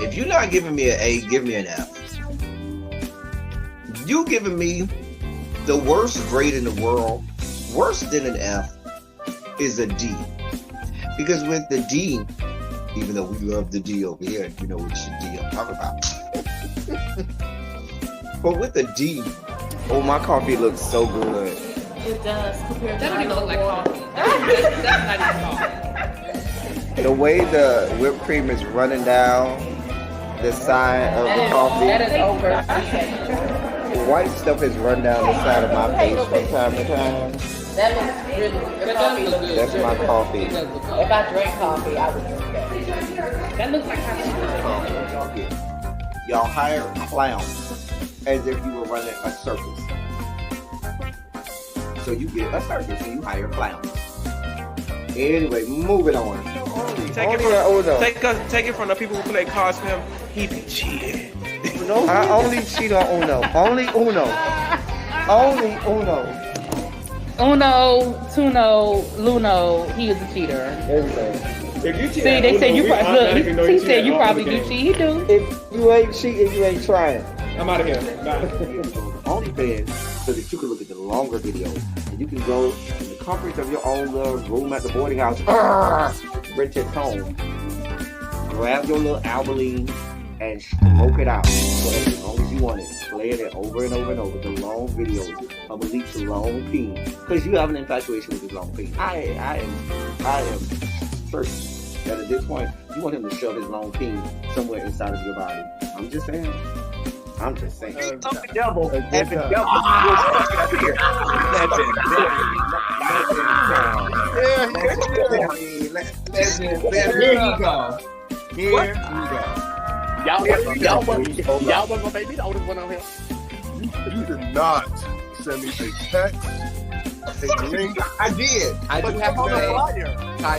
If you're not giving me an A, give me an F. You giving me the worst grade in the world, worse than an F, is a D. Because with the D, even though we love the D over here, you know which D I'm talking about. But with the D, oh, my coffee looks so good. It does. Compared to That don't even look like coffee. That's not even coffee. The way the whipped cream is running down the side of the coffee. That is over. The white stuff is run down the side of my face from time to time. That looks really good. Your coffee looks good. That's my coffee. It does look good. If I drank coffee, I would drink that. That looks like coffee. Y'all hire clowns as if you were running a circus. So you get a circus and you hire clowns. Anyway, moving on. Take it from the people who play cards for him. He be cheating. No, I only cheat on Uno. Only Uno. Only Uno. Uno, Tuno, Luno, he is a cheater. If you cheat, See, they say you probably look. He said you probably do cheat. He do. If you ain't cheating, you ain't trying. I'm out of here. Bye. OnlyFans so that you can look at the longer videos and you can go in the comfort of your own little room at the boarding house, rent it home, grab your little Albaline and smoke it out for as long as you want it, playing it over and over and over, the long videos of Malique's long peen, because you have an infatuation with his long peen. I am certain that at this point you want him to shove his long peen somewhere inside of your body. I'm just saying. The devil and the devil up here. Here he go. Y'all wasn't gonna make me the oldest one on here. You did not send me a text, a link. I did. I do have to say, Ty,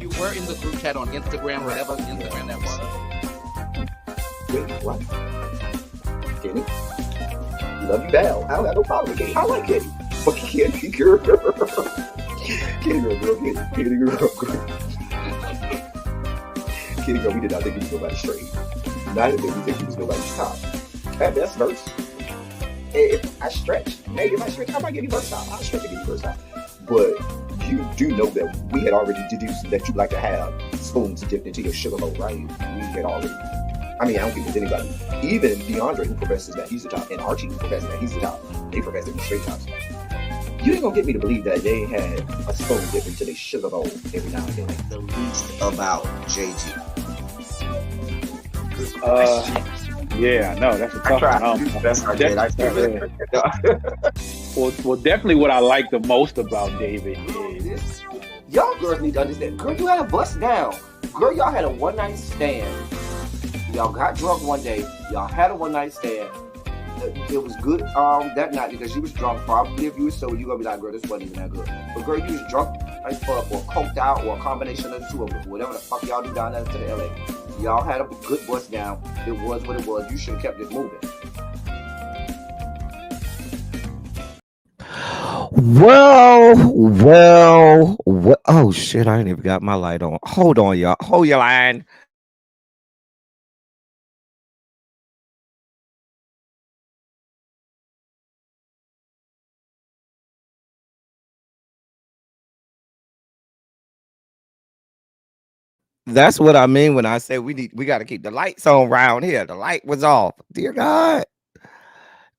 you were in the group chat on Instagram, whatever Instagram that was. Wait, what? Kenny? Love you down. I don't have no problem with Kenny. I like Kenny. But Kenny girl. Kenny girl, Kenny girl. Kenny girl, we did not think he was nobody's straight. Neither did we think he was nobody's top. At best verse. If I stretch, I might give you first top. I'll stretch to give you first top. But you do know that we had already deduced that you like to have spoons dipped into your sugar bowl, right? We had already. I mean, I don't think there's anybody. Even DeAndre, who professes that he's the top, and Archie, who professes that he's the top, they profess to be straight tops. You ain't gonna get me to believe that they had a spoon dipped into their sugar bowl every now and then. Like the least about JG. Yeah, no, that's a tough one. Well, definitely what I like the most about David is y'all girls need to understand. Girl, you had a bust down. Girl, y'all had a one-night stand. Y'all got drunk one day. Y'all had a one-night stand. It was good that night because you was drunk. Probably if you was sober, you gonna be like, girl, this wasn't even that good. But girl, you was drunk as fuck or coked out or a combination of the two of them. Whatever the fuck y'all do down there to the LA. Y'all had a good bust down. It was what it was. You should have kept it moving. Well. Oh shit! I ain't even got my light on. Hold on, y'all. Hold your line. That's what I mean when I say we got to keep the lights on around here. The light was off. Dear God.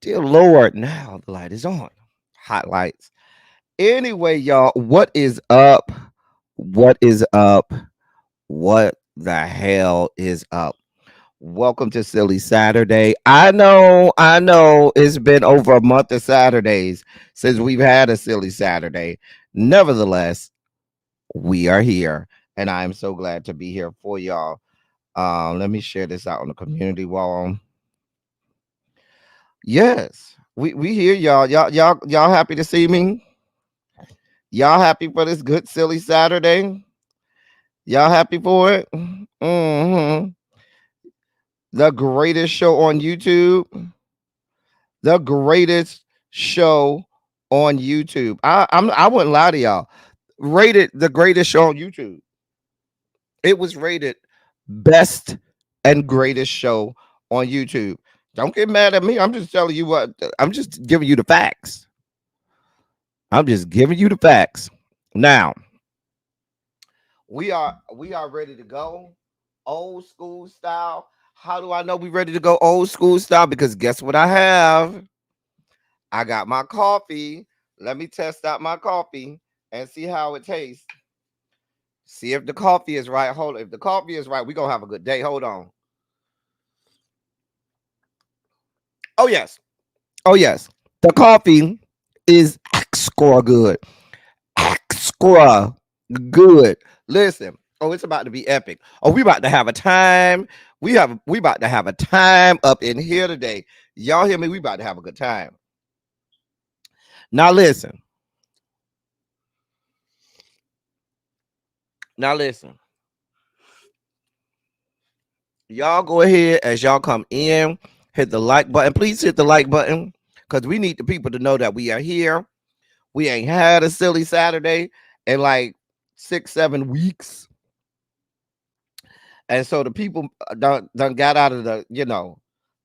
Dear Lord. Now the light is on. Hot lights. Anyway, y'all, what is up? What is up? What the hell is up? Welcome to Silly Saturday. I know it's been over a month of Saturdays since we've had a Silly Saturday. Nevertheless, we are here. And I'm so glad to be here for y'all. Let me share this out on the community wall. Yes, we hear y'all. Y'all happy to see me? Y'all happy for this good silly Saturday? Y'all happy for it? Mm-hmm. The greatest show on YouTube. The greatest show on YouTube. I wouldn't lie to y'all. Rated the greatest show on YouTube. It was rated best and greatest show on YouTube. Don't get mad at me. I'm just telling you what. I'm just giving you the facts. I'm just giving you the facts. Now, we are ready to go. Old school style. How do I know we ready to go old school style? Because guess what I have? I got my coffee. Let me test out my coffee and see how it tastes. See if the coffee is right. Hold on. If the coffee is right, we're going to have a good day. Hold on. Oh, yes. Oh, yes. The coffee is extra good. Extra good. Listen. Oh, it's about to be epic. Oh, we about to have a time. We about to have a time up in here today. Y'all hear me? We about to have a good time. Now listen. Y'all go ahead as y'all come in, hit the like button. Please hit the like button because we need the people to know that we are here. We ain't had a silly Saturday in like 6-7 weeks. And so the people done got out of the,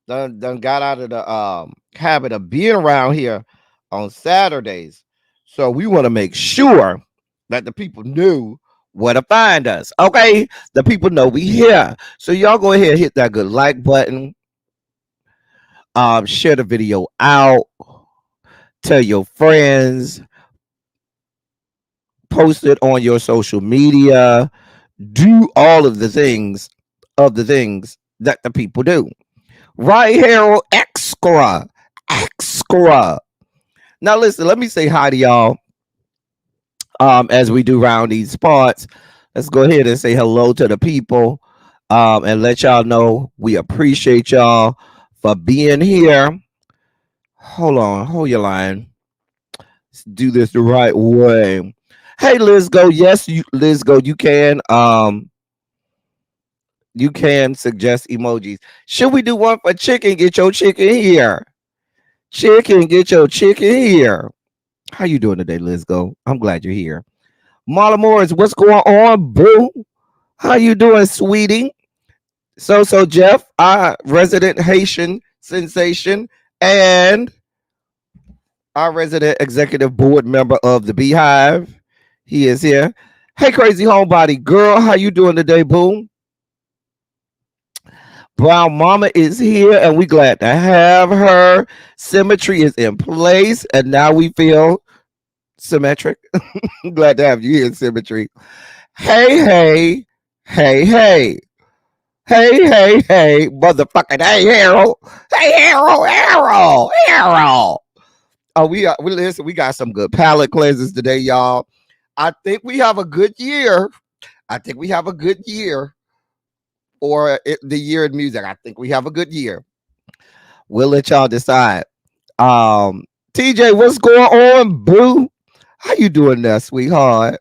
done got out of the habit of being around here on Saturdays. So we want to make sure that the people knew where to find us. Okay, the people know we here. So y'all go ahead and hit that good like button. Share the video out. Tell your friends. Post it on your social media. Do all of the things that the people do. Right, Harold? Extra. Now listen, let me say hi to y'all. As we do round these parts, let's go ahead and say hello to the people. And let y'all know we appreciate y'all for being here. Hold your line. Let's do this the right way. Hey, Liz Go. Yes, Liz Go, you can suggest emojis. Should we do one for chicken? Get your chicken here. Chicken, get your chicken here. How you doing today, Liz Go? I'm glad you're here. Marla Morris, what's going on, boo? How you doing, sweetie? So Jeff, our resident Haitian sensation, and our resident executive board member of the Beehive. He is here. Hey, crazy homebody girl, how you doing today, boo? Brown Mama is here, and we glad to have her. Symmetry is in place, and now we feel symmetric. Glad to have you here, Symmetry. Hey, motherfucking hey, Harold. Hey, Harold. Oh, we listen, we got some good palate cleansers today, y'all. I think we have a good year. Or the year in music. I think we have a good year. We'll let y'all decide. TJ, what's going on, boo? How you doing there, sweetheart?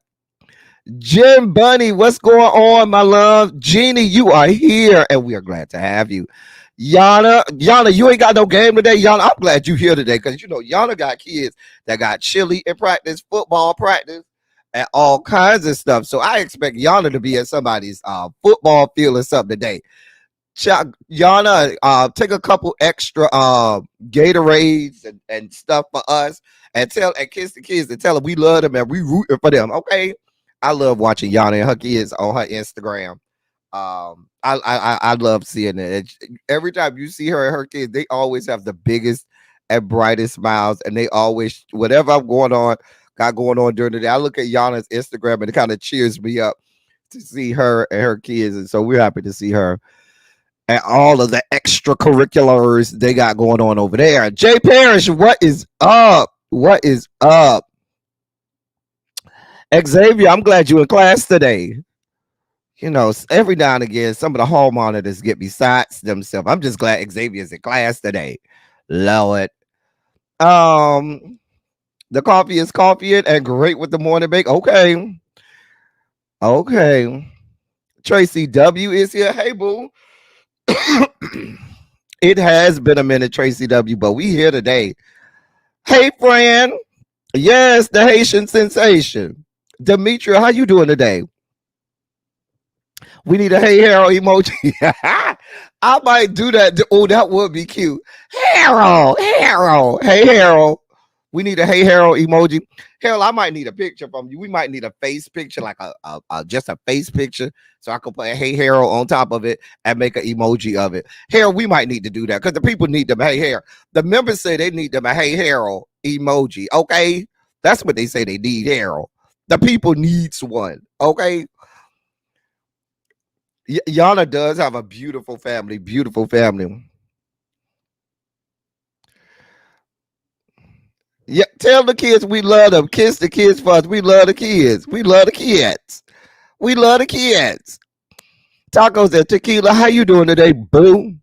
Jim Bunny, what's going on, my love? Jeannie, you are here, and we are glad to have you. Yana, you ain't got no game today. Yana, I'm glad you here today because Yana got kids that got chili in practice, football practice, and all kinds of stuff. So I expect Yana to be at somebody's football field or something today. Yana, take a couple extra Gatorades and stuff for us, and kiss the kids and tell them we love them and we rooting for them. Okay, I love watching Yana and her kids on her Instagram. I love seeing it. Every time you see her and her kids, they always have the biggest and brightest smiles, and they always, whatever I'm got going on during the day, I look at Yana's Instagram and it kind of cheers me up to see her and her kids, and so we're happy to see her and all of the extracurriculars they got going on over there. Jay Parrish, what is up? Xavier, I'm glad you're in class today. Every now and again, some of the hall monitors get besides themselves. I'm just glad Xavier's in class today. Lord. The coffee is coffee and great with the morning bake. Okay. Tracy W is here. Hey, boo. It has been a minute, Tracy W, but we here today. Hey, Fran. Yes, the Haitian sensation. Demetria, how you doing today? We need a hey Harold emoji. I might do that. Oh, that would be cute. Harold, Harold, hey Harold. We need a hey Harold emoji. Harold, I might need a picture from you. We might need a face picture, like a just a face picture, so I can put a hey Harold on top of it and make an emoji of it. Harold, we might need to do that because the people need them. Hey Harold, the members say they need them a hey Harold emoji. Okay, that's what they say they need. Harold, the people needs one. Okay. Yana does have a beautiful family. Beautiful family. Yeah, tell the kids we love them. Kiss the kids for us. We love the kids. We love the kids. We love the kids. Tacos and tequila. How you doing today, boo?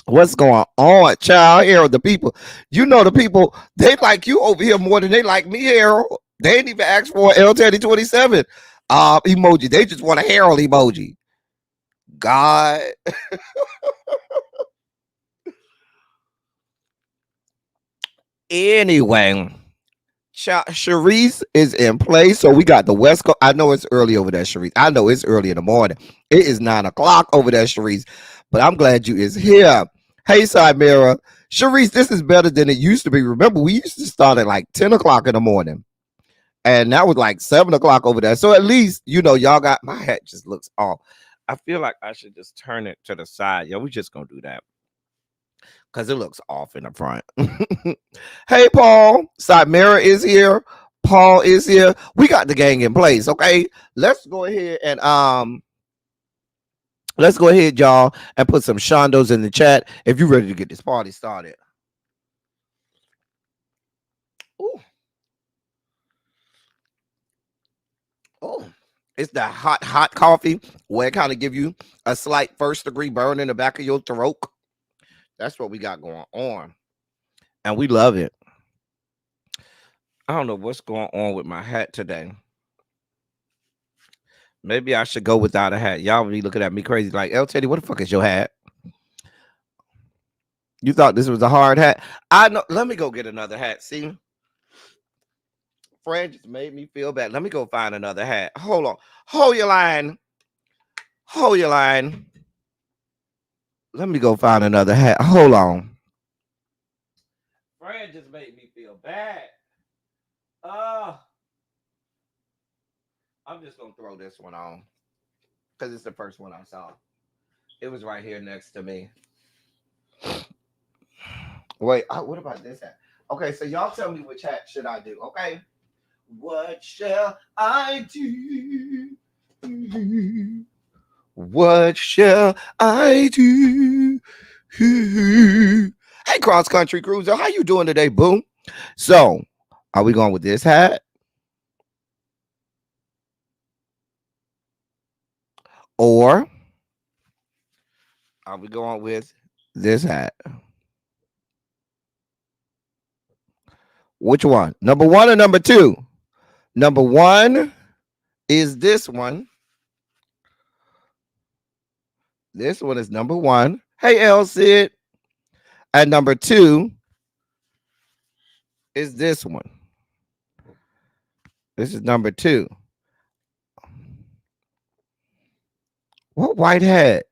What's going on, child? Harold, the people. You know the people. They like you over here more than they like me, Harold. They ain't even asked for an L3027 emoji. They just want a Harold emoji. God. Anyway, Sharice is in place. So we got the West Coast. I know it's early over there, Sharice. I know it's early in the morning. It is 9 o'clock over there, Sharice. But I'm glad you is here. Hey, Simera. Sharice, this is better than it used to be. Remember, we used to start at like 10 o'clock in the morning. And that was like 7 o'clock over there. So at least, you know, y'all got my hat just looks off. I feel like I should just turn it to the side. Yeah, we just gonna do that. Because it looks off in the front. Hey, Paul. Simera is here. Paul is here. We got the gang in place. Okay. Let's go ahead and y'all, and put some shondos in the chat if you're ready to get this party started. Ooh. Oh, it's the hot coffee where it kind of give you a slight first degree burn in the back of your throat. That's what we got going on. And we love it. I don't know what's going on with my hat today. Maybe I should go without a hat. Y'all be looking at me crazy like, El Teddy, what the fuck is your hat? You thought this was a hard hat? I know. Let me go get another hat. See? Fran just made me feel bad. Let me go find another hat. Hold on. Hold your line. Hold your line. Let me go find another hat. Hold on. Fran just made me feel bad. I'm just going to throw this one on because it's the first one I saw. It was right here next to me. Wait, what about this hat? Okay, so y'all tell me which hat should I do, okay? What shall I do? What shall I do? Hey, Cross Country Cruiser, how you doing today, boo? So, are we going with this hat? Or are we going with this hat? Which one? Number one or number two? Number one is this one. This one is number one. Hey, El Sid. And number two is this one. This is number two. What white hat?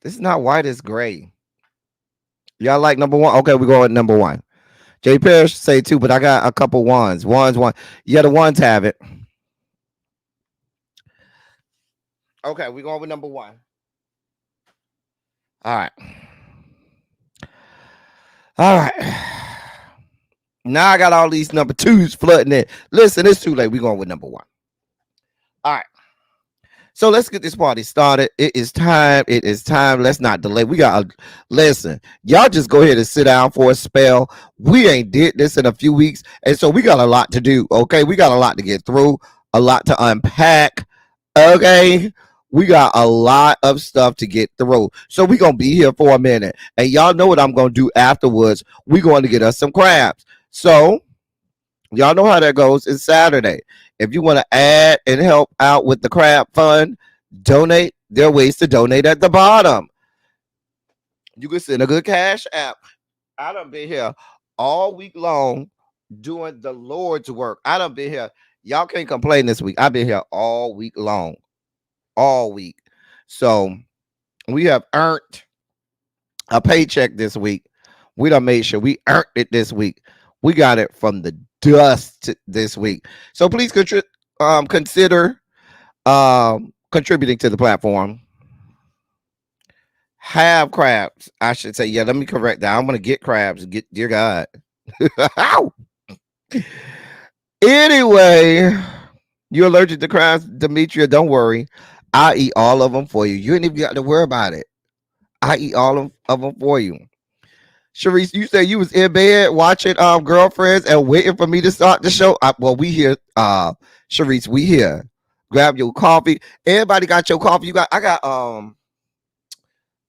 This is not white, it's gray. Y'all like number one? Okay, we go with number one. Jay Parrish say two, but I got a couple ones. One. Yeah, the ones have it. Okay, we're going with number one. All right. Now I got all these number twos flooding in. Listen, it's too late. We're going with number one. All right. So let's get this party started. It is time. Let's not delay. We got listen. Y'all just go ahead and sit down for a spell. We ain't did this in a few weeks. And so we got a lot to do. Okay. We got a lot to get through, a lot to unpack. Okay. We got a lot of stuff to get through. So we're going to be here for a minute. And y'all know what I'm going to do afterwards. We're going to get us some crabs. So y'all know how that goes. It's Saturday. If you want to add and help out with the crab fund, donate. There are ways to donate at the bottom. You can send a good cash app. I done been here all week long doing the Lord's work. I done been here. Y'all can't complain this week. I've been here all week long. all week. So we have earned a paycheck this week. We done made sure we earned it this week. We got it from the dust this week. So please consider contributing to the platform. Have crabs. I should say, yeah, let me correct that. I'm gonna get crabs. Dear God. Anyway, you're allergic to crabs, Demetria. Don't worry. I eat all of them for you. You ain't even got to worry about it. I eat all of them for you. Sharice, you said you was in bed watching Girlfriends and waiting for me to start the show. Well, we here, Sharice, we here. Grab your coffee. Everybody got your coffee. I got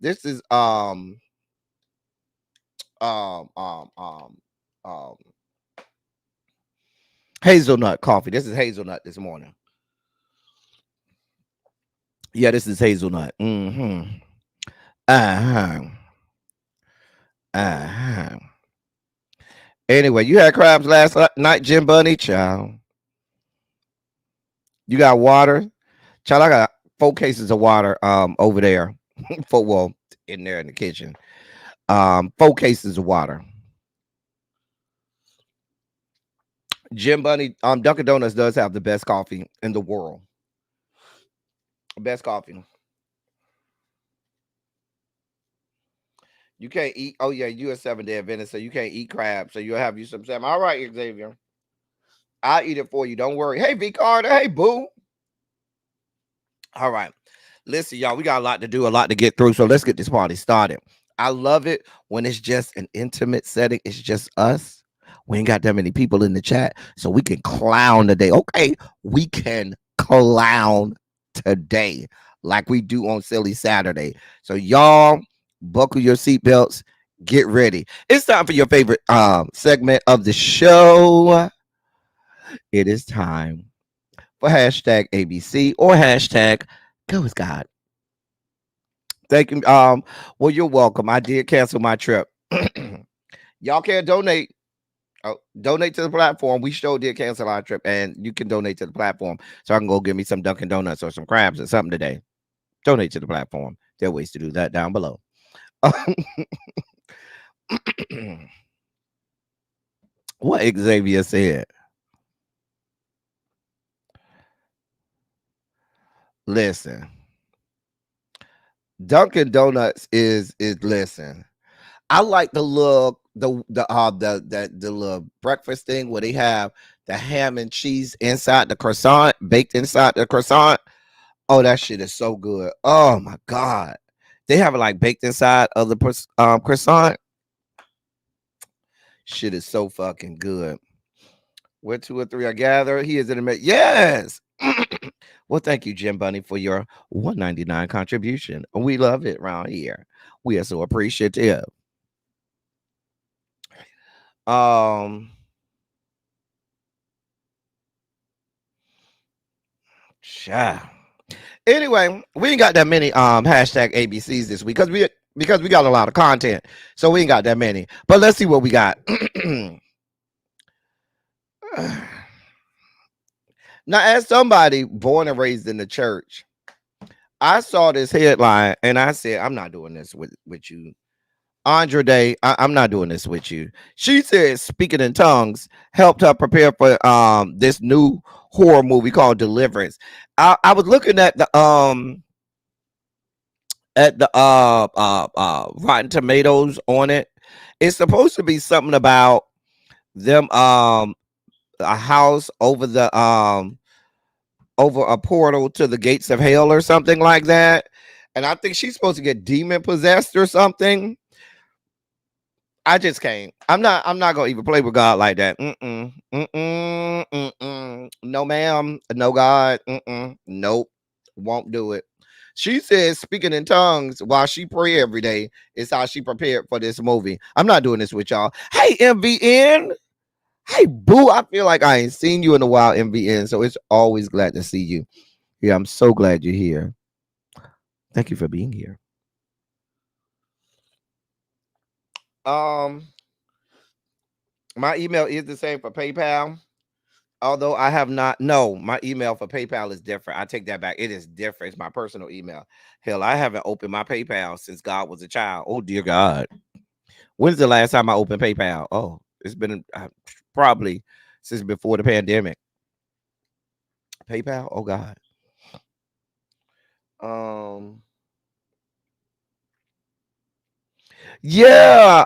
this is um um um hazelnut coffee. This is hazelnut this morning. Yeah, this is hazelnut. Mm-hmm. Uh-huh. Uh-huh. Anyway, you had crabs last night, Jim Bunny, child. You got water, child. I got 4 cases of water over there, in there in the kitchen. 4 cases of water. Jim Bunny, Dunkin' Donuts does have the best coffee in the world. Best coffee. You can't eat. Oh yeah, you a 7-day Adventist, so you can't eat crab. So you'll have you some salmon. All right, Xavier. I'll eat it for you. Don't worry. Hey, V Carter. Hey, Boo. All right. Listen, y'all, we got a lot to do, a lot to get through. So let's get this party started. I love it when it's just an intimate setting. It's just us. We ain't got that many people in the chat, so we can clown today. Okay, we can clown today like we do on Silly Saturday. So y'all, buckle your seatbelts. Get ready. It's time for your favorite segment of the show. It is time for hashtag ABC or hashtag Go with God. Thank you. Well, you're welcome. I did cancel my trip. Y'all can donate. Donate to the platform. We sure did cancel our trip, and you can donate to the platform so I can go get me some Dunkin' Donuts or some crabs or something today. Donate to the platform. There are ways to do that down below. What Xavier said. Listen. Dunkin' Donuts is listen. I like the little the little breakfast thing where they have the ham and cheese inside the croissant, baked inside the croissant. Oh, that shit is so good. Oh my God. They have it like baked inside of the croissant. Shit is so fucking good. Where 2 or 3 are gathered, he is in the mix. Yes. Well, thank you, Jim Bunny, for your $1.99 contribution. We love it around here. We are so appreciative. Anyway, we ain't got that many hashtag ABCs this week because we got a lot of content, so we ain't got that many. But let's see what we got. Now, as somebody born and raised in the church, I saw this headline and I said, I'm not doing this with you. Andra Day, I'm not doing this with you. She said speaking in tongues helped her prepare for this new horror movie called Deliverance. I was looking at the Rotten Tomatoes on it. It's supposed to be something about them a house over the over a portal to the gates of hell or something like that. And I think she's supposed to get demon possessed or something. I just can't. I'm not gonna even play with God like that. No, ma'am. No, God. Nope. Won't do it. She says speaking in tongues while she pray every day is how she prepared for this movie. I'm not doing this with y'all. Hey, MVN. Hey, boo. I feel like I ain't seen you in a while, MVN. So it's always glad to see you. Yeah, I'm so glad you're here. Thank you for being here. My email is the same for PayPal. Although I have not, no, my email for PayPal is different. I take that back. It is different. It's my personal email. Hell, I haven't opened my PayPal since God was a child. Oh dear God. When's the last time I opened PayPal? Oh, it's been probably since before the pandemic. PayPal. Oh God. Um. Yeah.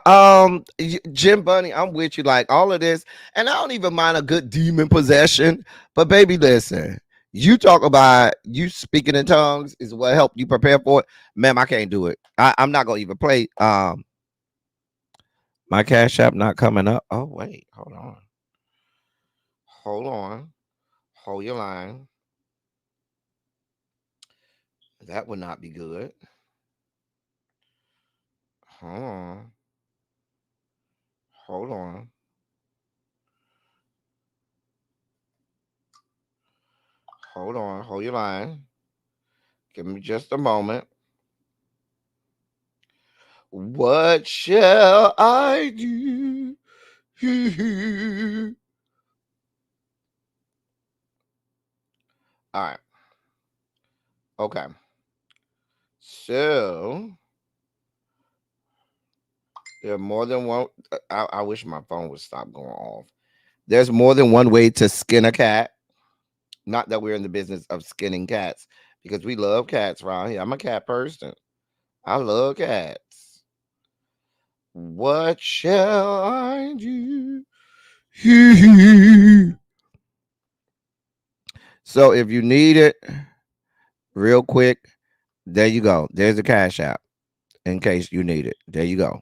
Jim Bunny, I'm with you. Like all of this, and I don't even mind a good demon possession. But baby, listen. You talk about you speaking in tongues is what helped you prepare for it. Ma'am, I can't do it. I'm not gonna even play. My Cash App not coming up. Oh wait, hold on. Hold on. Hold your line. That would not be good. Hold on. Hold on. Hold on. Hold your line. Give me just a moment. What shall I do? All right. Okay. So there are more than one. I wish my phone would stop going off. There's more than one way to skin a cat. Not that we're in the business of skinning cats, because we love cats around here. I'm a cat person. I love cats. What shall I do? So if you need it real quick, there you go. There's a Cash App in case you need it. There you go.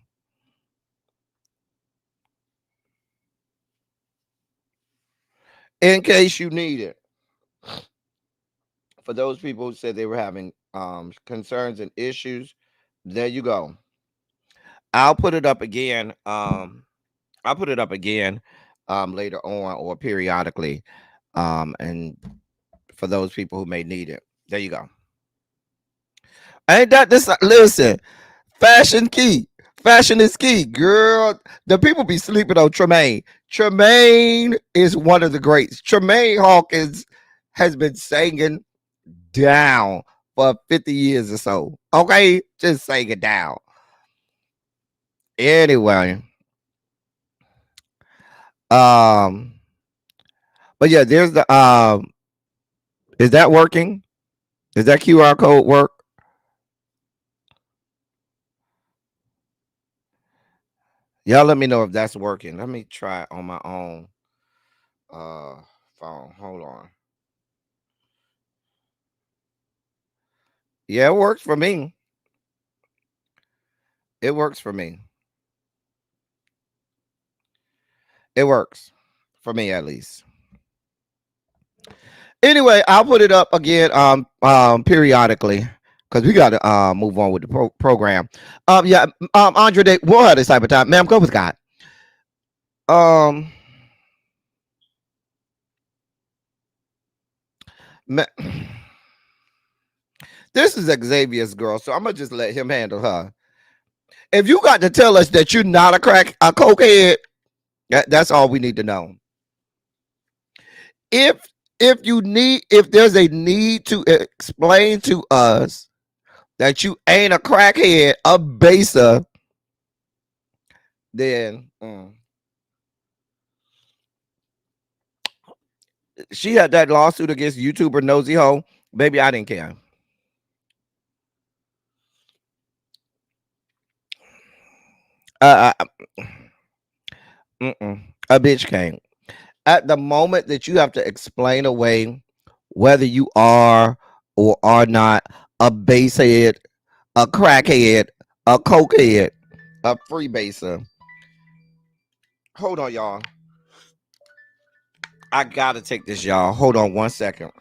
In case you need it. For those people who said they were having concerns and issues, there you go. I'll put it up again. I'll put it up again later on or periodically. And for those people who may need it. There you go. Ain't that this? Listen, fashion key. Fashion is key, girl. The people be sleeping on Tremaine. Tremaine is one of the greats. Tremaine Hawkins has been singing down for 50 years or so. Okay, just sing it down. Anyway, um, but yeah, there's the is that working? Does that QR code work? Y'all let me know if that's working. Let me try it on my own phone. Hold on. Yeah, it works for me. It works for me. It works for me at least. Anyway, I'll put it up again periodically because we got to move on with the program. Yeah, Andre Day, we'll have this type of time. Ma'am, go with God. Um ma- this is Xavier's girl, so I'm gonna just let him handle her. If you got to tell us that you're not a cokehead, that's all we need to know. If if there's a need to explain to us that you ain't a crackhead, a baser, then she had that lawsuit against YouTuber Nosy Ho. Baby, I didn't care. Uh, a bitch can't. At the moment that you have to explain away whether you are or are not a basehead, a crackhead, a cokehead, a freebaser. Hold on, y'all. I gotta take this, y'all. Hold on 1 second.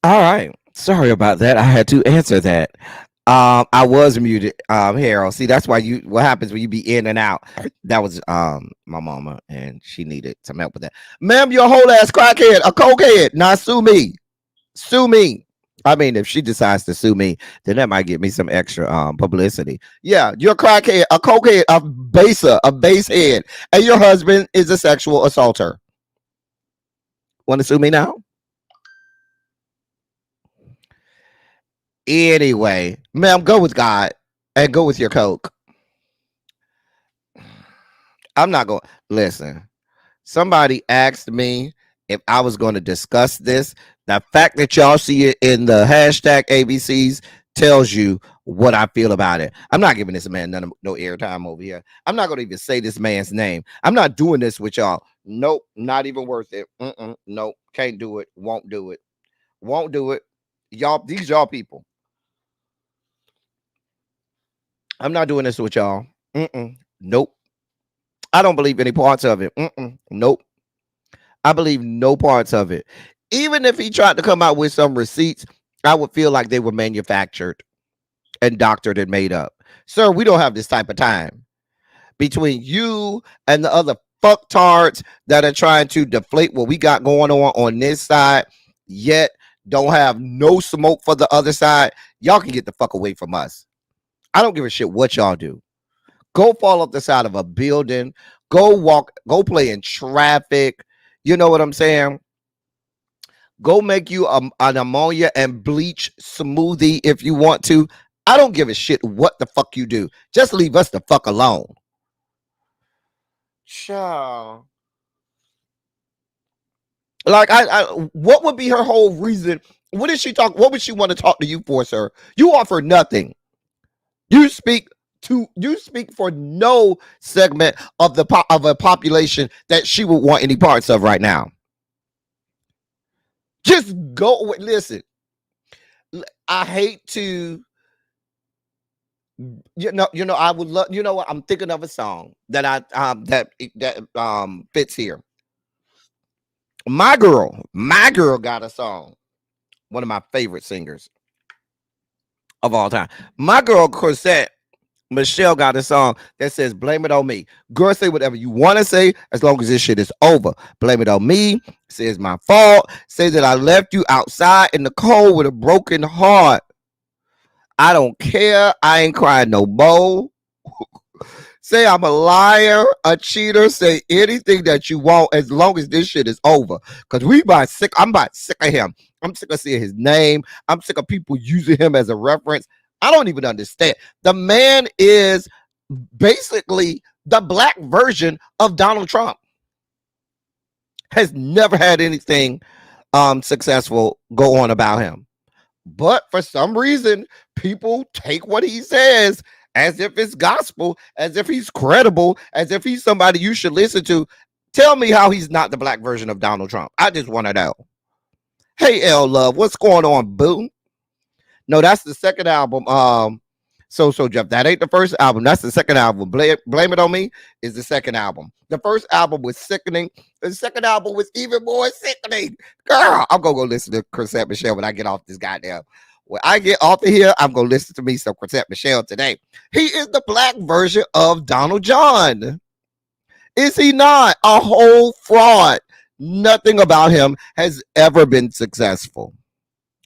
All right. Sorry about that. I had to answer that. I was muted, Harold. See, that's why what happens when you be in and out. That was my mama, and she needed some help with that. Ma'am, you're a whole ass crackhead, a cokehead. Now sue me. Sue me. I mean, if she decides to sue me, then that might get me some extra publicity. Yeah, you're a crackhead, a cokehead, a basehead, and your husband is a sexual assaulter. Want to sue me now? Anyway, ma'am, go with God and go with your coke. I'm not going. Listen, somebody asked me if I was going to discuss this. The fact that y'all see it in the hashtag ABCs tells you what I feel about it. I'm not giving this man no airtime over here. I'm not going to even say this man's name. I'm not doing this with y'all. Nope, not even worth it. Nope, can't do it. Won't do it. Won't do it. Y'all, these y'all people. I'm not doing this with y'all. Nope. I don't believe any parts of it. Nope. I believe no parts of it. Even if he tried to come out with some receipts, I would feel like they were manufactured and doctored and made up. Sir, we don't have this type of time. Between you and the other fucktards that are trying to deflate what we got going on this side, yet don't have no smoke for the other side, y'all can get the fuck away from us. I don't give a shit what y'all do. Go fall off the side of a building. Go walk. Go play in traffic. You know what I'm saying? Go make you an ammonia and bleach smoothie if you want to. I don't give a shit what the fuck you do. Just leave us the fuck alone. Sure. Like what would be her whole reason? What did she talk? What would she want to talk to you for, sir? You offer nothing. You speak for no segment of a population that she would want any parts of right now. Just go. Listen, I hate to. I would love. You know what? I'm thinking of a song that fits here. My girl got a song. One of my favorite singers of all time. My girl Corsette Michelle got a song that says blame it on me. Girl, say whatever you want to say as long as this shit is over. Blame it on me. Say it's my fault. Say that I left you outside in the cold with a broken heart. I don't care. I ain't crying no more. Say I'm a liar, a cheater. Say anything that you want as long as this shit is over. Because I'm about sick of him. I'm sick of seeing his name. I'm sick of people using him as a reference. I don't even understand. The man is basically the black version of Donald Trump. Has never had anything successful go on about him. But for some reason, people take what he says as if it's gospel, as if he's credible, as if he's somebody you should listen to. Tell me how he's not the black version of Donald Trump. I just want to know. Hey, L Love, what's going on, boo? No, that's the second album. So Jeff, that ain't the first album. That's the second album. Blame It On Me is the second album. The first album was sickening. The second album was even more sickening. Girl, I'm gonna go listen to Corsette Michelle when I get off this goddamn. When I get off of here, I'm gonna listen to me some Corsette Michelle today. He is the black version of Donald John. Is he not? A whole fraud. Nothing about him has ever been successful.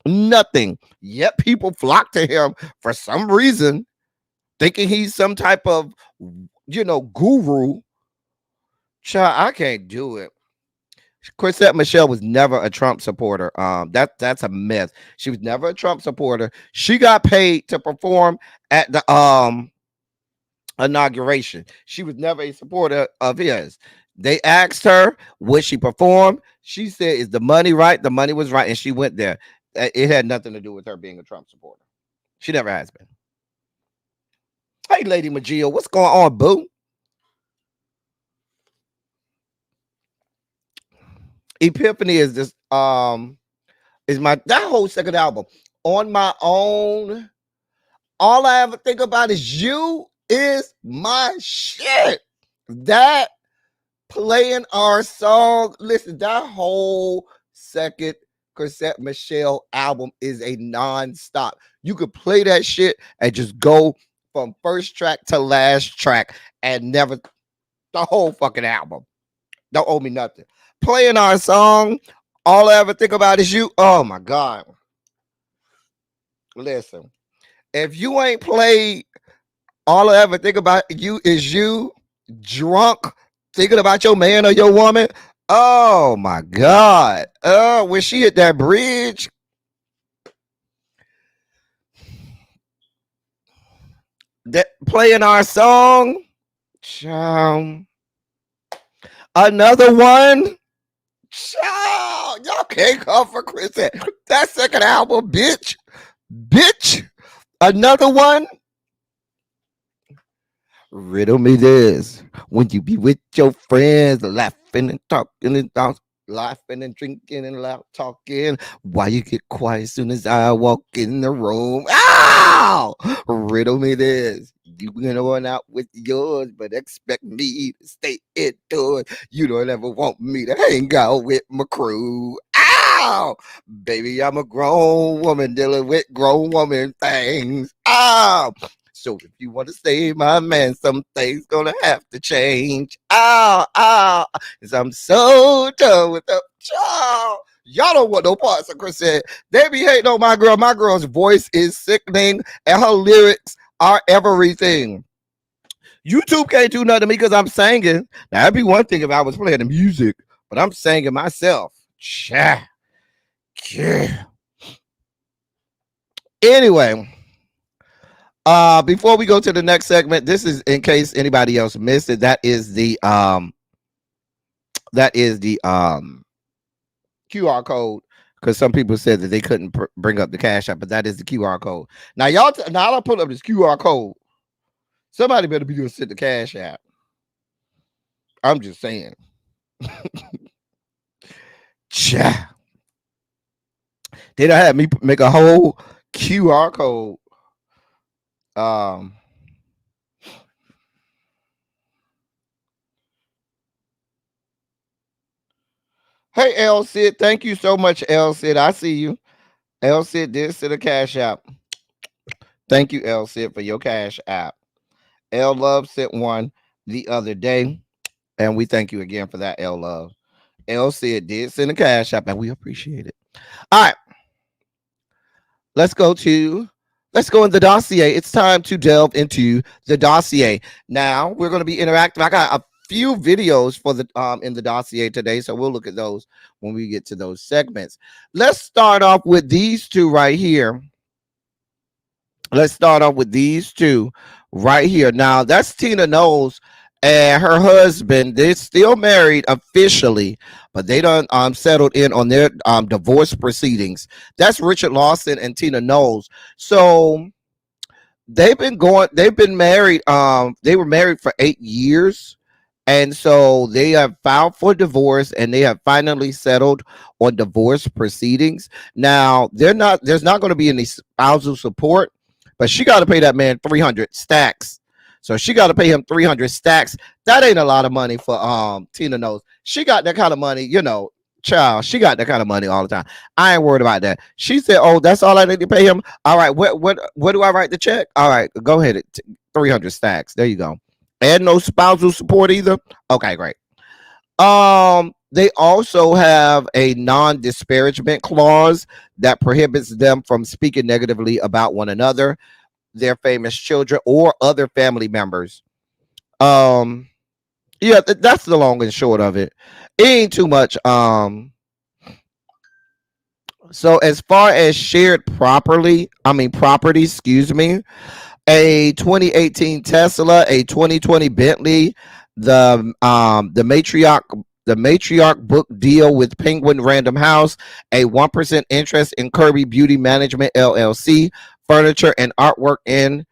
Nothing. Yet people flock to him for some reason, thinking he's some type of, guru. Child, I can't do it. Corsette Michelle was never a Trump supporter. That's a myth. She was never a Trump supporter. She got paid to perform at the inauguration. She was never a supporter of his. They asked her, would she perform? She said, is the money right? The money was right, and she went there. It had nothing to do with her being a Trump supporter. She never has been. Hey, Lady Magio, what's going on, boo? Epiphany is this is that whole second album. On My Own. All I ever think about is you is my shit. That playing our song. Listen, that whole second Chrisette Michelle album is a non-stop. You could play that shit and just go from first track to last track and never the whole fucking album. Don't owe me nothing. Playing our song, all I ever think about is you. Oh my God. Listen, if you ain't played all I ever think about you is you drunk thinking about your man or your woman. Oh my God. Oh, when she hit that bridge. That playing our song. Child. Another one. Child. Y'all can't come for Chris. That second album, bitch. Bitch. Another one. Riddle me this. When you be with your friends, laughing and talking and laughing and drinking and loud talking, why you get quiet as soon as I walk in the room? Ow! Riddle me this. You gonna run out with yours, but expect me to stay indoors. You don't ever want me to hang out with my crew. Ow! Baby, I'm a grown woman dealing with grown woman things. Ow! So if you want to stay my man, some things gonna have to change. Ow, ow. Cause I'm so done with the child. Y'all don't want no parts of Chris said. They be hating on my girl. My girl's voice is sickening and her lyrics are everything. YouTube can't do nothing to me because I'm singing. Now that'd be one thing if I was playing the music, but I'm singing myself. Cha. Yeah. Anyway. Before we go to the next segment, this is in case anybody else missed it. That is the QR code, because some people said that they couldn't bring up the Cash App, but that is the QR code. Now y'all, now I'll put up this QR code. Somebody better be doing send the Cash App. I'm just saying. Cha. They don't have me make a whole QR code. Hey, L Sid, thank you so much, L Sid. I see you. L Sid did send a Cash App. Thank you, L Sid, for your Cash App. L Love sent one the other day, and we thank you again for that, L Love. L Sid did send a Cash App, and we appreciate it. All right, let's go in the dossier. It's time to delve into the dossier. Now we're going to be interactive. I got a few videos for the in the dossier today, so we'll look at those when we get to those segments. Let's start off with these two right here. Now that's Tina Knowles and her husband. They're still married officially, but they done settled in on their divorce proceedings. That's Richard Lawson and Tina Knowles. So they've been married. They were married for 8 years. And so they have filed for divorce, and they have finally settled on divorce proceedings. Now there's not going to be any spousal support, but she got to pay that man 300 stacks. So she got to pay him 300 stacks. That ain't a lot of money for Tina Knowles. She got that kind of money, child. She got that kind of money all the time. I ain't worried about that. She said, "Oh, that's all I need to pay him." All right, what do I write the check? All right, go ahead. 300 stacks. There you go. And no spousal support either. Okay, great. They also have a non-disparagement clause that prohibits them from speaking negatively about one another, their famous children, or other family members. Yeah, that's the long and short of it. It ain't too much. So as far as shared property, a 2018 Tesla, a 2020 Bentley, the matriarch book deal with Penguin Random House, a 1% interest in Kirby Beauty Management LLC, furniture and artwork in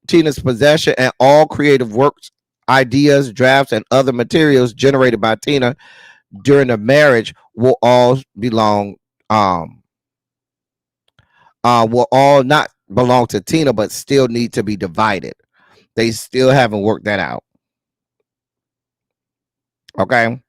Tina's possession, and all creative works, ideas, drafts, and other materials generated by Tina during the marriage will all not belong to Tina, but still need to be divided. They still haven't worked that out. Okay.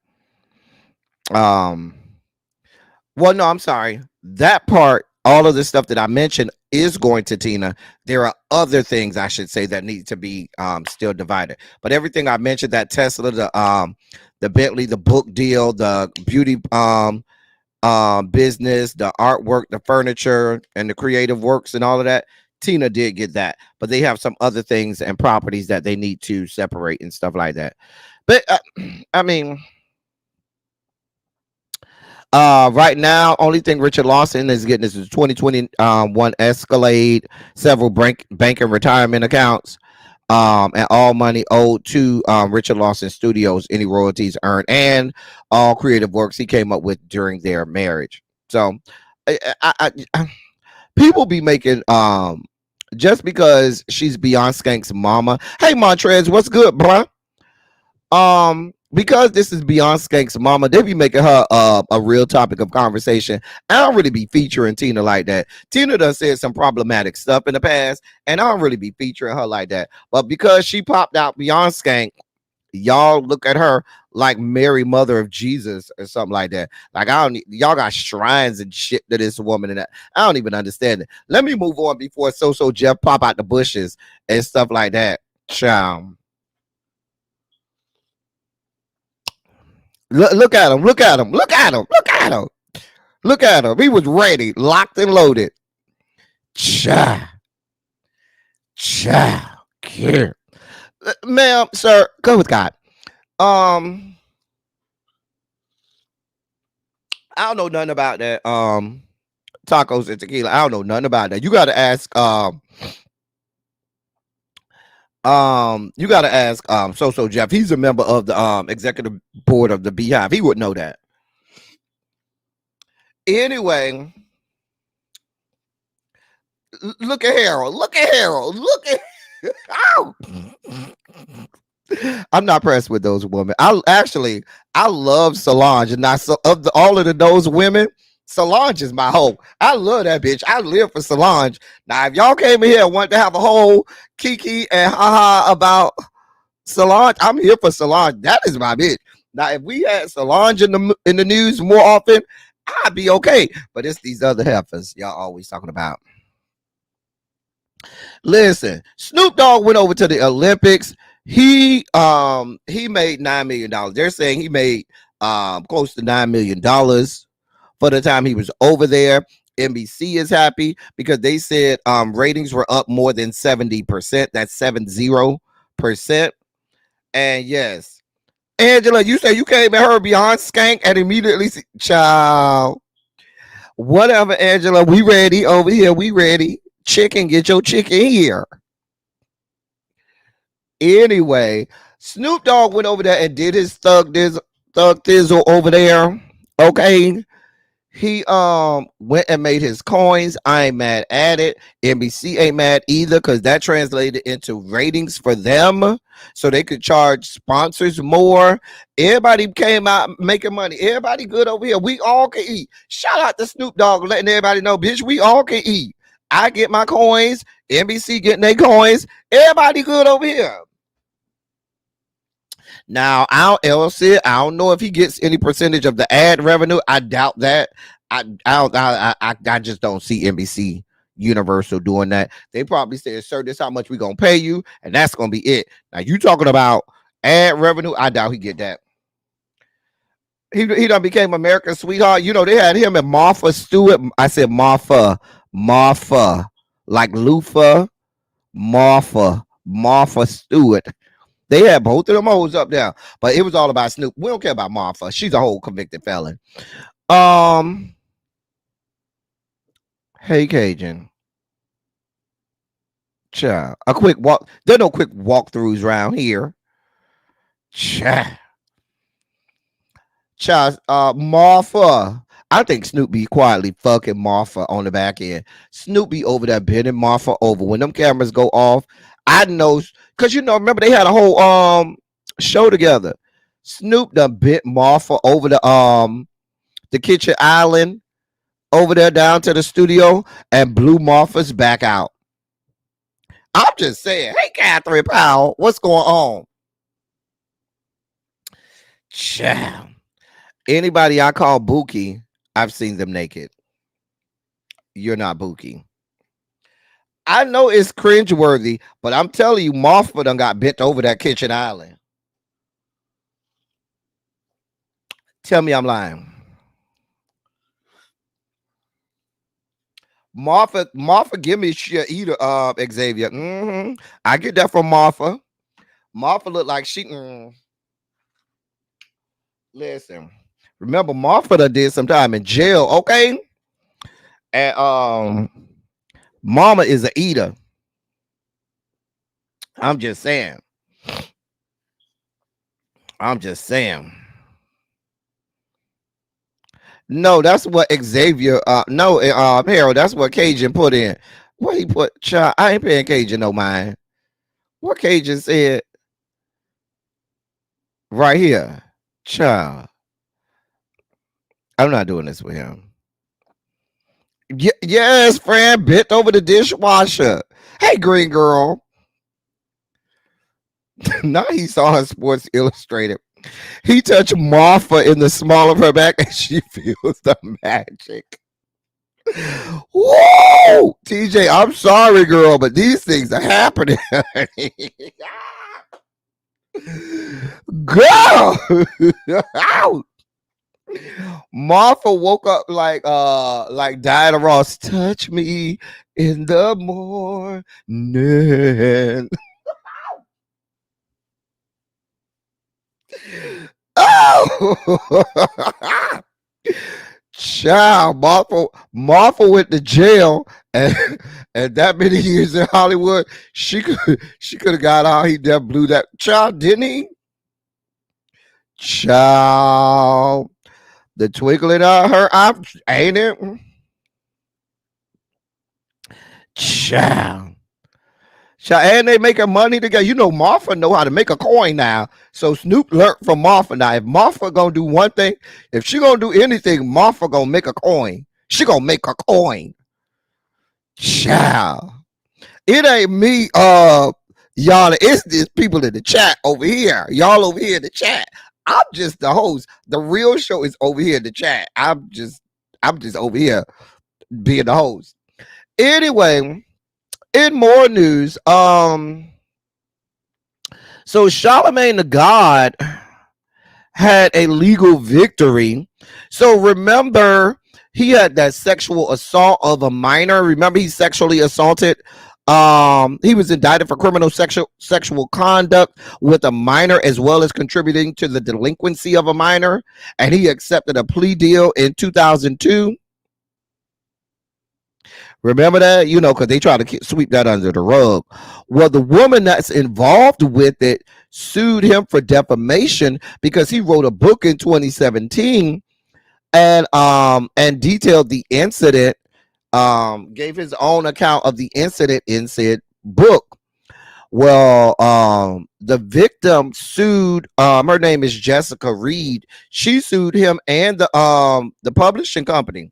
Well, no, I'm sorry. That part, all of the stuff that I mentioned is going to Tina. There are other things I should say that need to be still divided. But everything I mentioned, that Tesla, the Bentley, the book deal, the beauty business, the artwork, the furniture, and the creative works and all of that, Tina did get that. But they have some other things and properties that they need to separate and stuff like that. But I mean, right now, only thing Richard Lawson is getting is his 2021 Escalade, several bank and retirement accounts, and all money owed to Richard Lawson Studios, any royalties earned, and all creative works he came up with during their marriage. So, people be making just because she's Beyonce Skank's mama. Hey, Montrez, what's good, bruh? Because this is Beyonce Skank's mama, they be making her a real topic of conversation. I don't really be featuring Tina like that. Tina done said some problematic stuff in the past, and I don't really be featuring her like that. But because she popped out Beyonce Skank, y'all look at her like Mary, Mother of Jesus, or something like that. Like, I don't, y'all got shrines and shit to this woman, and that I don't even understand it. Let me move on before So Jeff pop out the bushes and stuff like that. Child. Look at him. Look at him. Look at him. Look at him. Look at him. He was ready, locked and loaded. Child. Here. Ma'am, sir, go with God. I don't know nothing about that. Tacos and tequila. I don't know nothing about that. You gotta ask So Jeff. He's a member of the executive board of the Beehive. He would know that. Anyway, look at Harold. Look at Harold. Look at ow. I'm not pressed with those women. I love Solange, and all of those women, Solange is my hope. I love that bitch. I live for Solange. Now, if y'all came in here and want to have a whole Kiki and haha about Solange, I'm here for Solange. That is my bitch. Now, if we had Solange in the news more often, I'd be okay. But it's these other heifers y'all always talking about. Listen, Snoop Dogg went over to the Olympics. He made $9 million. They're saying he made close to $9 million for the time he was over there. NBC is happy because they said ratings were up more than 70%. That's 70%. And yes, Angela, you say you came and heard Beyonce Skank and immediately child. Whatever, Angela, we ready over here. We ready. Chicken, get your chicken here. Anyway, Snoop Dogg went over there and did his thug thizzle over there. Okay. He went and made his coins. I ain't mad at it. NBC ain't mad either, because that translated into ratings for them, so they could charge sponsors more. Everybody came out making money. Everybody good over here. We all can eat. Shout out to Snoop Dogg letting everybody know, bitch, we all can eat. I get my coins. NBC getting their coins. Everybody good over here. Now, I don't know if he gets any percentage of the ad revenue. I doubt that. I just don't see NBC Universal doing that. They probably said, sir, this is how much we gonna pay you, and that's gonna be it. Now, you talking about ad revenue? I doubt he get that. He done became America's sweetheart. You know, they had him and Martha Stewart. I said Martha, like loofah, Martha Stewart. They had both of them hoes up there, but it was all about Snoop. We don't care about Martha. She's a whole convicted felon. Hey, Cajun. Child. A quick walk. There are no quick walkthroughs around here. Child. Martha. I think Snoop be quietly fucking Martha on the back end. Snoop be over there bending Martha over. When them cameras go off, I know, because remember they had a whole show together. Snoop done bent Martha over the kitchen island over there down to the studio and blew Martha's back out. I'm just saying, hey, Catherine Powell, what's going on? Child. Anybody I call Buki, I've seen them naked. You're not Buki. I know it's cringeworthy, but I'm telling you, Martha done got bent over that kitchen island. Tell me I'm lying. Martha, give me shit either, Xavier. I get that from Martha. Martha looked like she. Listen, remember Martha done did some time in jail, okay? And Mama is a eater. I'm just saying. No, that's what Xavier. Harold. That's what Cajun put in. What he put? Child, I ain't paying Cajun no mind. What Cajun said right here, child. I'm not doing this with him. Yes, friend, bent over the dishwasher. Hey, green girl. Now he saw her Sports Illustrated. He touched Martha in the small of her back and she feels the magic. Whoa! TJ, I'm sorry, girl, but these things are happening. Girl! Martha woke up like Diana Ross. Touch me in the morning. Oh, child, Martha went to jail, and that many years in Hollywood, she could have got out. He never blew that child, didn't he? Child, the twinkling of her eye, ain't it? Child. And they making money together. You know, Martha know how to make a coin now. So Snoop learned from Martha. Now, if Martha gonna do one thing, if she gonna do anything, Martha gonna make a coin. She gonna make a coin. Child. It ain't me, y'all. It's these people in the chat over here. Y'all over here in the chat. I'm just the host. The real show is over here in the chat. I'm just over here being the host. Anyway. In more news, so Charlemagne the God had a legal victory. So remember, he had that sexual assault of a minor. Remember, he sexually assaulted. He was indicted for criminal sexual conduct with a minor, as well as contributing to the delinquency of a minor. And he accepted a plea deal in 2002. Remember that? You know, because they try to sweep that under the rug. Well, the woman that's involved with it sued him for defamation because he wrote a book in 2017 and detailed the incident, gave his own account of the incident in said book. Well, the victim sued, her name is Jessica Reed. She sued him and the publishing company.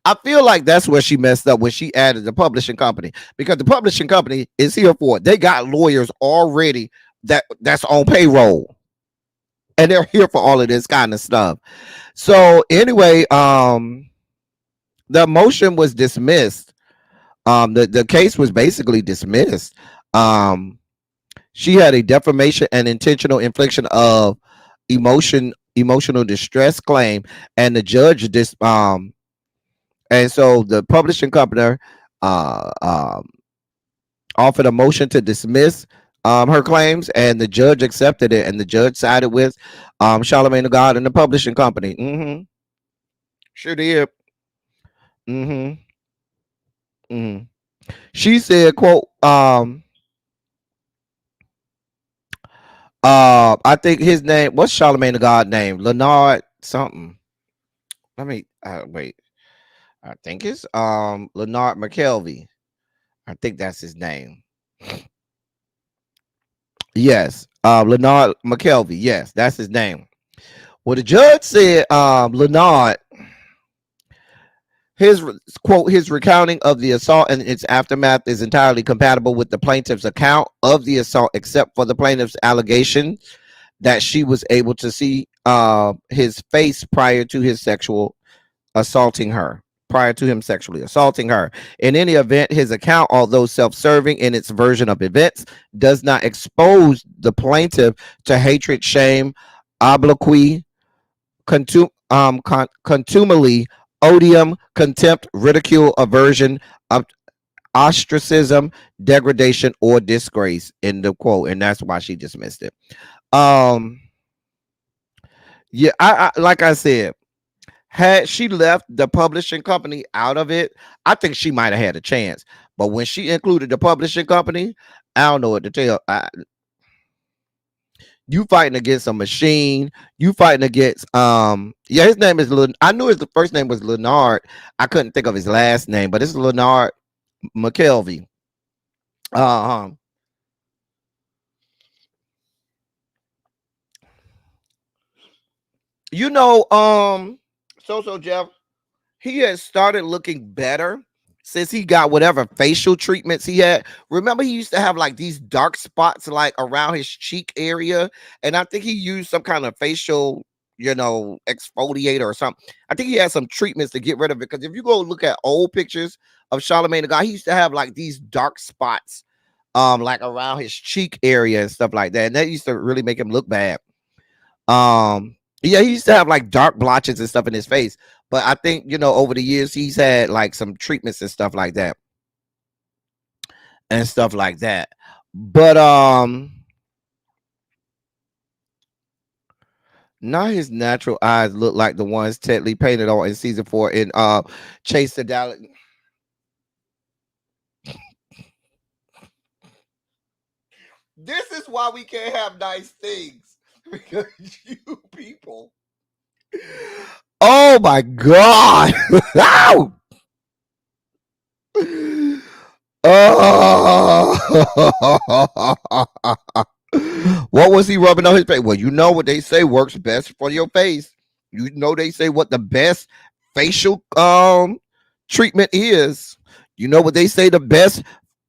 I feel like that's where she messed up when she added the publishing company, because the publishing company is here for it. They got lawyers already that's on payroll, and they're here for all of this kind of stuff. So anyway, the motion was dismissed. The case was basically dismissed. She had a defamation and intentional infliction of emotional distress claim, and the judge and so the publishing company offered a motion to dismiss her claims, and the judge accepted it, and the judge sided with Charlemagne the God and the publishing company. Sure did. She said, quote, I think his name, what's Charlemagne the God name? Leonard something. Let me wait. I think it's Leonard McKelvey. I think that's his name. Yes, Leonard McKelvey. Yes, that's his name. Well, the judge said Leonard, his quote, his recounting of the assault and its aftermath is entirely compatible with the plaintiff's account of the assault, except for the plaintiff's allegation that she was able to see his face prior to his sexual assaulting her. Prior to him sexually assaulting her. In any event, his account, although self-serving in its version of events, does not expose the plaintiff to hatred, shame, obloquy, contumely, odium, contempt, ridicule, aversion, ostracism, degradation, or disgrace. In the quote, and that's why she dismissed it. Yeah, I like I said, had she left the publishing company out of it, I think she might have had a chance. But when she included the publishing company, I don't know what to tell. You fighting against a machine. You fighting against yeah, his name is I knew his first name was Leonard. I couldn't think of his last name, but it's Leonard McKelvey. You know, so Jeff, he has started looking better since he got whatever facial treatments he had. Remember, he used to have like these dark spots like around his cheek area, and I think he used some kind of facial, exfoliator or something. I think he had some treatments to get rid of it. Because if you go look at old pictures of Charlamagne the God, he used to have like these dark spots, like around his cheek area and stuff like that, and that used to really make him look bad. Yeah, he used to have like dark blotches and stuff in his face. But I think, over the years, he's had like some treatments and stuff like that. But now his natural eyes look like the ones Ted Lee painted on in season 4 in Chase the Dallas. This is why we can't have nice things. Because you people. Oh my God. What was he rubbing on his face? Well, you know what they say works best for your face. You know they say what the best facial treatment is. You know what they say the best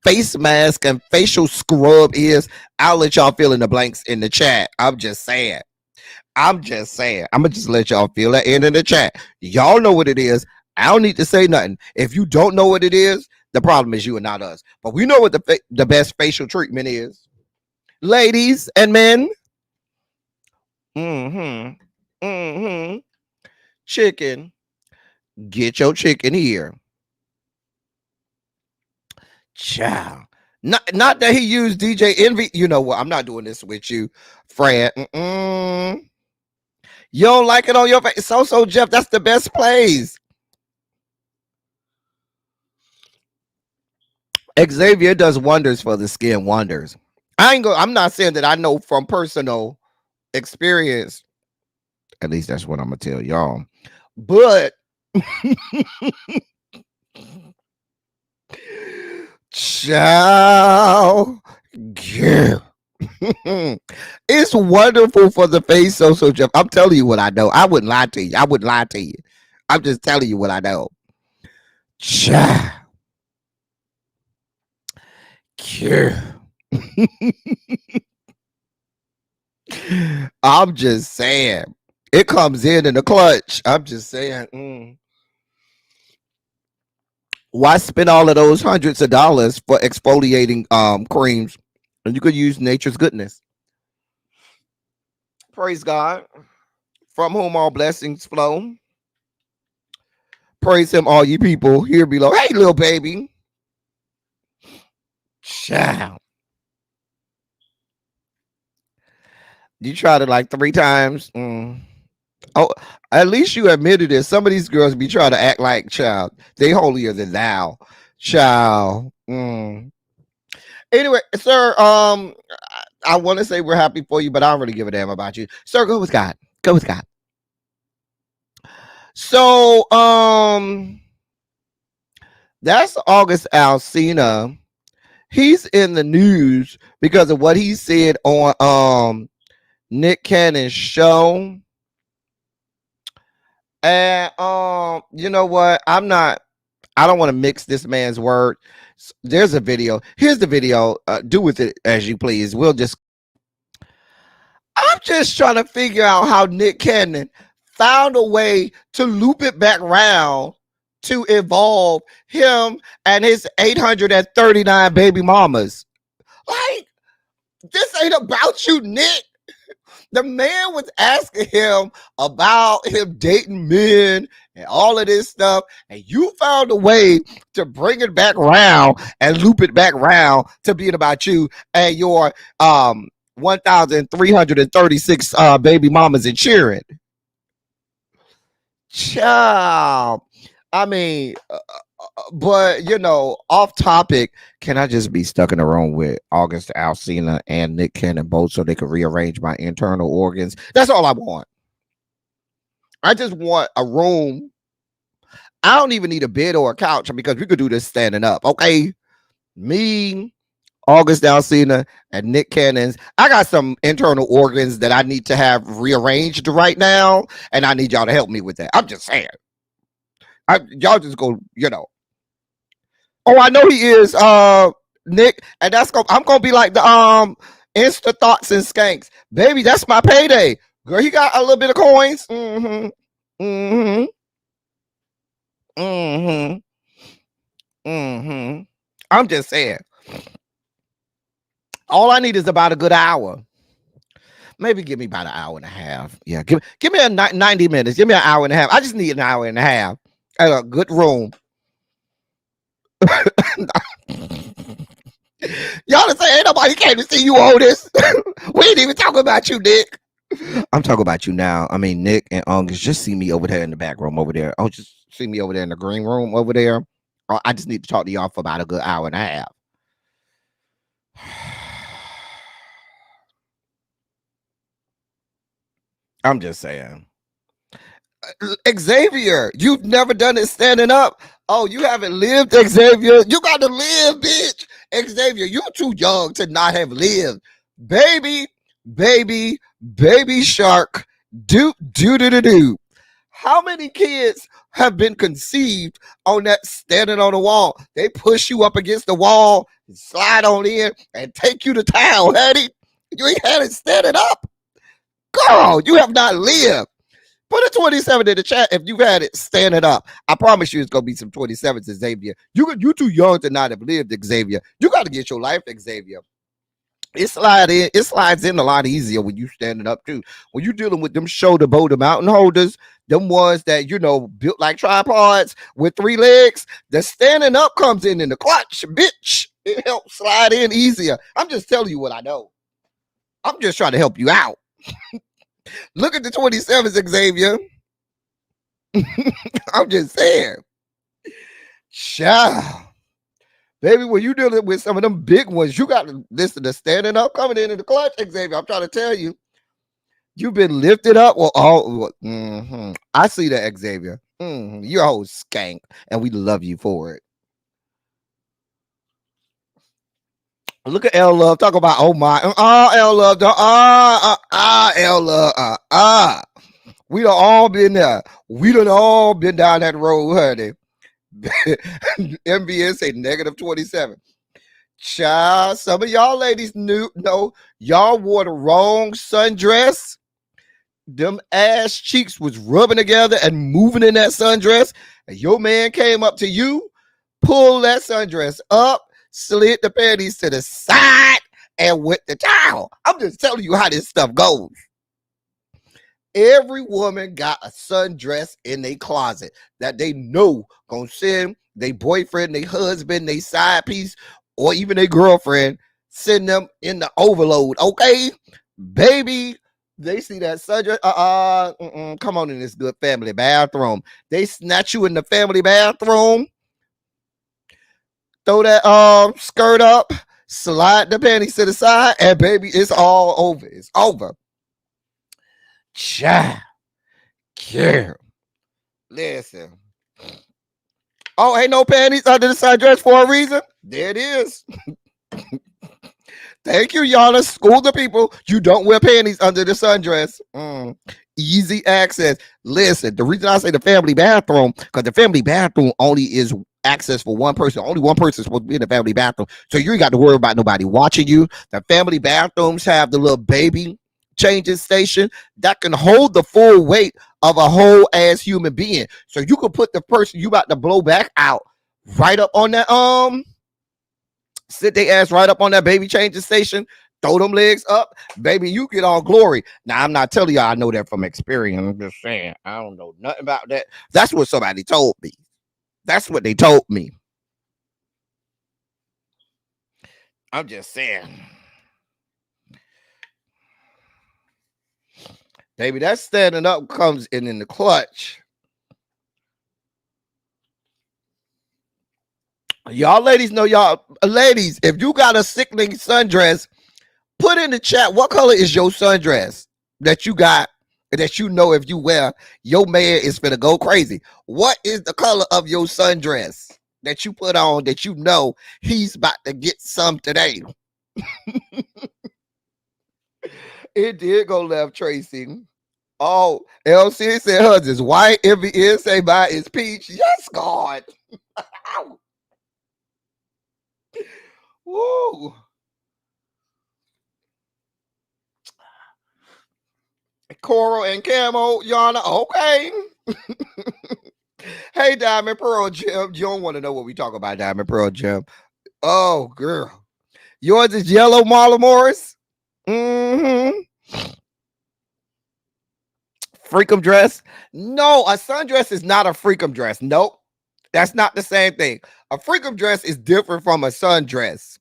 face mask and facial scrub is. I'll let y'all fill in the blanks in the chat. I'm just saying. I'm gonna just let y'all feel that in the chat. Y'all know what it is. I don't need to say nothing. If you don't know what it is, the problem is you and not us. But we know what the best facial treatment is. Ladies and men. Chicken. Get your chicken here. Child. Not that he used DJ Envy. You know what? I'm not doing this with you, Fred. You don't like it on your face. So Jeff, that's the best place. Xavier does wonders for the skin. Wonders. I'm not saying that I know from personal experience. At least that's what I'm gonna tell y'all. But child, yeah. It's wonderful for the face. So Jeff, I'm telling you what I know. I wouldn't lie to you. I'm just telling you what I know. Child. Yeah. I'm just saying. It comes in the clutch. I'm just saying. Why spend all of those hundreds of dollars for exfoliating creams? And you could use nature's goodness. Praise God, from whom all blessings flow. Praise him, all you people here below. Hey, little baby. Child. You tried it like 3 times. Oh, at least you admitted it. Some of these girls be trying to act like, child, they holier than thou. Child. Anyway, sir, I want to say we're happy for you, but I don't really give a damn about you. Sir, go with God. Go with God. So, that's August Alsina. He's in the news because of what he said on Nick Cannon's show. And you know what? I don't want to mix this man's word. There's a video. Here's the video. Do with it as you please. I'm just trying to figure out how Nick Cannon found a way to loop it back round to involve him and his 839 baby mamas. Like, this ain't about you, Nick. The man was asking him about him dating men and all of this stuff, and you found a way to bring it back round and loop it back round to being about you and your 1,336 baby mamas and cheering. Child. I mean, but you know, off topic, can I just be stuck in a room with August Alsina and Nick Cannon both so they could rearrange my internal organs? That's all I want. I just want a room. I don't even need a bed or a couch because we could do this standing up. Okay. Me, August Alsina, and Nick Cannon's. I got some internal organs that I need to have rearranged right now, and I need y'all to help me with that. I'm just saying. Y'all just go, you know. Oh, I know he is, Nick, and I'm gonna be like the Insta Thoughts and Skanks. Baby, that's my payday. Girl, he got a little bit of coins. I'm just saying. All I need is about a good hour. Maybe give me about an hour and a half. Yeah, give me a 90 minutes. Give me an hour and a half. I just need an hour and a half at a good room. Y'all say ain't nobody came to see you on this. We ain't even talking about you, Nick. I'm talking about you now. I mean, Nick and August, just see me over there in the back room over there. Oh, just see me over there in the green room over there. I just need to talk to y'all for about a good hour and a half. I'm just saying. Xavier, you've never done it standing up. Oh, you haven't lived, Xavier. You got to live, bitch. Xavier, you're too young to not have lived. Baby shark, do. How many kids have been conceived on that standing on the wall? They push you up against the wall, slide on in, and take you to town, honey. You ain't had it standing up. Girl, you have not lived. Put a 27 in the chat if you've had it standing up. I promise you it's going to be some 27s, Xavier. You too young to not have lived, Xavier. You got to get your life, Xavier. It slides in a lot easier when you standing up too. When you dealing with them shoulder boulder mountain holders, them ones that, you know, built like tripods with 3 legs, the standing up comes in the clutch, bitch. It helps slide in easier. I'm just telling you what I know. I'm just trying to help you out. Look at the 27s, Xavier. I'm just saying. Child. Baby, when you dealing with some of them big ones, you got to listen to standing up, coming in the clutch, Xavier. I'm trying to tell you. You've been lifted up. Well, I see that, Xavier. You're a whole skank, and we love you for it. Look at L Love. Talk about, oh my. L Love. L Love. We done all been there. We done all been down that road, honey. MBS say -27. Child, some of y'all ladies know y'all wore the wrong sundress. Them ass cheeks was rubbing together and moving in that sundress. And your man came up to you, pulled that sundress up, slid the panties to the side, and wet the towel. I'm just telling you how this stuff goes. Every woman got a sundress in their closet that they know gonna send their boyfriend, their husband, their side piece, or even their girlfriend, send them in the overload, okay? Baby, they see that sundress, come on in this good family bathroom. They snatch you in the family bathroom, throw that skirt up, slide the panties to the side, and baby, it's all over. It's over. Child. Care. Listen. Oh, ain't no panties under the sundress for a reason? There it is. Thank you, y'all. School the people. You don't wear panties under the sundress. Easy access. Listen, the reason I say the family bathroom, because the family bathroom only is access for one person. Only one person is supposed to be in the family bathroom. So you ain't got to worry about nobody watching you. The family bathrooms have the little baby changing station that can hold the full weight of a whole ass human being. So you can put the person you about to blow back out right up on that sit their ass right up on that baby changing station, throw them legs up, baby, you get all glory. Now, I'm not telling y'all I know that from experience. I'm just saying, I don't know nothing about that. That's what somebody told me. That's what they told me. I'm just saying. Baby, that standing up comes in the clutch. Y'all ladies know, y'all ladies, if you got a sickening sundress, put in the chat what color is your sundress that you got, that you know if you wear, your man is finna go crazy. What is the color of your sundress that you put on that you know he's about to get some today? It did go left, Tracy. Oh, LC said hers is white. Every ear say mine is peach. Yes, God. Woo. Coral and camo, Yana. Okay. Hey, Diamond Pearl Jim. You don't want to know what we talk about, Diamond Pearl Jim. Oh, girl. Yours is yellow, Marla Morris. Mm-hmm. Freakum dress? No, a sundress is not a freakum dress. Nope. That's not the same thing. A freakum dress is different from a sundress.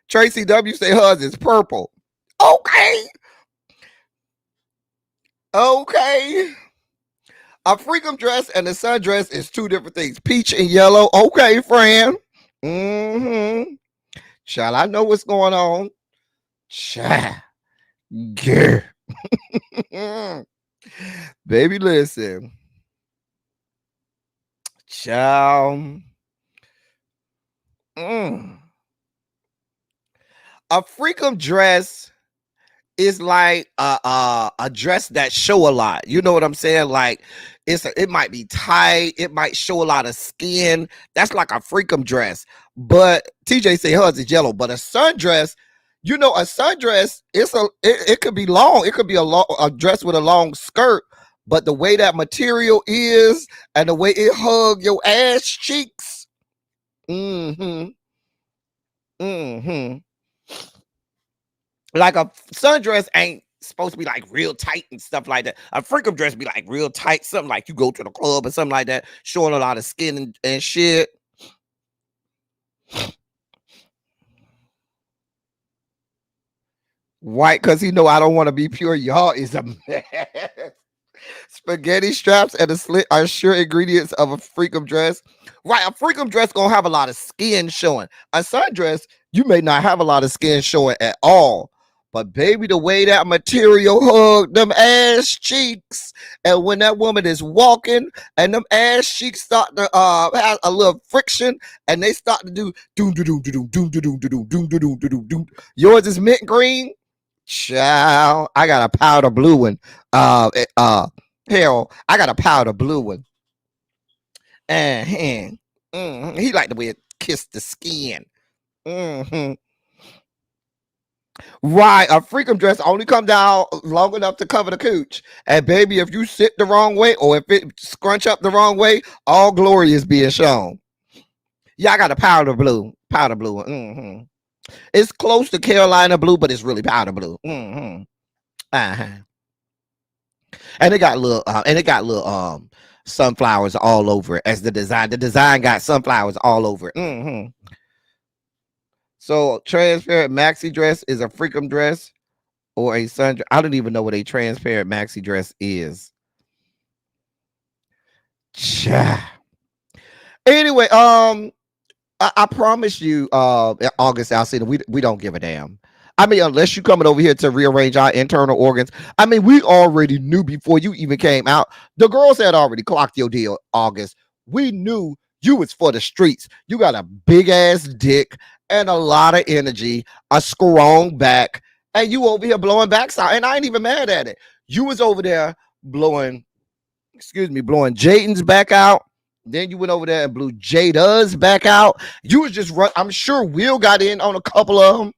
Tracy W say hers is purple. Okay. Okay. A freakum dress and a sundress is two different things. Peach and yellow. Okay, Fran. Mm-hmm. Child, I know what's going on. Child. Girl. Baby, listen. Child. A freakum dress is like a dress that show a lot. You know what I'm saying? Like it might be tight. It might show a lot of skin. That's like a freakum dress. But TJ say hers is yellow. But a sundress, you know, a sundress, it could be long. It could be a dress with a long skirt. But the way that material is and the way it hug your ass cheeks. Mm-hmm. Mm-hmm. Like a sundress ain't supposed to be like real tight and stuff like that. A freakum dress be like real tight, something like you go to the club or something like that, showing a lot of skin and shit. White, because he know I don't want to be pure. Y'all is a mess. Spaghetti straps and a slit are sure ingredients of a freakum dress. Right, a freakum dress gonna have a lot of skin showing. A sundress, you may not have a lot of skin showing at all. But baby, the way that material hug them ass cheeks, and when that woman is walking and them ass cheeks start to have a little friction, and they start to do doom doom doom doom doom doom doom doom doom doom doom. Yours is mint green. Child, I got a powder blue one. Hell, I got a powder blue one. And he like the way it kissed the skin. Mm-hmm. Right, a freakum dress only come down long enough to cover the cooch. And baby, if you sit the wrong way or if it scrunch up the wrong way, all glory is being shown. Yeah, I got a powder blue. Powder blue. Mm-hmm. It's close to Carolina blue, but it's really powder blue. Mm-hmm. Uh-huh. And it got little sunflowers all over it as the design. The design got sunflowers all over it. Mm-hmm. So transparent maxi dress is a freakum dress or a sundress. I don't even know what a transparent maxi dress is. Anyway, I promise you, August Alcina, we don't give a damn. I mean, unless you coming over here to rearrange our internal organs. I mean, we already knew before you even came out. The girls had already clocked your deal, August. We knew you was for the streets. You got a big ass dick and a lot of energy, a strong back, and you over here blowing backs out. And I ain't even mad at it. You was over there blowing Jaden's back out. Then you went over there and blew Jada's back out. You was just run. I'm sure Will got in on a couple of them.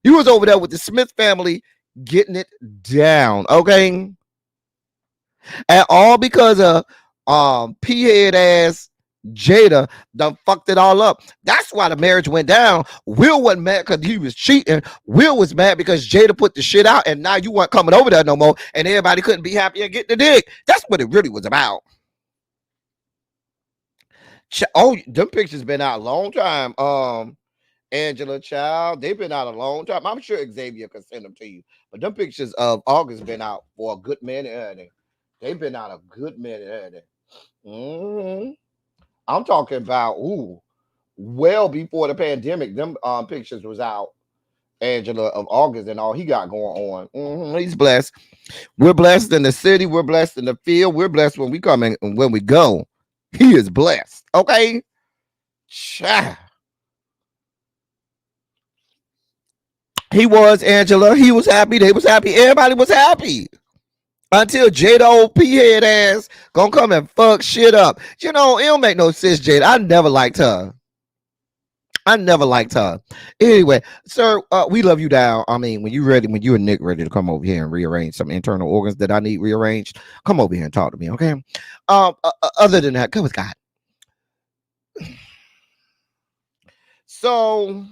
You was over there with the Smith family getting it down. Okay. And all because of p-head ass Jada done fucked it all up. That's why the marriage went down. Will wasn't mad because he was cheating. Will was mad because Jada put the shit out, and now you weren't coming over there no more, and everybody couldn't be happy and get the dick. That's what it really was about. Oh, them pictures been out a long time. Angela Child, they've been out a long time. I'm sure Xavier can send them to you, but them pictures of August been out for a good minute. They've been out a good minute. I'm talking about well before the pandemic. Them pictures was out. Angela of August and all he got going on. He's blessed. We're blessed in the city. We're blessed in the field. We're blessed when we come in and when we go. He is blessed. Okay. He was, Angela. He was happy. They was happy. Everybody was happy. Until Jada old p-head ass gonna come and fuck shit up. You know, it don't make no sense, Jada. I never liked her. Anyway, sir, we love you down. I mean, when you and Nick ready to come over here and rearrange some internal organs that I need rearranged, come over here and talk to me, okay? Other than that, go with God. So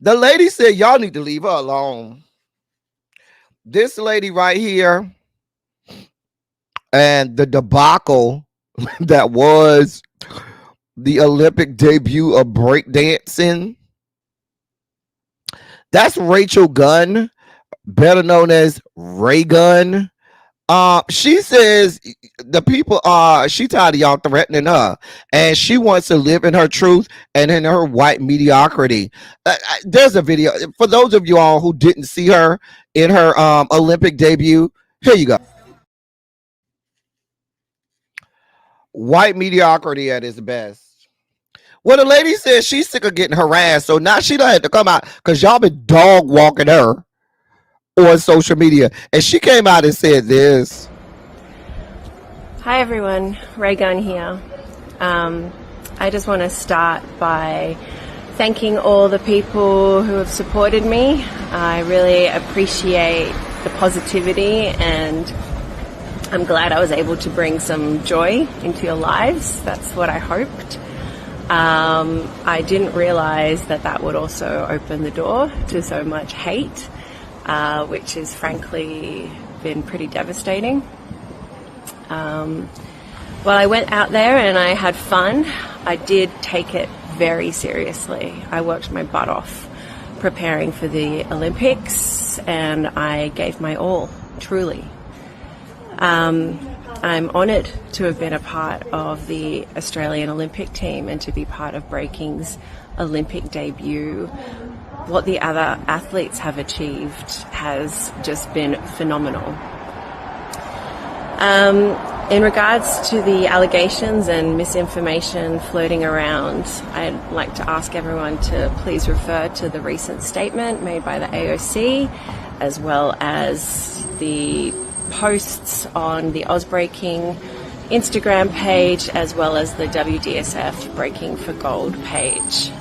the lady said y'all need to leave her alone. This lady right here and the debacle that was the Olympic debut of breakdancing. That's Rachel Gunn, better known as Ray Gunn. She says the people she tired of y'all threatening her, and she wants to live in her truth and in her white mediocrity. There's a video for those of you all who didn't see her in her Olympic debut. Here you go. White mediocrity at its best. Well, the lady says she's sick of getting harassed, so now she don't have to come out because y'all been dog walking her on social media, and she came out and said this. Hi everyone, Ray Gunn here. I just want to start by thanking all the people who have supported me. I really appreciate the positivity, and I'm glad I was able to bring some joy into your lives. That's what I hoped. I didn't realize that would also open the door to so much hate, which has frankly been pretty devastating. Well, I went out there and I had fun. I did take it very seriously. I worked my butt off preparing for the Olympics, and I gave my all, truly. I'm honoured to have been a part of the Australian Olympic team and to be part of breaking's Olympic debut. What the other athletes have achieved has just been phenomenal. In regards to the allegations and misinformation floating around, I'd like to ask everyone to please refer to the recent statement made by the AOC, as well as the posts on the Ozbreaking Instagram page, as well as the WDSF Breaking for Gold page.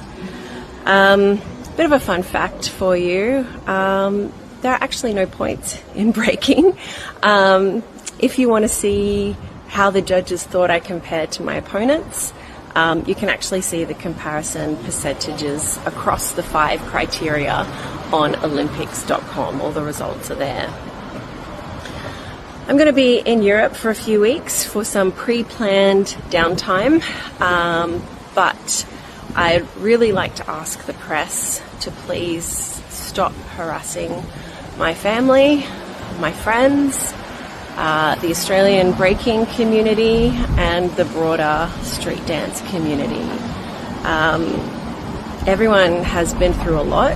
Bit of a fun fact for you. There are actually no points in breaking. If you want to see how the judges thought I compared to my opponents, you can actually see the comparison percentages across the 5 criteria on Olympics.com. All the results are there. I'm going to be in Europe for a few weeks for some pre-planned downtime, but I'd really like to ask the press to please stop harassing my family, my friends, the Australian breaking community, and the broader street dance community. Everyone has been through a lot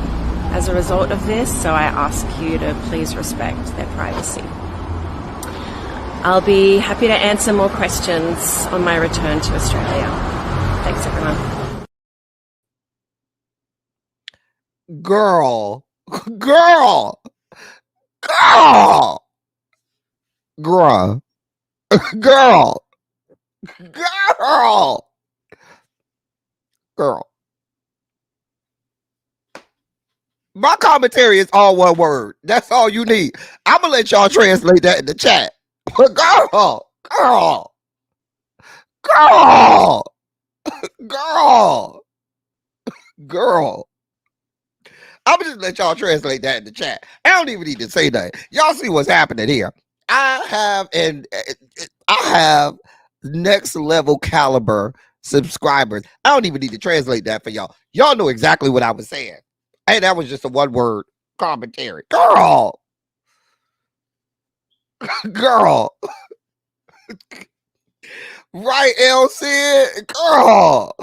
as a result of this, so I ask you to please respect their privacy. I'll be happy to answer more questions on my return to Australia. Thanks, everyone. Girl. My commentary is all one word. That's all you need. I'm gonna let y'all translate that in the chat. But girl, girl. I'm gonna just let y'all translate that in the chat. I don't even need to say that. Y'all see what's happening here. I have next level caliber subscribers. I don't even need to translate that for y'all. Y'all know exactly what I was saying. Hey, that was just a one word commentary. Girl. Girl. Right, LC? Girl.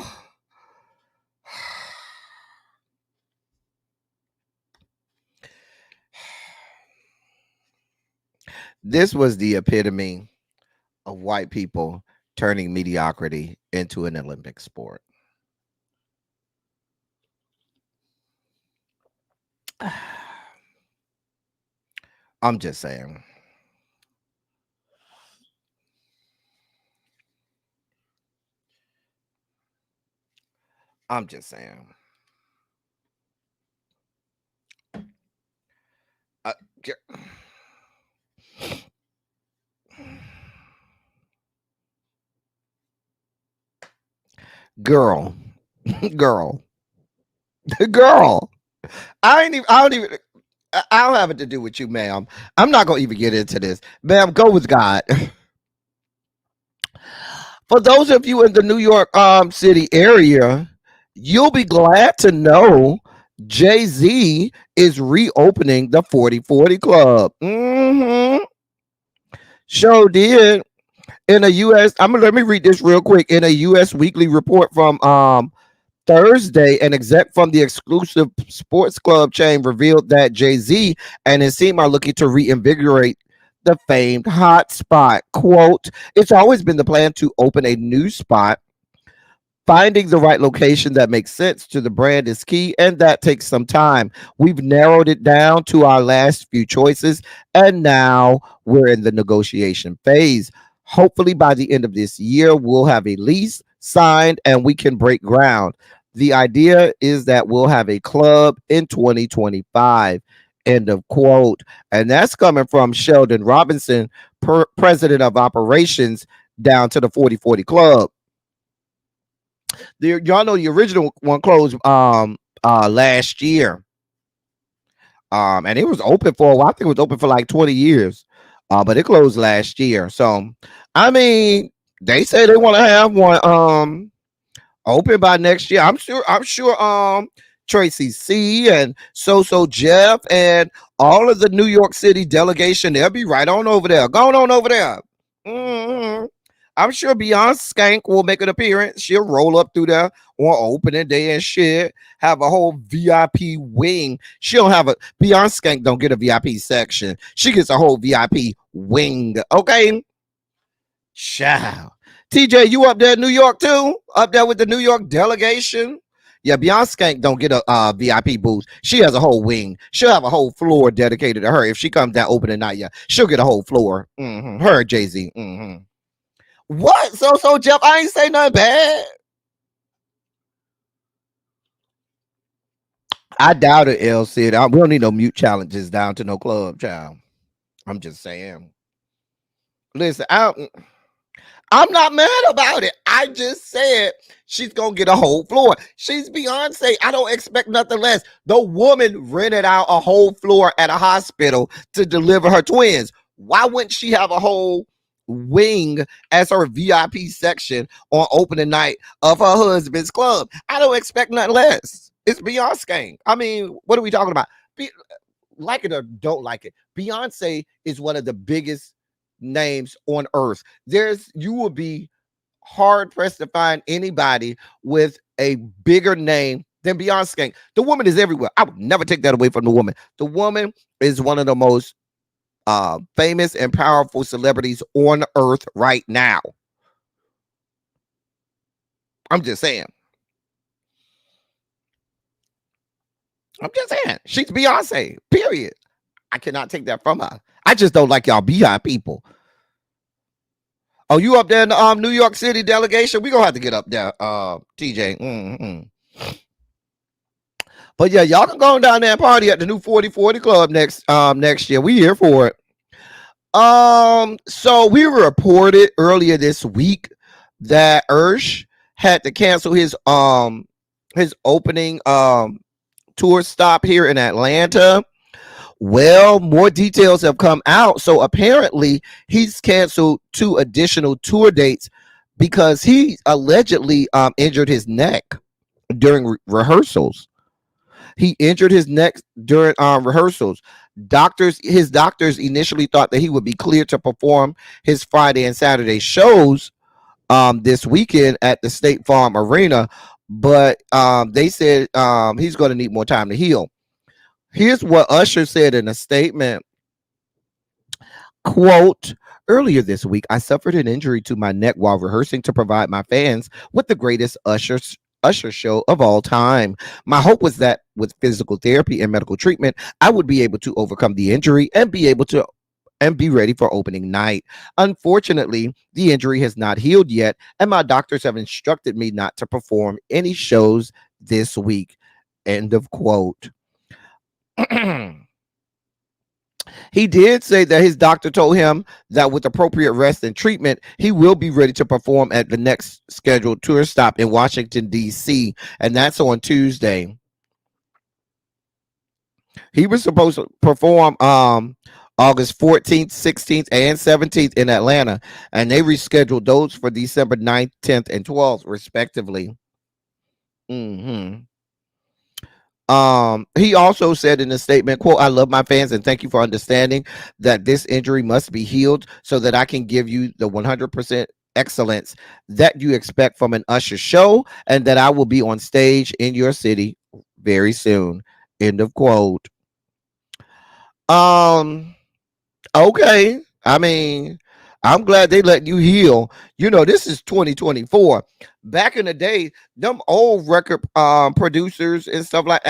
This was the epitome of white people turning mediocrity into an Olympic sport. I'm just saying. I'm just saying. Girl. Girl. Girl. I don't have it to do with you, ma'am. I'm not gonna even get into this. Ma'am, go with God. For those of you in the New York City area, you'll be glad to know Jay-Z is reopening the 40/40 Club. Sure did. In a U.S. let me read this real quick. In a U.S. Weekly report from Thursday, an exec from the exclusive sports club chain revealed that Jay-Z and his team are looking to reinvigorate the famed hotspot. Quote, it's always been the plan to open a new spot. Finding the right location that makes sense to the brand is key, and that takes some time. We've narrowed it down to our last few choices, and now we're in the negotiation phase. Hopefully by the end of this year, we'll have a lease signed and we can break ground. The idea is that we'll have a club in 2025. End of quote. And that's coming from Sheldon Robinson, president of operations down to the 40/40 Club. Y'all know the original one closed last year. And it was open for a while. I think it was open for like 20 years. But it closed last year. So I mean, they say they want to have one open by next year. I'm sure Tracy C and So Jeff and all of the New York City delegation, they'll be right on over there. Going on over there. I'm sure Beyonce Skank will make an appearance. She'll roll up through there on opening day and shit. Have a whole VIP wing. She'll have Beyonce Skank don't get a VIP section. She gets a whole VIP wing. Okay. Ciao. TJ, you up there in New York too? Up there with the New York delegation? Yeah, Beyonce Skank don't get a VIP booth. She has a whole wing. She'll have a whole floor dedicated to her. If she comes that opening night, yeah, she'll get a whole floor. Her, Jay-Z. What? So Jeff, I ain't say nothing bad. I doubt it, L said. We don't need no mute challenges down to no club, child. I'm just saying. Listen, I'm not mad about it. I just said she's gonna get a whole floor. She's Beyonce. I don't expect nothing less. The woman rented out a whole floor at a hospital to deliver her twins. Why wouldn't she have a whole wing as her VIP section on opening night of her husband's club? I don't expect nothing less. It's Beyonce. I mean, what are we talking about? Like it or don't like it, Beyonce is one of the biggest names on earth. You will be hard pressed to find anybody with a bigger name than Beyonce. The woman is everywhere. I would never take that away from the woman. The woman is one of the most famous and powerful celebrities on earth right now. I'm just saying. She's Beyonce, period. I cannot take that from her. I just don't like y'all BI people. Oh, you up there in the New York City delegation? We gonna have to get up there, TJ. But yeah, y'all can go on down there and party at the new 4040 Club next year. We here for it. So we reported earlier this week that Ursh had to cancel his opening tour stop here in Atlanta. Well, more details have come out. So apparently he's canceled 2 additional tour dates because he allegedly injured his neck during rehearsals. He injured his neck during rehearsals. His doctors initially thought that he would be cleared to perform his Friday and Saturday shows this weekend at the State Farm Arena, but they said he's going to need more time to heal. Here's what Usher said in a statement. Quote, earlier this week, I suffered an injury to my neck while rehearsing to provide my fans with the greatest Usher show of all time. My hope was that with physical therapy and medical treatment, I would be able to overcome the injury and be ready for opening night. Unfortunately, the injury has not healed yet, and my doctors have instructed me not to perform any shows this week. End of quote. He did say that his doctor told him that with appropriate rest and treatment, he will be ready to perform at the next scheduled tour stop in Washington, D.C., and that's on Tuesday. He was supposed to perform August 14th, 16th, and 17th in Atlanta, and they rescheduled those for December 9th, 10th, and 12th, respectively. He also said in a statement, quote, I love my fans and thank you for understanding that this injury must be healed so that I can give you the 100% excellence that you expect from an Usher show and that I will be on stage in your city very soon. End of quote. Okay. I mean, I'm glad they let you heal. You know, this is 2024. Back in the day, them old record producers and stuff like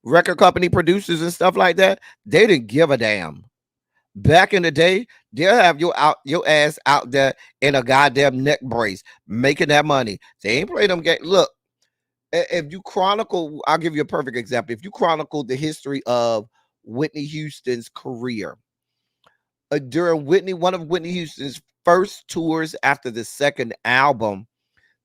record company producers and stuff like that, they didn't give a damn. Back in the day, they'll have your ass out there in a goddamn neck brace making that money. They ain't play them games. Look, if you chronicle, I'll give you a perfect example. If you chronicle the history of Whitney Houston's career, during one of Whitney Houston's first tours after the second album,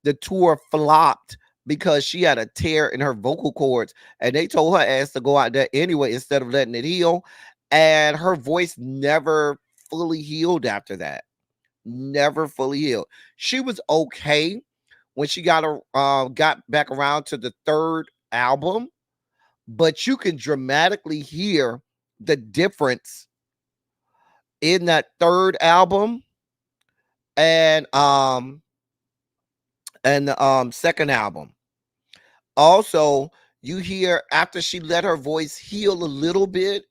the tour flopped because she had a tear in her vocal cords, and they told her ass to go out there anyway instead of letting it heal, and her voice never fully healed after that. Never fully healed. She was okay when she got back around to the third album, but you can dramatically hear the difference in that third album and the second album. Also, you hear after she let her voice heal a little bit,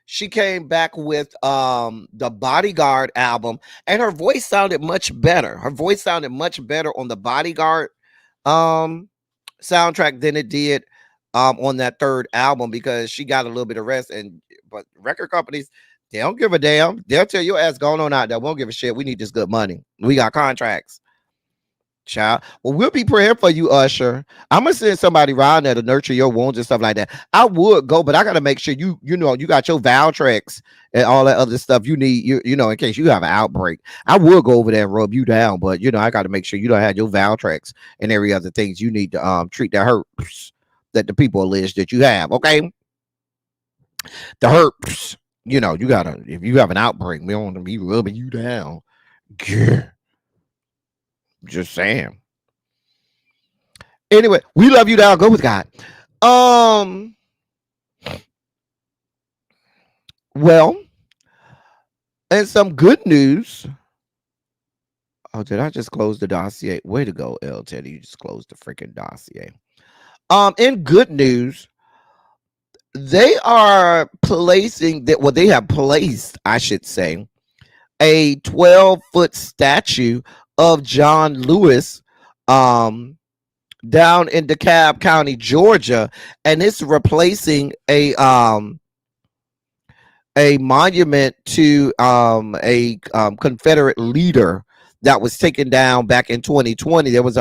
she came back with the Bodyguard album, and her voice sounded much better. Her voice sounded much better on the Bodyguard soundtrack than it did on that third album because she got a little bit of rest. But record companies, they don't give a damn. They'll tell your ass going on out there. Won't give a shit. We need this good money. We got contracts. Child. Well, we'll be praying for you, Usher. I'm gonna send somebody around there to nurture your wounds and stuff like that. I would go, but I gotta make sure you know you got your Valtrex and all that other stuff you need. You know, in case you have an outbreak. I would go over there and rub you down, but you know, I gotta make sure you don't have your Valtrex and every other things you need to treat that herpes that the people allege that you have. Okay, the herpes. You know, you gotta, if you have an outbreak, we don't want to be rubbing you down. Yeah. Just saying. Anyway, we love you down. Go with God. Well, and some good news. Oh, did I just close the dossier? Way to go, L Teddy. You just closed the freaking dossier. In good news, they are placing that, well, they have placed, I should say, a 12-foot statue of John Lewis down in DeKalb County, Georgia, and it's replacing a monument to a Confederate leader that was taken down back in 2020. There was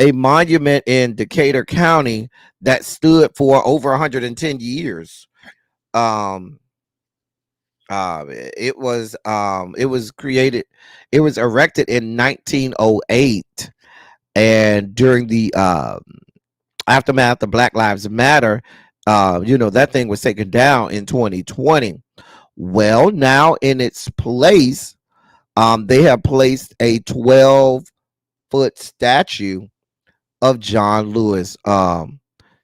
a monument in Decatur County that stood for over 110 years. It was erected in 1908, and during the aftermath of Black Lives Matter, that thing was taken down in 2020. Well, now in its place, they have placed a 12-foot statue of John Lewis,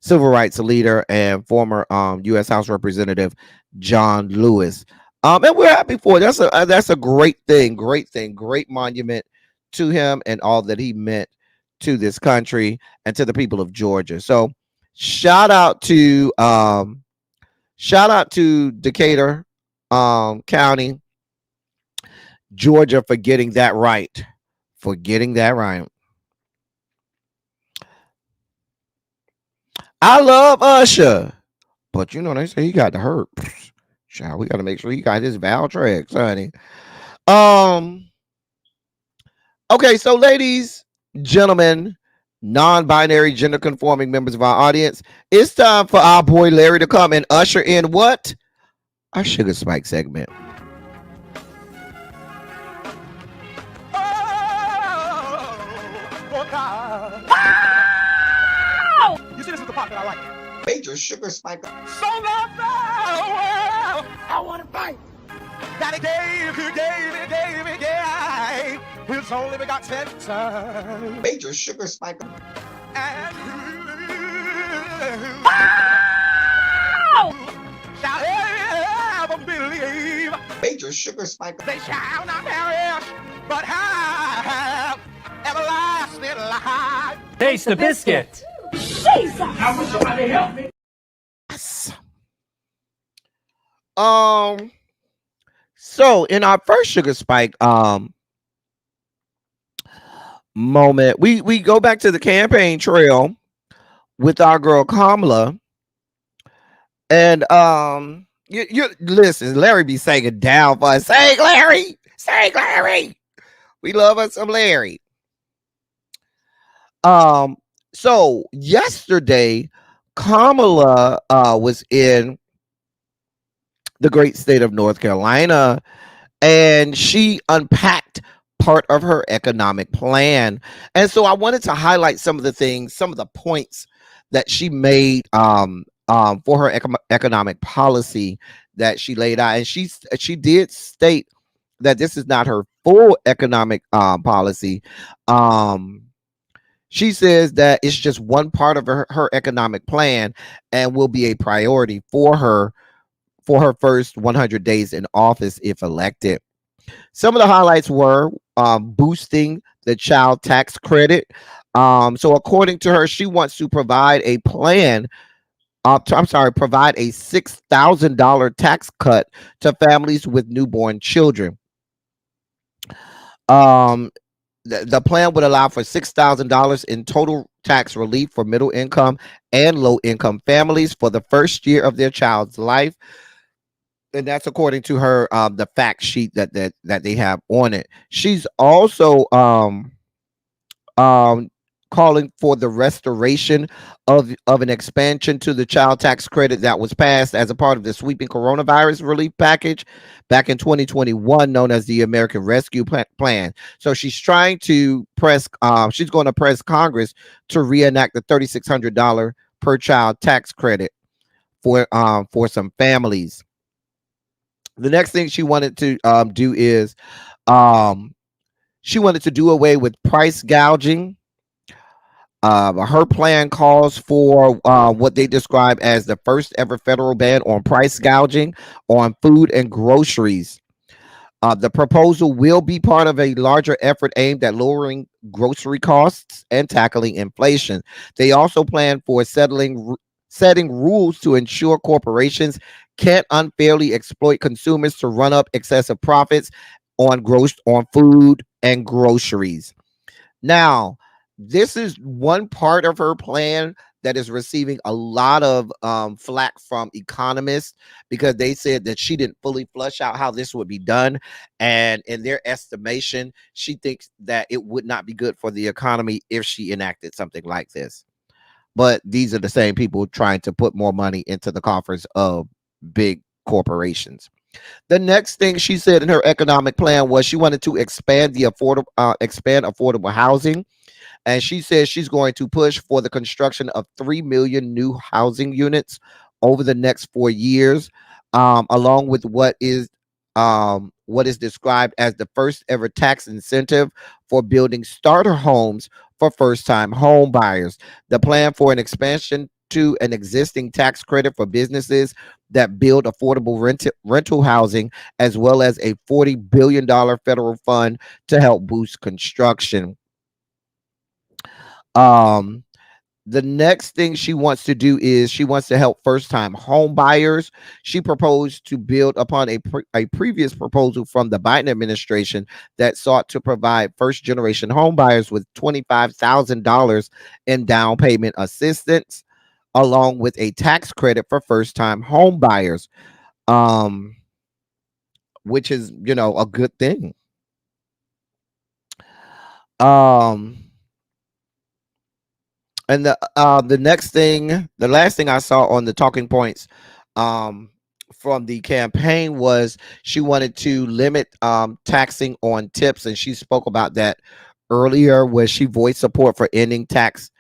civil rights leader and former U.S. House Representative John Lewis. And we're happy for it. That's a great thing, great monument to him and all that he meant to this country and to the people of Georgia. So shout out to Decatur County, Georgia, for getting that right. I love Usher, but they say he got the hurt. Child, we got to make sure he got his Val tracks, honey. Okay, so ladies, gentlemen, non-binary, gender-conforming members of our audience, it's time for our boy Larry to come and usher in what? Our Sugar Spike segment. You see, this is the part that I like. Major Sugar Spike. So love the world. I want to fight. That he gave. His only begotten son. Major Sugar Spike. And shall ever believe. Major Sugar Spike. They shall not perish, but have everlasting life. Taste the biscuit. Jesus! I wish somebody help me. Yes. So in our first Sugar Spike moment, we go back to the campaign trail with our girl Kamala, and you listen, Larry be singing down for us. Sing Larry, we love us some Larry. So yesterday, Kamala was in the great state of North Carolina, and she unpacked part of her economic plan. And so I wanted to highlight some of the points that she made for her economic policy that she laid out. And she did state that this is not her full economic policy. She says that it's just one part of her economic plan and will be a priority for her first 100 days in office if elected. Some of the highlights were boosting the child tax credit. So according to her, she wants to provide a plan. Provide a $6,000 tax cut to families with newborn children. The plan would allow for $6,000 in total tax relief for middle income and low income families for the first year of their child's life. And that's according to her, the fact sheet that they have on it. She's also calling for the restoration of an expansion to the child tax credit that was passed as a part of the sweeping coronavirus relief package back in 2021, known as the American Rescue Plan. So she's trying to she's going to press Congress to reenact the $3,600 per child tax credit for some families. The next thing she wanted to do is she wanted to do away with price gouging. Her plan calls for what they describe as the first ever federal ban on price gouging on food and groceries. The proposal will be part of a larger effort aimed at lowering grocery costs and tackling inflation. They also plan for setting rules to ensure corporations can't unfairly exploit consumers to run up excessive profits on food and groceries. Now, this is one part of her plan that is receiving a lot of flack from economists because they said that she didn't fully flush out how this would be done. And in their estimation, she thinks that it would not be good for the economy if she enacted something like this. But these are the same people trying to put more money into the coffers of big corporations. The next thing she said in her economic plan was she wanted to expand affordable housing, and she says she's going to push for the construction of 3 million new housing units over the next 4 years, along with what is described as the first ever tax incentive for building starter homes for first-time home buyers. The plan for an expansion to an existing tax credit for businesses that build affordable rental housing, as well as a $40 billion federal fund to help boost construction. The next thing she wants to do is she wants to help first-time home buyers. She proposed to build upon a previous proposal from the Biden administration that sought to provide first-generation home buyers with $25,000 in down payment assistance, along with a tax credit for first-time home buyers, which is, a good thing. And the last thing I saw on the talking points from the campaign was she wanted to limit taxing on tips, and she spoke about that earlier, where she voiced support for ending taxes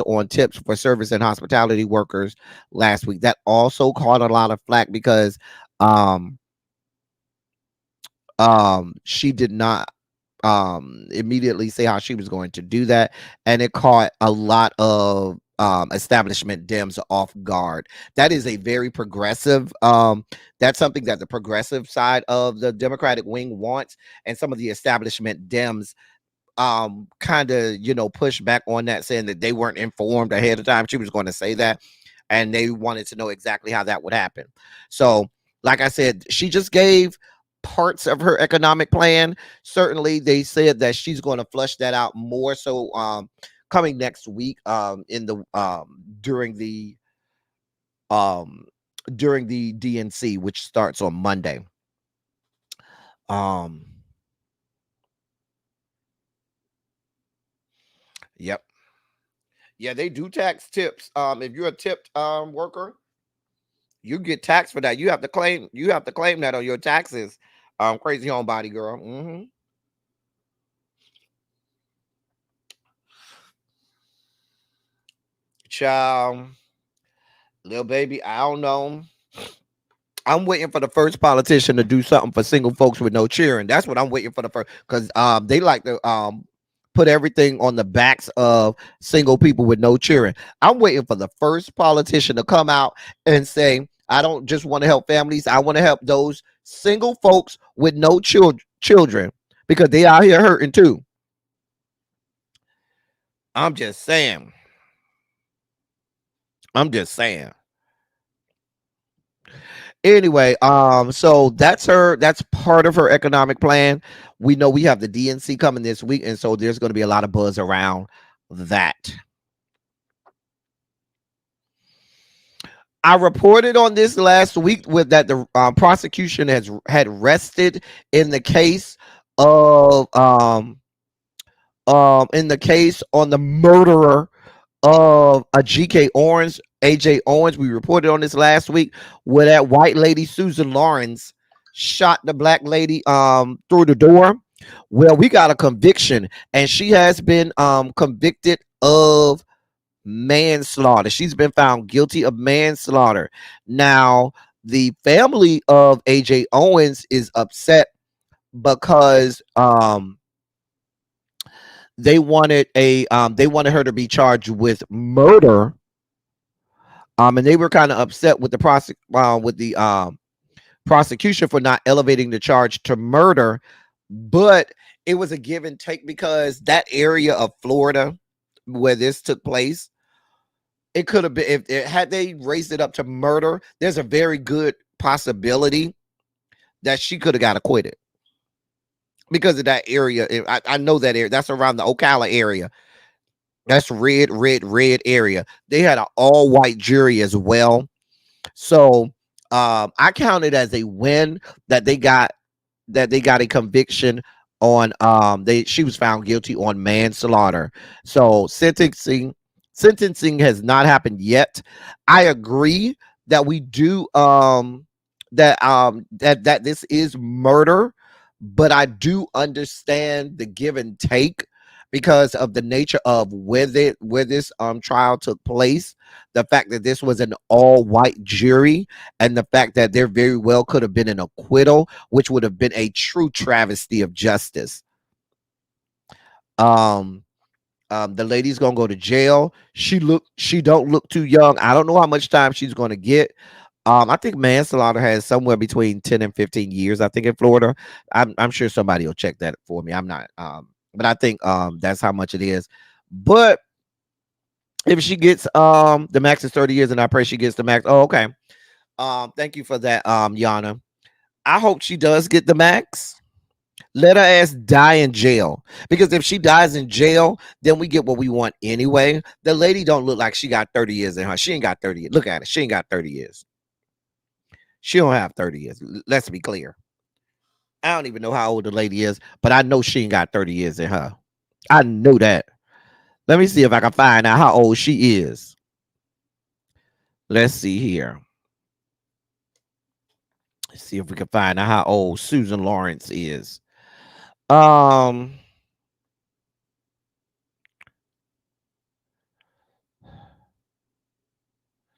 on tips for service and hospitality workers last week. That also caught a lot of flack because she did not immediately say how she was going to do that, and it caught a lot of establishment Dems off guard. That is a very progressive that's something that the progressive side of the Democratic wing wants, and some of the establishment Dems kind of push back on that, saying that they weren't informed ahead of time she was going to say that, and they wanted to know exactly how that would happen. So like I said, she just gave parts of her economic plan. Certainly they said that she's going to flush that out more so coming next week in the during the DNC, which starts on Monday. Yep. Yeah, they do tax tips. If you're a tipped worker, you get taxed for that. You have to claim that on your taxes. Crazy homebody girl. Child, little baby, I don't know. I'm waiting for the first politician to do something for single folks with no cheering. That's what I'm waiting for the first, because they like to put everything on the backs of single people with no cheering. I'm waiting for the first politician to come out and say, I don't just want to help families. I want to help those single folks with no children, because they out here hurting too. I'm just saying. Anyway, so that's part of her economic plan. We know we have the DNC coming this week, and so there's going to be a lot of buzz around that. I reported on this last week with that the prosecution had rested in the case of in the case on the murderer of a AJ Owens. We reported on this last week, where that white lady Susan Lawrence shot the black lady through the door. Well, we got a conviction, and she has been convicted of manslaughter. She's been found guilty of manslaughter. Now, the family of AJ Owens is upset because they wanted her to be charged with murder, and they were kind of upset with the prosecution for not elevating the charge to murder. But it was a give and take, because that area of Florida where this took place, it could have been, had they raised it up to murder, there's a very good possibility that she could have got acquitted, because of that area. I know that area. That's around the Ocala area. That's red area. They had an all white jury as well. So I count it as a win that they got a conviction on she was found guilty on manslaughter. So sentencing has not happened yet. I agree that we do that this is murder, but I do understand the give and take because of the nature of where this trial took place, the fact that this was an all white jury, and the fact that there very well could have been an acquittal, which would have been a true travesty of justice. The lady's gonna go to jail. She don't look too young. I don't know how much time she's gonna get. I think manslaughter has somewhere between 10 and 15 years, I think, in Florida. I'm sure somebody will check that for me. I'm not but I think that's how much it is. But if she gets the max is 30 years, and I pray she gets the max. Oh, okay. Thank you for that, Yana. I hope she does get the max. Let her ass die in jail. Because if she dies in jail, then we get what we want anyway. The lady don't look like she got 30 years in her. She ain't got 30 years. Look at it. She ain't got 30 years. She don't have 30 years. Let's be clear. I don't even know how old the lady is, but I know she ain't got 30 years in her. I know that. Let me see if I can find out how old she is. Let's see here. Let's see if we can find out how old Susan Lawrence is.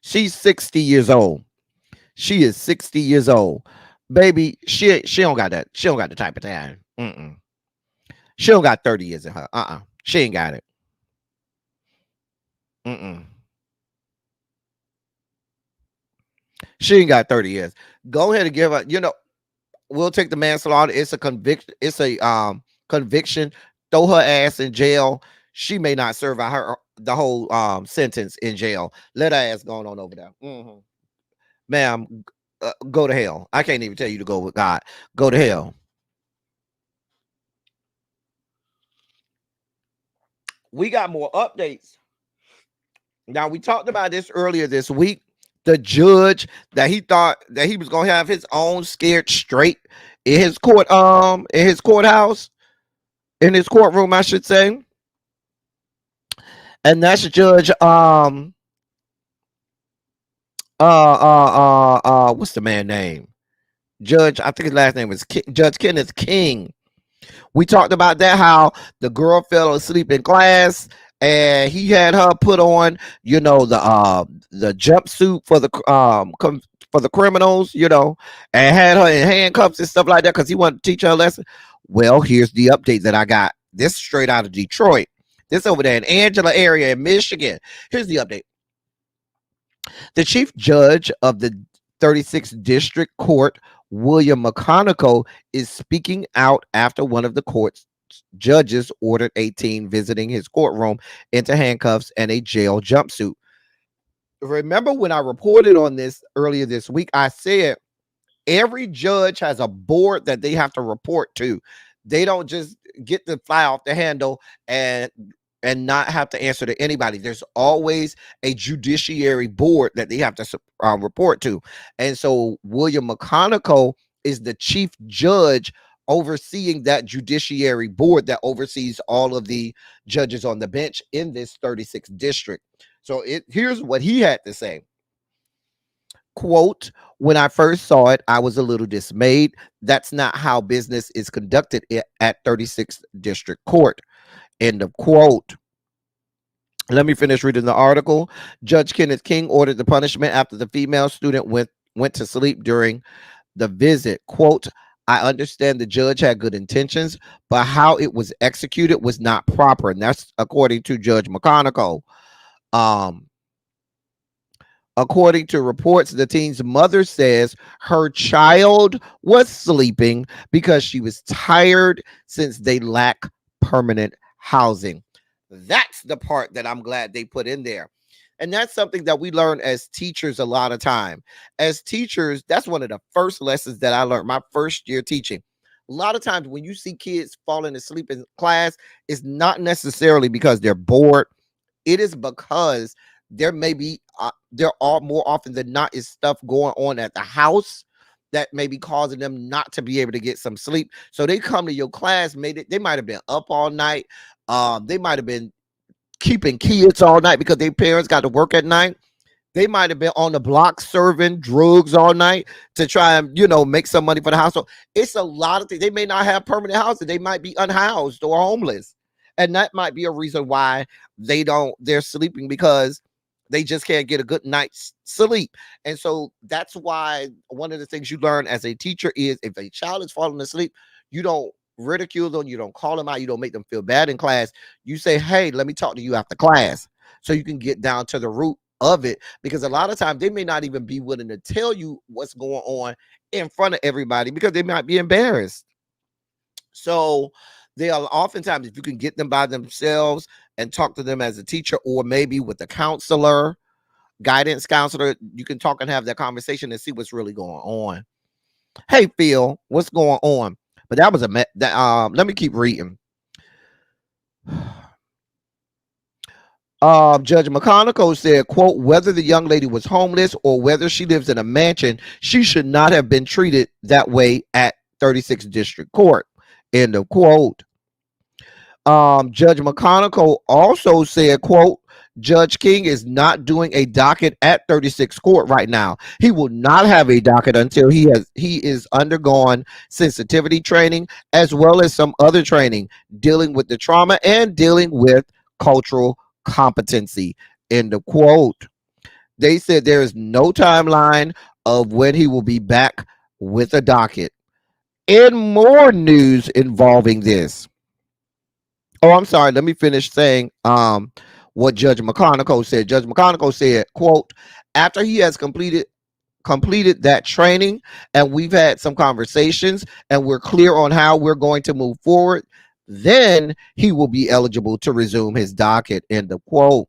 She's 60 years old. She is 60 years old. Baby, she don't got that. She don't got the type of time. She don't got 30 years in her. She ain't got it. She ain't got 30 years. Go ahead and give her, we'll take the manslaughter. It's a conviction. It's a conviction. Throw her ass in jail. She may not serve out the whole sentence in jail. Let her ass go on over there. Ma'am, go to hell. I can't even tell you to go with God. Go to hell. We got more updates. Now, we talked about this earlier this week. The judge that he thought that he was going to have his own scared straight in his courthouse, in his courtroom, I should say. And that's Judge what's the man name? Judge, I think his last name was Judge Kenneth King. We talked about that, how the girl fell asleep in class and he had her put on, the jumpsuit for the criminals, and had her in handcuffs and stuff like that because he wanted to teach her a lesson. Well, here's the update that I got. This straight out of Detroit. This over there in Angela area in Michigan. Here's the update. The chief judge of the 36th District Court, William McConaughey, is speaking out after one of the court's judges ordered 18 visiting his courtroom into handcuffs and a jail jumpsuit. Remember when I reported on this earlier this week, I said every judge has a board that they have to report to. They don't just get the fly off the handle and not have to answer to anybody. There's always a judiciary board that they have to report to. And so William McConaughey is the chief judge overseeing that judiciary board that oversees all of the judges on the bench in this 36th district. So here's what he had to say. Quote, when I first saw it, I was a little dismayed. That's not how business is conducted at 36th District Court. End of quote. Let me finish reading the article. Judge Kenneth King ordered the punishment after the female student went to sleep during the visit. Quote, I understand the judge had good intentions, but how it was executed was not proper. And that's according to Judge McConaughey. According to reports, the teen's mother says her child was sleeping because she was tired since they lack permanent housing. That's the part that I'm glad they put in there. And that's something that we learn as teachers a lot of time. As teachers, that's one of the first lessons that I learned my first year teaching. A lot of times when you see kids falling asleep in class, it's not necessarily because they're bored. it is because there may be there are more often than not is stuff going on at the house that may be causing them not to be able to get some sleep. So they come to your class, they might have been up all night. They might have been keeping kids all night because their parents got to work at night. They might have been on the block serving drugs all night to try and, make some money for the household. It's a lot of things. They may not have permanent housing. They might be unhoused or homeless. And that might be a reason why they're sleeping, because they just can't get a good night's sleep. And so that's why one of the things you learn as a teacher is, if a child is falling asleep, you don't ridicule them, you don't call them out, you don't make them feel bad in class. You say, hey, let me talk to you after class, so you can get down to the root of it, because a lot of times they may not even be willing to tell you what's going on in front of everybody because they might be embarrassed. So they are oftentimes, if you can get them by themselves and talk to them as a teacher, or maybe with a counselor, guidance counselor, you can talk and have that conversation and see what's really going on. Hey, Phil, what's going on? But that was let me keep reading. Judge McConaughey said, quote, whether the young lady was homeless or whether she lives in a mansion, she should not have been treated that way at 36th District Court, end of quote. Judge McConaughey also said, quote, Judge King is not doing a docket at 36th Court right now. He will not have a docket until he is undergone sensitivity training, as well as some other training dealing with the trauma and dealing with cultural competency, end of quote. They said there is no timeline of when he will be back with a docket. In more news involving this, I'm sorry, let me finish saying what Judge McConaughey said. Judge McConaughey said, quote, after he has completed that training and we've had some conversations and we're clear on how we're going to move forward, then he will be eligible to resume his docket, end of quote.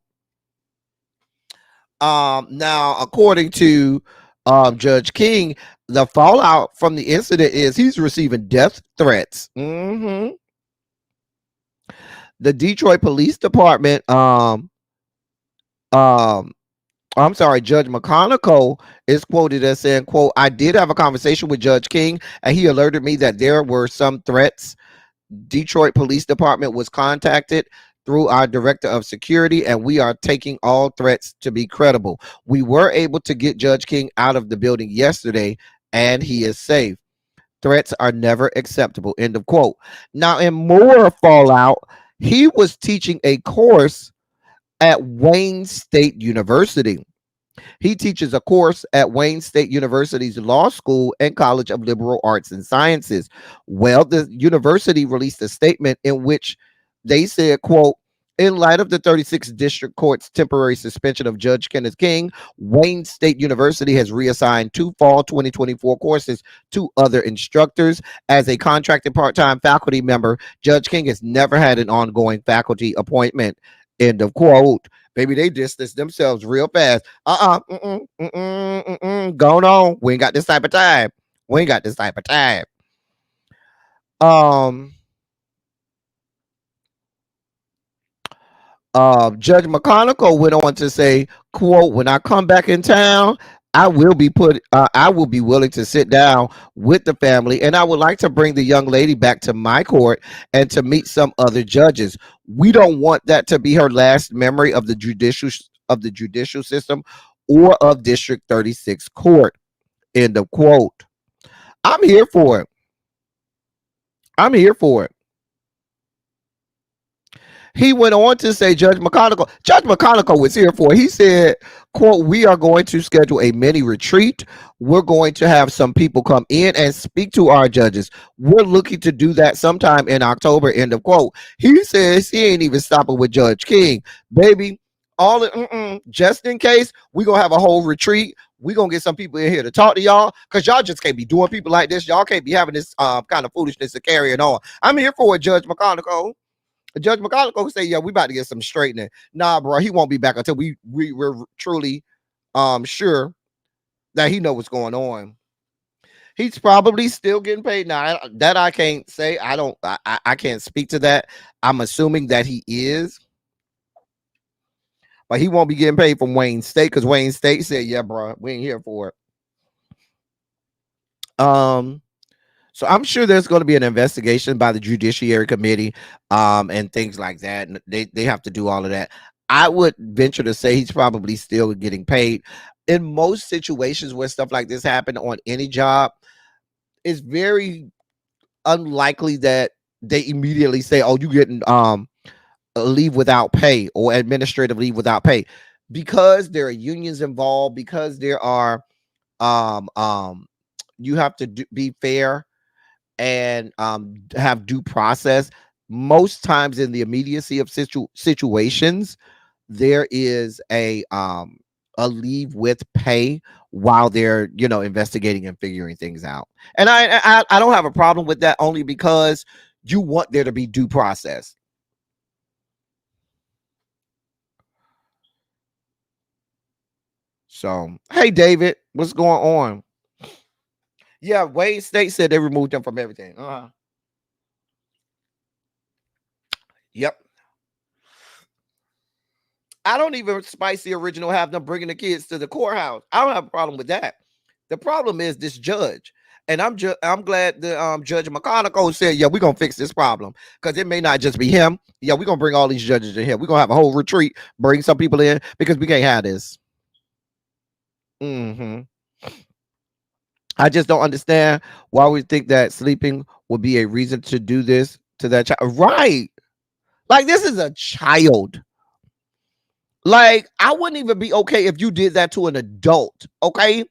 Now, according to Judge King, the fallout from the incident is he's receiving death threats. The Detroit Police Department, I'm sorry, Judge McConaughey is quoted as saying, quote, I did have a conversation with Judge King and he alerted me that there were some threats. Detroit Police Department was contacted through our director of security, and we are taking all threats to be credible. We were able to get Judge King out of the building yesterday, and he is safe. Threats are never acceptable, end of quote. Now, in more fallout, he was teaching a course at Wayne State University. He teaches a course at Wayne State University's Law School and College of Liberal Arts and Sciences. Well, the university released a statement in which they said, quote, in light of the 36th District Court's temporary suspension of Judge Kenneth King, Wayne State University has reassigned 2 fall 2024 courses to other instructors. As a contracted part-time faculty member, Judge King has never had an ongoing faculty appointment, end of quote. Baby, they distance themselves real fast. Going on. We ain't got this type of time. Judge McConaughey went on to say, quote, when I come back in town, I will be willing to sit down with the family, and I would like to bring the young lady back to my court and to meet some other judges. We don't want that to be her last memory of the judicial system or of District 36 Court, end of quote. I'm here for it. He went on to say, Judge McConaughey was here for it. He said, quote, we are going to schedule a mini retreat. We're going to have some people come in and speak to our judges. We're looking to do that sometime in October, end of quote. He says he ain't even stopping with Judge King. Baby, just in case, we're going to have a whole retreat. We're going to get some people in here to talk to y'all, because y'all just can't be doing people like this. Y'all can't be having this kind of foolishness to carry it on. I'm here for it, Judge McConaughey. Judge McConaughey say, yeah, we about to get some straightening. Nah, bro, he won't be back until we're truly sure that he know what's going on. He's probably still getting paid now. That I can't say. I can't speak to that. I'm assuming that he is. but he won't be getting paid from Wayne State because Wayne State said, "Yeah, bro, we ain't here for it." So I'm sure there's going to be an investigation by the Judiciary Committee, and things like that. And they have to do all of that. I would venture to say he's probably still getting paid. In most situations where stuff like this happen on any job, it's very unlikely that they immediately say, "Oh, you getting a leave without pay or administrative leave without pay," because there are unions involved, because there are you have to be fair and have due process. Most times in the immediacy of situations, there is a leave with pay while they're investigating and figuring things out. And I don't have a problem with that, only because you want there to be due process. So, hey, David, what's going on? Yeah, Wayne State said they removed them from everything. Yep. I don't even spice the original have them bringing the kids to the courthouse. I don't have a problem with that. The problem is this judge. And I'm glad the Judge McConaughey said, yeah, we're going to fix this problem. Because it may not just be him. Yeah, we're going to bring all these judges in here. We're going to have a whole retreat, bring some people in, because we can't have this. I just don't understand why we think that sleeping would be a reason to do this to that child. Right. Like, this is a child. Like, I wouldn't even be okay if you did that to an adult. Okay.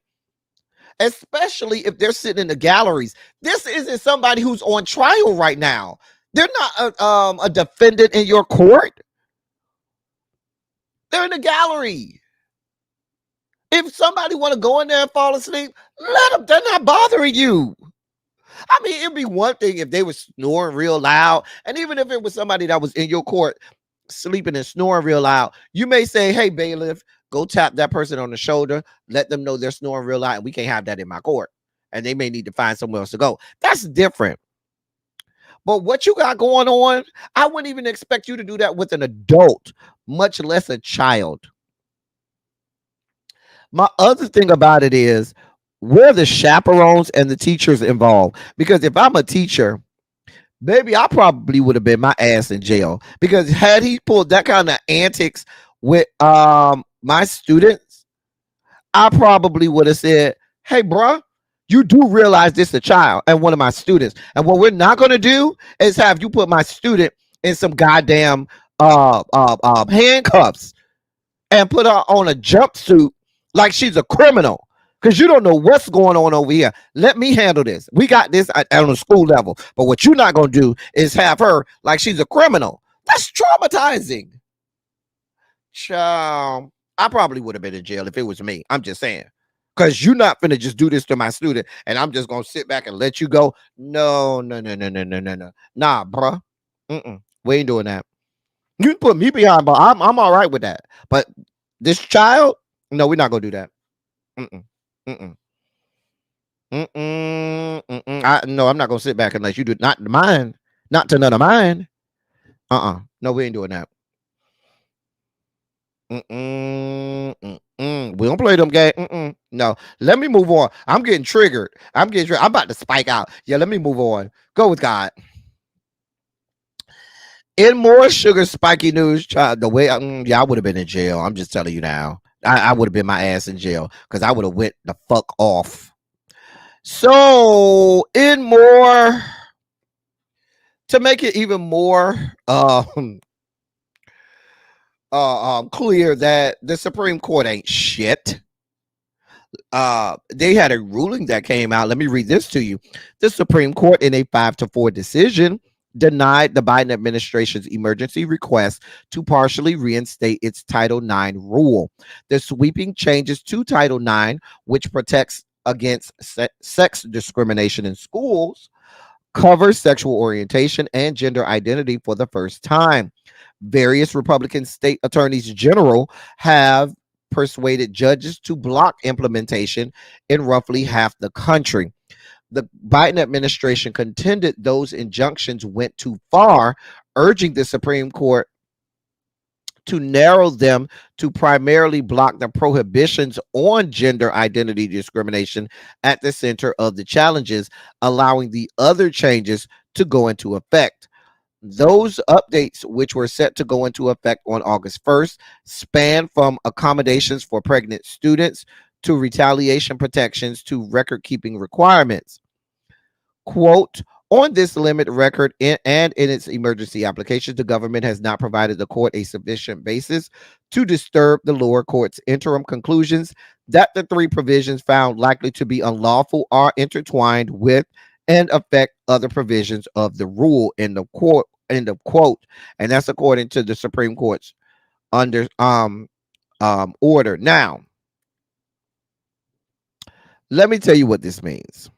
Especially if they're sitting in the galleries. This isn't somebody who's on trial right now. They're not a defendant in your court. They're in the gallery. If somebody want to go in there and fall asleep, let them. They're not bothering you. I mean, it'd be one thing if they were snoring real loud. And even if it was somebody that was in your court sleeping and snoring real loud, you may say, hey, bailiff, go tap that person on the shoulder. Let them know they're snoring real loud. And we can't have that in my court. And they may need to find somewhere else to go. That's different. But what you got going on, I wouldn't even expect you to do that with an adult, much less a child. My other thing about it is, where the chaperones and the teachers involved? Because if I'm a teacher, baby, I probably would have been my ass in jail. Because had he pulled that kind of antics with my students, I probably would have said, hey, bruh, you do realize this is a child and one of my students. And what we're not going to do is have you put my student in some goddamn handcuffs and put her on a jumpsuit like she's a criminal, because you don't know what's going on over here. Let me handle this. We got this on a school level. But what you're not going to do is have her like she's a criminal. That's traumatizing. Child, I probably would have been in jail if it was me. I'm just saying. Because you're not going to just do this to my student and I'm just going to sit back and let you go. No. Nah, bruh. We ain't doing that. You can put me behind, but I'm all right with that. But this child, no, we're not gonna do that. No, I'm not gonna sit back unless you do. Not mine, not to none of mine. No, we ain't doing that. We don't play them games. No, let me move on. I'm getting triggered. I'm about to spike out. Yeah, let me move on. Go with God. In more sugar spiky news, child, the way I would have been in jail. I'm just telling you now. I would have been my ass in jail because I would have went the fuck off. So, in more, to make it even more clear that the Supreme Court ain't shit. They had a ruling that came out. Let me read this to you. The Supreme Court, in a 5-4 decision, denied the Biden administration's emergency request to partially reinstate its Title IX rule. The sweeping changes to Title IX, which protects against sex discrimination in schools, covers sexual orientation and gender identity for the first time. Various Republican state attorneys general have persuaded judges to block implementation in roughly half the country. The Biden administration contended those injunctions went too far, urging the Supreme Court to narrow them to primarily block the prohibitions on gender identity discrimination at the center of the challenges, allowing the other changes to go into effect. Those updates, which were set to go into effect on August 1st, span from accommodations for pregnant students to retaliation protections to record keeping requirements. Quote, on this limit record and in its emergency applications, the government has not provided the court a sufficient basis to disturb the lower court's interim conclusions that the three provisions found likely to be unlawful are intertwined with and affect other provisions of the rule. End of quote. End of quote. And that's according to the Supreme Court's order. Now, let me tell you what this means.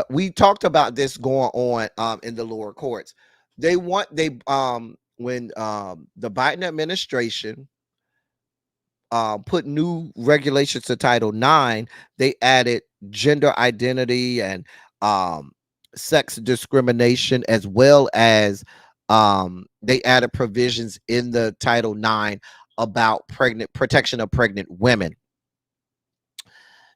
We talked about this going on in the lower courts. When the Biden administration put new regulations to Title IX, they added gender identity and sex discrimination, as well as they added provisions in the Title IX about protection of pregnant women.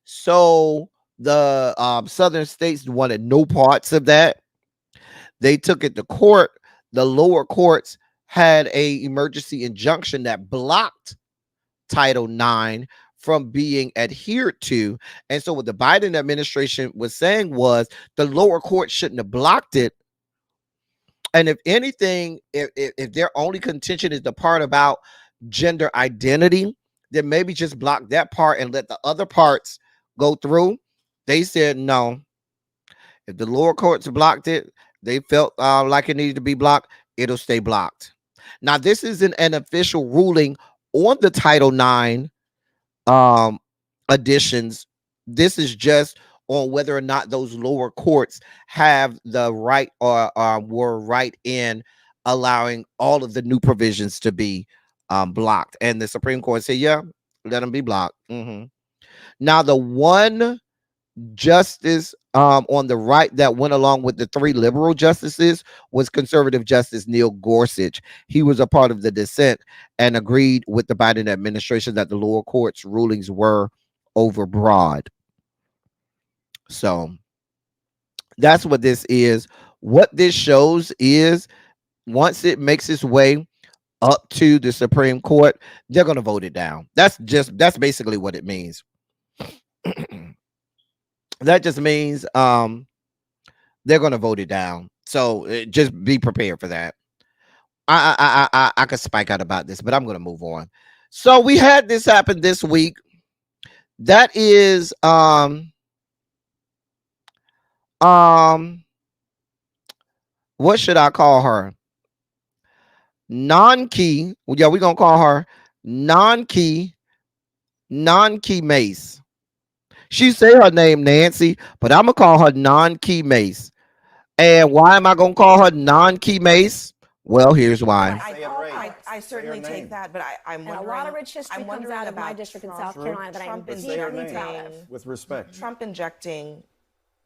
So the southern states wanted no parts of that. They took it to court. The lower courts had a emergency injunction that blocked Title IX from being adhered to. And so what the Biden administration was saying was the lower court shouldn't have blocked it. And if anything, if their only contention is the part about gender identity, then maybe just block that part and let the other parts go through. They said no. If the lower courts blocked it, they felt like it needed to be blocked, it'll stay blocked. Now, this isn't an official ruling on the Title IX additions. This is just on whether or not those lower courts have the right or were right in allowing all of the new provisions to be blocked. And the Supreme Court said, yeah, let them be blocked. Now, the one justice on the right that went along with the three liberal justices was conservative Justice Neil Gorsuch. He was a part of the dissent and agreed with the Biden administration that the lower court's rulings were overbroad. So that's what this is. What this shows is once it makes its way up to the Supreme Court, they're going to vote it down. That's basically what it means. That just means they're going to vote it down. So just be prepared for that. I could spike out about this, but I'm going to move on. So we had this happen this week. That is what should I call her? Non-key. Yeah, we're going to call her non-key Mace. She say her name Nancy, but I'm going to call her non-key Mace. And why am I going to call her non-key Mace? Well, here's why. I certainly take that, but I'm wondering. A lot of rich history comes out of my district in South Carolina that I'm deeply proud of. With respect. Trump injecting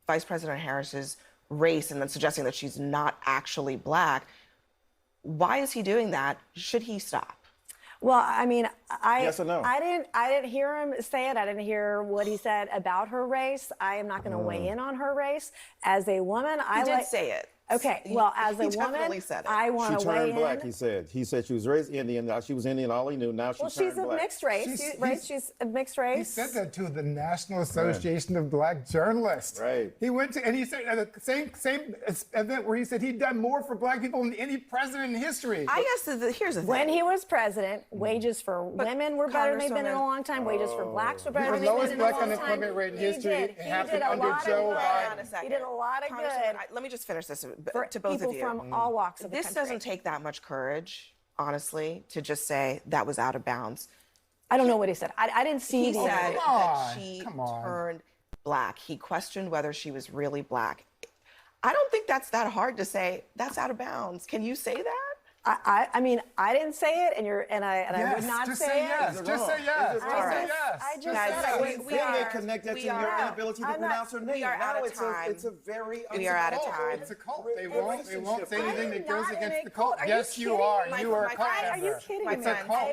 Vice President Harris's race and then suggesting that she's not actually black. Why is he doing that? Should he stop? Well, I mean, yes or no? I didn't hear him say it. I didn't hear what he said about her race. I am not going to weigh in on her race. As a woman, He did say it. Okay, well, as a woman, I want to weigh in. She turned black, he said. He said she was raised Indian. Now she was Indian, all he knew. Now she turned black. She's a mixed race, She's a mixed race. He said that to the National Association of Black Journalists. Right. He went to, and he said at the same event where he said he'd done more for black people than any president in history. I guess here's the thing. When he was president, wages for women were better than they've been in a long time. Wages for blacks were better than they've been in a long time. The lowest black unemployment rate in history. It happened under Joe Biden. He did a lot of good. Let me just finish this to both of you. From all walks of the country. This doesn't take that much courage, honestly, to just say that was out of bounds. I don't know what he said. I didn't see He said that she turned black. He questioned whether she was really black. I don't think that's that hard to say that's out of bounds. Can you say that? I mean, I didn't say it, and I would not just say it. Yes. Just say yes. I just said it. We are connected to your inability to I'm pronounce her name. We are out of It's time. a very. We are out of time. It's a cult. They won't say anything that goes against the cult. cult. Yes, you are. You are a cult member. Are you kidding me? It's a cult.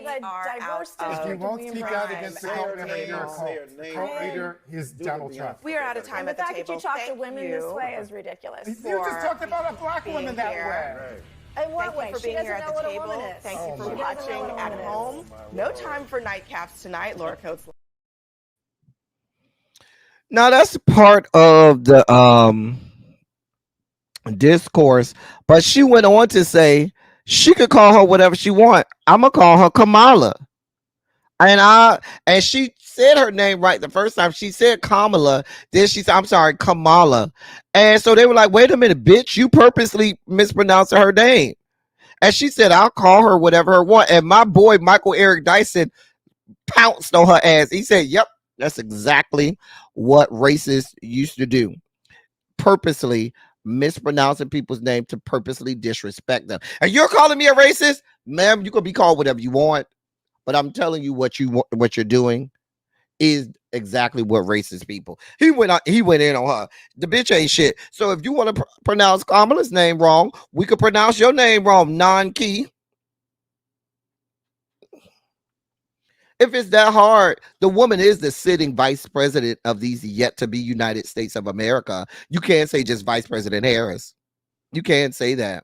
If you won't speak out against the cult member, you're a cult. The cult leader is Donald Trump. We are out of time at the table. The fact that you talk to women this way is ridiculous. You just talked about a black woman that way. In what way? Thank you for being here at the table. Thank you for watching at home. No time for nightcaps tonight, Laura Coates. Now that's part of the discourse, but she went on to say she could call her whatever she want. I'm gonna call her Kamala, and she said her name right the first time. She said Kamala, then she said, I'm sorry, Kamala. And so they were like, wait a minute, bitch, you purposely mispronounced her name. And she said, I'll call her whatever her want. And my boy Michael Eric Dyson pounced on her ass. He said, yep, that's exactly what racists used to do. Purposely mispronouncing people's name to purposely disrespect them. And you're calling me a racist? Ma'am, you can be called whatever you want. But I'm telling you what you're doing is exactly what racist people. He went in on her. The bitch ain't shit. So if you want to pronounce Kamala's name wrong, we could pronounce your name wrong, non-key. If it's that hard, the woman is the sitting vice president of these yet to be United States of America. You can't say just Vice President Harris. You can't say that.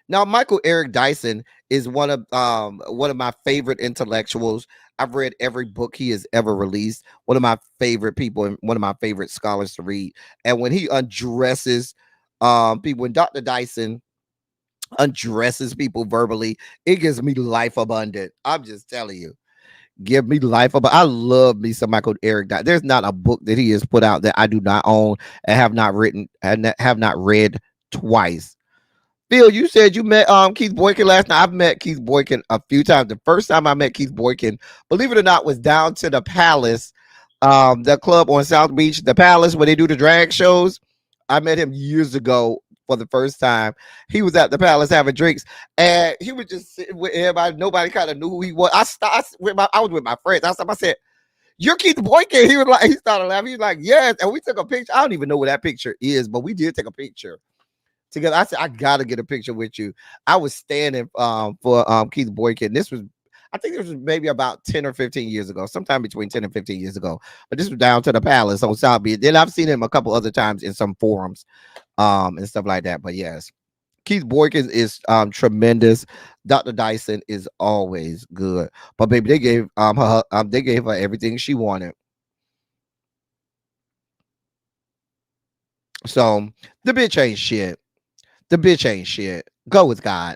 Now, Michael Eric Dyson is one of my favorite intellectuals. I've read every book he has ever released. One of my favorite people and one of my favorite scholars to read. And when he addresses people, when Dr. Dyson addresses people verbally, it gives me life abundant. I'm just telling you. Give me life abundant. I love me some Michael Eric Dyson. There's not a book that he has put out that I do not own and have not read twice. Phil, you said you met Keith Boykin last night. I've met Keith Boykin a few times. The first time I met Keith Boykin, believe it or not, was down to the Palace, the club on South Beach, the Palace, where they do the drag shows. I met him years ago for the first time. He was at the Palace having drinks, and he was just sitting with everybody. Nobody kind of knew who he was. I was with my friends. I said, "You're Keith Boykin." He started laughing. He was like, "Yes," and we took a picture. I don't even know what that picture is, but we did take a picture together. I said, I gotta get a picture with you. I was standing for Keith Boykin. I think this was maybe about 10 or 15 years ago, sometime between 10 and 15 years ago. But this was down to the Palace on South Beach. Then I've seen him a couple other times in some forums and stuff like that. But yes, Keith Boykin is tremendous. Dr. Dyson is always good. But baby, they gave her everything she wanted. So the bitch ain't shit. The bitch ain't shit. Go with God.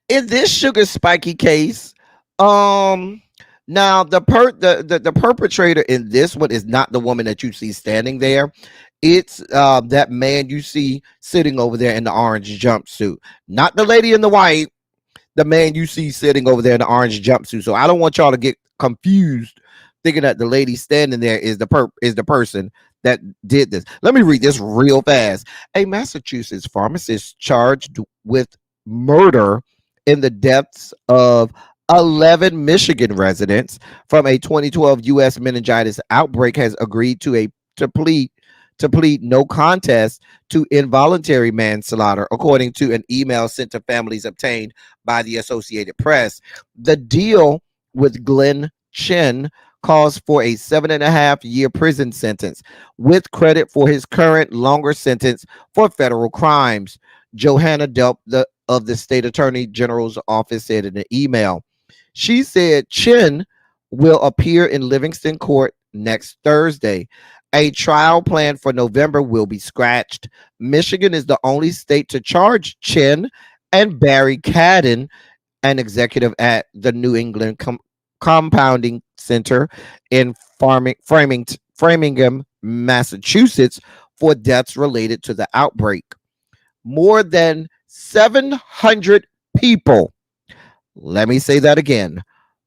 In this Sugar Spiky case, now the perpetrator in this one is not the woman that you see standing there. It's that man you see sitting over there in the orange jumpsuit. Not the lady in the white, the man you see sitting over there in the orange jumpsuit. So I don't want y'all to get confused thinking that the lady standing there is the person that did this. Let me read this real fast. A Massachusetts pharmacist charged with murder in the deaths of 11 Michigan residents from a 2012 U.S. meningitis outbreak has agreed to plead no contest to involuntary manslaughter, according to an email sent to families obtained by the Associated Press. The deal with Glenn Chin calls for a 7.5-year prison sentence with credit for his current longer sentence for federal crimes. Johanna Delp of the state attorney general's office said in an email. She said Chin will appear in Livingston court next Thursday. A trial planned for November will be scratched. Michigan is the only state to charge Chin and Barry Cadden, an executive at the New England Compounding Center in Framingham, Massachusetts, for deaths related to the outbreak. More than 700 people. Let me say that again.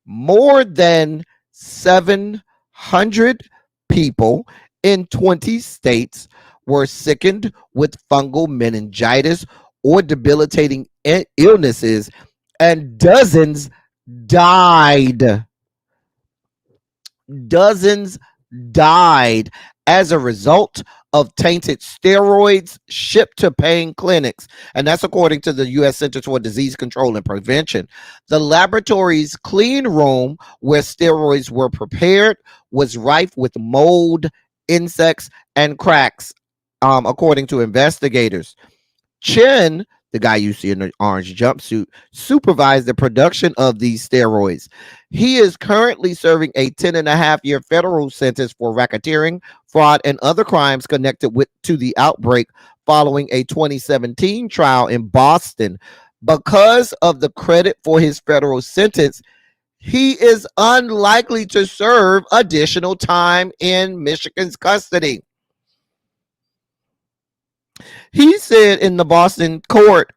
More than 700 people in 20 states were sickened with fungal meningitis or debilitating illnesses, and dozens died. Dozens died as a result of tainted steroids shipped to pain clinics. And that's according to the U.S. Centers for Disease Control and Prevention. The laboratory's clean room where steroids were prepared was rife with mold, insects, and cracks, according to investigators. Chen, the guy you see in the orange jumpsuit, supervised the production of these steroids. He is currently serving a 10.5-year federal sentence for racketeering, fraud, and other crimes connected to the outbreak following a 2017 trial in Boston. Because of the credit for his federal sentence, he is unlikely to serve additional time in Michigan's custody. He said in the Boston court,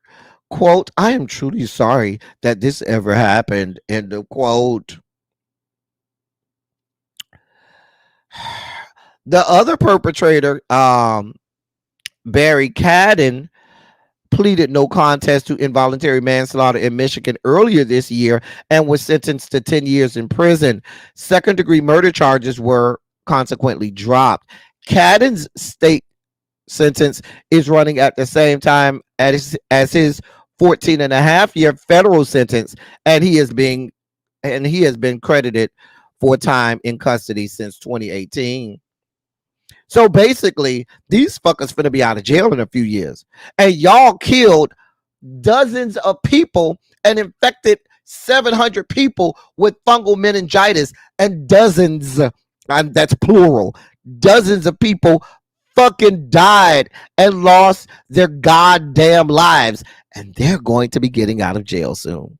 quote, "I am truly sorry that this ever happened," end of quote. The other perpetrator, Barry Cadden, pleaded no contest to involuntary manslaughter in Michigan earlier this year and was sentenced to 10 years in prison. Second-degree murder charges were consequently dropped. Cadden's state sentence is running at the same time as his 14.5-year federal sentence, and he has been credited for time in custody since 2018. So basically, these fuckers finna be out of jail in a few years, and y'all killed dozens of people and infected 700 people with fungal meningitis, and dozens, and that's plural, dozens of people fucking died and lost their goddamn lives, and they're going to be getting out of jail soon.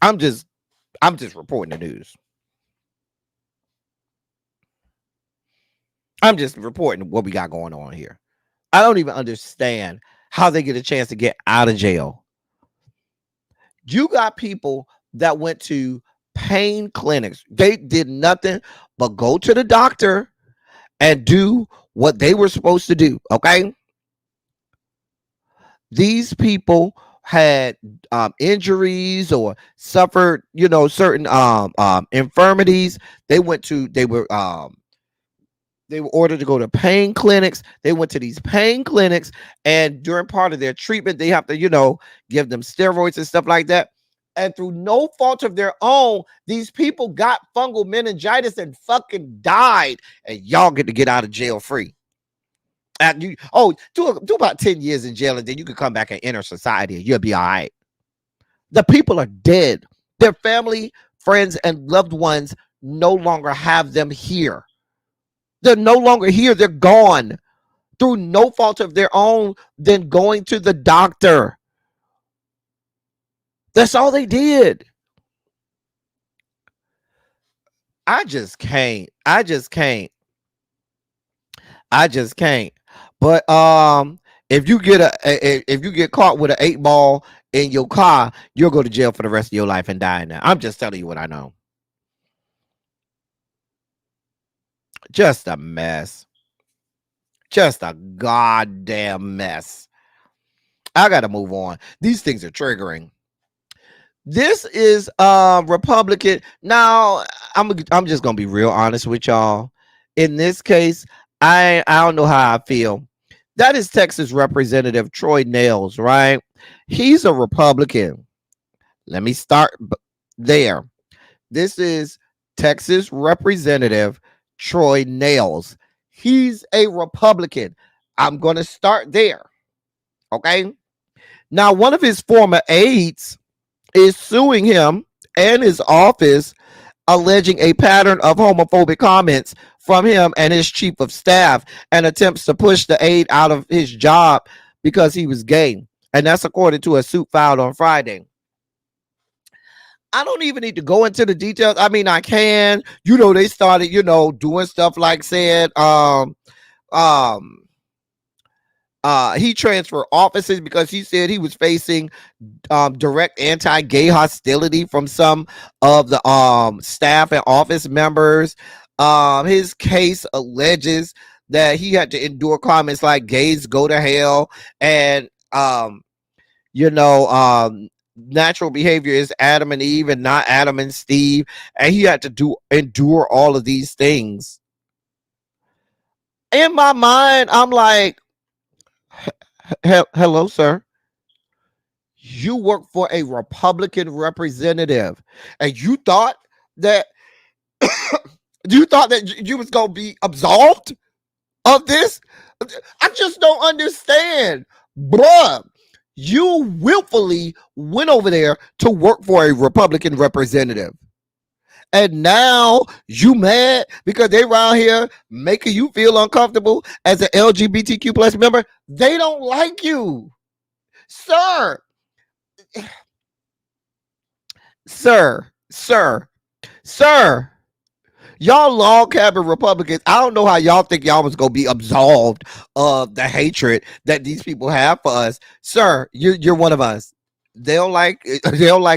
I'm just reporting the news. I'm just reporting what we got going on here. I don't even understand how they get a chance to get out of jail. You got people that went to pain clinics. They did nothing but go to the doctor and do what they were supposed to do. Okay. These people had injuries or suffered, certain infirmities. They were ordered to go to pain clinics. They went to these pain clinics, and during part of their treatment, they have to, give them steroids and stuff like that. And through no fault of their own, these people got fungal meningitis and fucking died. And y'all get to get out of jail free. Do about 10 years in jail, and then you can come back and enter society, and you'll be all right. The people are dead. Their family, friends, and loved ones no longer have them here. They're no longer here. They're gone through no fault of their own than going to the doctor. That's all they did. I just can't. But if you get caught with an 8-ball in your car, you'll go to jail for the rest of your life and die now. I'm just telling you what I know. Just a mess. Just a goddamn mess. I gotta move on. These things are triggering. This is Republican. Now, I'm just gonna be real honest with y'all. In this case, I don't know how I feel. That is Texas Representative Troy Nails, right? He's a Republican. Let me start there. This is Texas Representative Troy Nails. He's a Republican. I'm going to start there. Okay. Now, one of his former aides is suing him and his office, alleging a pattern of homophobic comments from him and his chief of staff, and attempts to push the aide out of his job because he was gay. And that's according to a suit filed on Friday. I don't even need to go into the details. I mean, I can. They started, doing stuff like said, he transferred offices because he said he was facing direct anti-gay hostility from some of the staff and office members. His case alleges that he had to endure comments like gays go to hell and natural behavior is Adam and Eve and not Adam and Steve, and he had to endure all of these things. In my mind, I'm like, hello, sir. You work for a Republican representative, and you thought that you was gonna be absolved of this? I just don't understand, bruh. You willfully went over there to work for a Republican representative. And now you mad because they around here making you feel uncomfortable as an LGBTQ plus member. They don't like you. Sir. Y'all log cabin Republicans, I don't know how y'all think y'all was gonna be absolved of the hatred that these people have for us. Sir, you're one of us. They don't like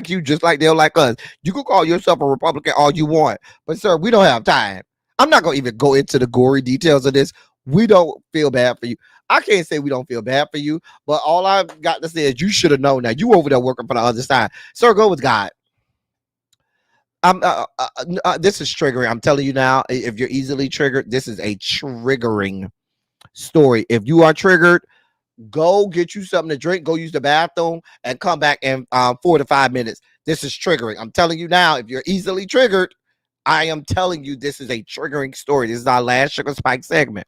you just like they don't like us. You can call yourself a Republican all you want, but sir, we don't have time. I'm not gonna even go into the gory details of this. We don't feel bad for you. I can't say we don't feel bad for you, but all I've got to say is you should have known that. You over there working for the other side. Sir, go with God. This is triggering. I'm telling you now, if you're easily triggered, this is a triggering story. If you are triggered, go get you something to drink, go use the bathroom, and come back in 4 to 5 minutes. This is triggering. I'm telling you now, if you're easily triggered, I am telling you this is a triggering story. This is our last Sugar Spike segment.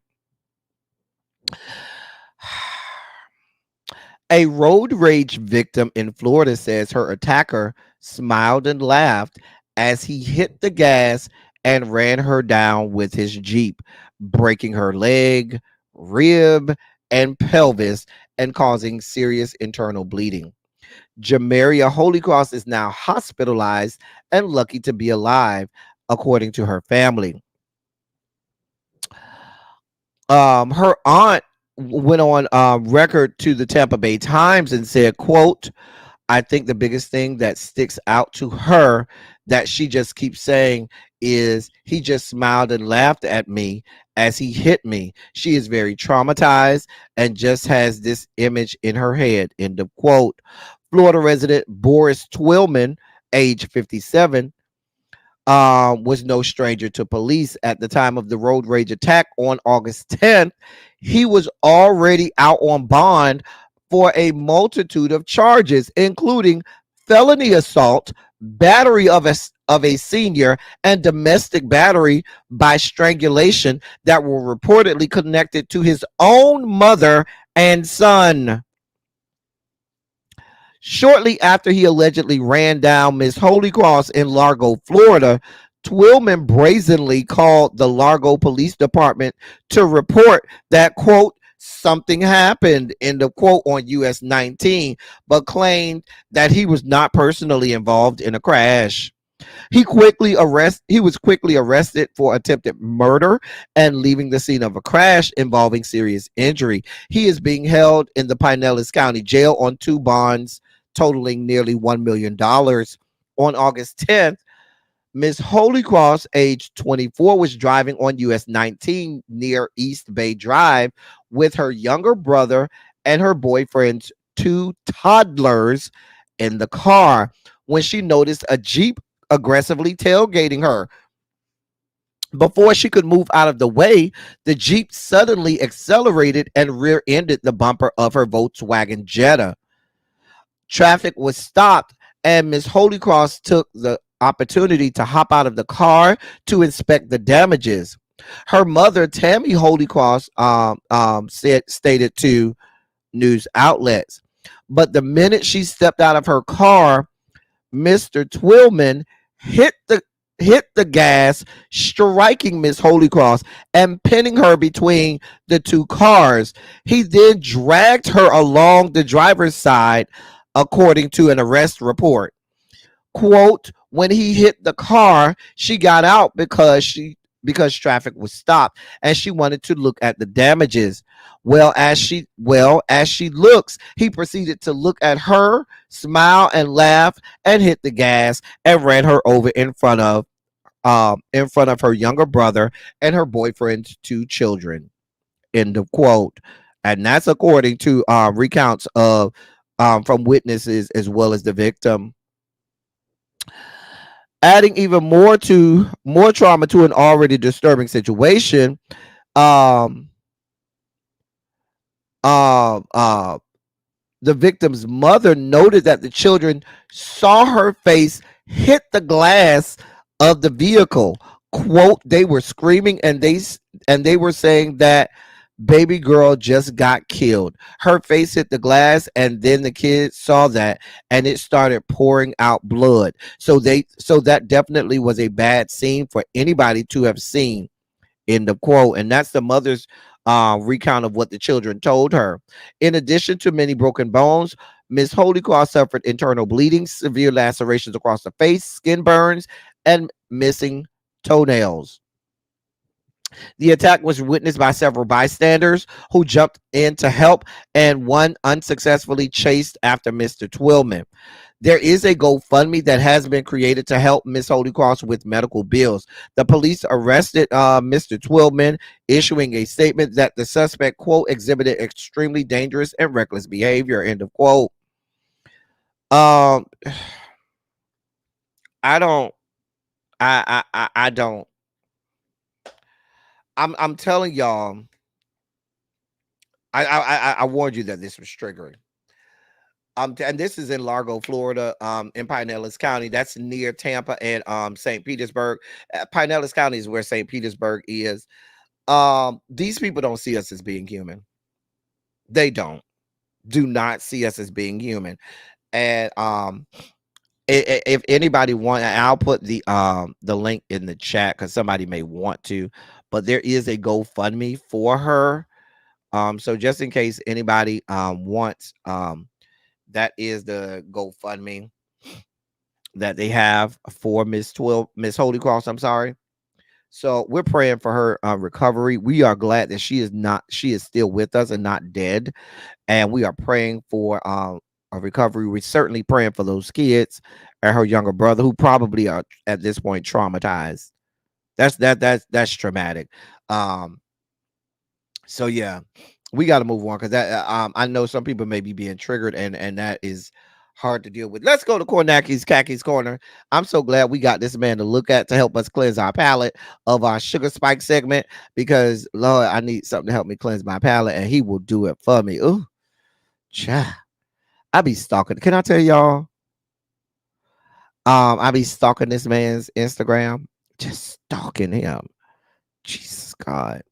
A road rage victim in Florida says her attacker smiled and laughed as he hit the gas and ran her down with his Jeep, breaking her leg, rib, and pelvis and causing serious internal bleeding. Jamaria Holycross is now hospitalized and lucky to be alive, according to her family. Her aunt went on record to the Tampa Bay Times and said, quote, I think the biggest thing that sticks out to her that she just keeps saying is he just smiled and laughed at me as he hit me. She is very traumatized and just has this image in her head, end of quote. Florida resident Boris Twillman, age 57, was no stranger to police at the time of the road rage attack on August 10th. He was already out on bond for a multitude of charges, including felony assault, battery of a senior, and domestic battery by strangulation that were reportedly connected to his own mother and son. Shortly after he allegedly ran down Miss Holycross in Largo, Florida, Twillman brazenly called the Largo Police Department to report that, quote, something happened, end of quote, on US 19, but claimed that he was not personally involved in a crash. He was quickly arrested for attempted murder and leaving the scene of a crash involving serious injury. He is being held in the Pinellas County Jail on 2 bonds totaling nearly $1 million. On August 10th, Ms. Holycross, age 24, was driving on US 19 near East Bay Drive with her younger brother and her boyfriend's 2 toddlers in the car when she noticed a Jeep aggressively tailgating her. Before she could move out of the way, the Jeep suddenly accelerated and rear-ended the bumper of her Volkswagen Jetta. Traffic was stopped, and Ms. Holycross took the opportunity to hop out of the car to inspect the damages. Her mother, Tammy Holycross, stated to news outlets. But the minute she stepped out of her car, Mr. Twillman hit the gas, striking Miss Holycross and pinning her between the 2 cars. He then dragged her along the driver's side, according to an arrest report. Quote, when he hit the car, she got out because traffic was stopped and she wanted to look at the damages. As she looks, he proceeded to look at her, smile and laugh, and hit the gas and ran her over in front of her younger brother and her boyfriend's 2 children. end of quote. And that's according to recounts of from witnesses as well as the victim. Adding even more trauma to an already disturbing situation, um, uh, uh, the victim's mother noted that the children saw her face hit the glass of the vehicle. Quote, they were screaming and they were saying that baby girl just got killed. Her face hit the glass and then the kids saw that and it started pouring out blood. So that definitely was a bad scene for anybody to have seen. End of quote. And that's the mother's recount of what the children told her. In addition to many broken bones, Miss Holycross suffered internal bleeding, severe lacerations across the face, skin burns, and missing toenails. The attack was witnessed by several bystanders who jumped in to help, and one unsuccessfully chased after Mr. Twillman. There is a GoFundMe that has been created to help Miss Holycross with medical bills. The police arrested Mr. Twillman, issuing a statement that the suspect, quote, exhibited extremely dangerous and reckless behavior, end of quote. I don't. I'm telling y'all. I warned you that this was triggering. And this is in Largo, Florida, in Pinellas County. That's near Tampa and St. Petersburg. Pinellas County is where St. Petersburg is. These people don't see us as being human. They do not see us as being human. And if anybody want, I'll put the link in the chat because somebody may want to, but there is a GoFundMe for her. So just in case anybody wants, that is the GoFundMe that they have for Miss Holycross. I'm sorry. So we're praying for her recovery. We are glad that she is still with us and not dead. And we are praying for a recovery. We're certainly praying for those kids and her younger brother who probably are at this point traumatized. That's traumatic. So yeah, we got to move on because that I know some people may be being triggered and that is hard to deal with. Let's go to Kaki's Corner. I'm so glad we got this man to look at to help us cleanse our palate of our sugar spike segment because Lord, I need something to help me cleanse my palate and he will do it for me. Ooh, cha. I be stalking. Can I tell y'all? I be stalking this man's Instagram, just stalking him. Jesus God.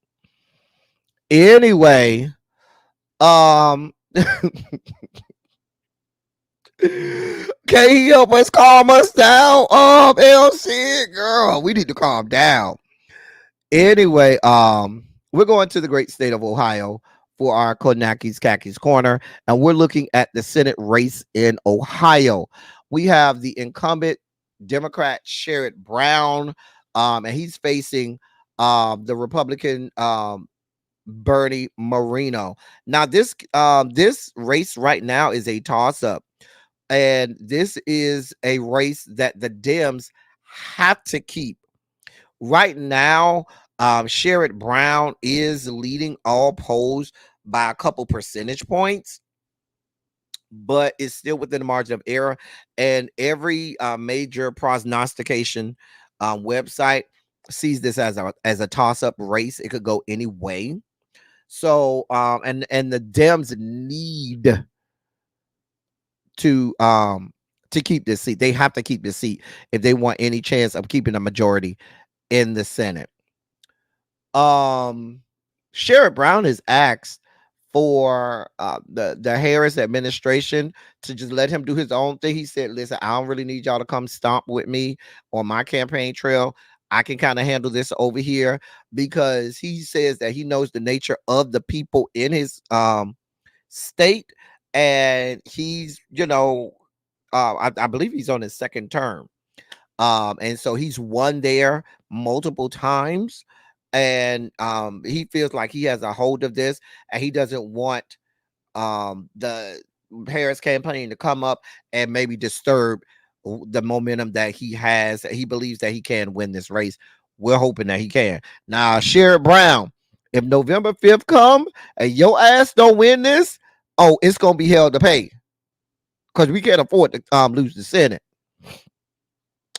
Anyway, can he help us calm us down? LC girl, we need to calm down. Anyway, we're going to the great state of Ohio for our Kaki's Corner, and we're looking at the Senate race in Ohio. We have the incumbent Democrat Sherrod Brown, and he's facing the Republican Bernie Moreno. Now, this race right now is a toss-up, and this is a race that the Dems have to keep. Right now, Sherrod Brown is leading all polls by a couple percentage points, but it's still within the margin of error. And every major prognostication website sees this as a toss-up race. It could go any way. So, and the Dems need to keep this seat. They have to keep this seat if they want any chance of keeping a majority in the Senate. Sherrod Brown has asked for the Harris administration to just let him do his own thing. He said, listen, I don't really need y'all to come stomp with me on my campaign trail. I can kind of handle this over here, because he says that he knows the nature of the people in his state, and he's, I believe he's on his second term. And so he's won there multiple times, and he feels like he has a hold of this, and he doesn't want the Harris campaign to come up and maybe disturb the momentum that he has. He believes that he can win this race. We're hoping that he can. Now, Sherrod Brown If November 5th come and your ass don't win this, oh, it's gonna be hell to pay. Because we can't afford to lose the Senate.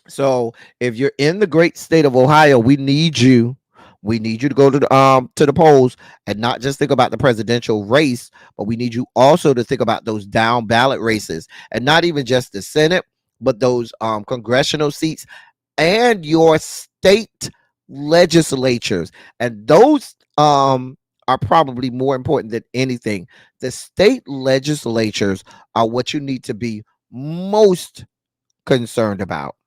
So if you're in the great state of Ohio, we need you. We need you to go to the polls and not just think about the presidential race, but we need you also to think about those down ballot races, and not even just the Senate, but those congressional seats and your state legislatures. And those are probably more important than anything. The state legislatures are what you need to be most concerned about.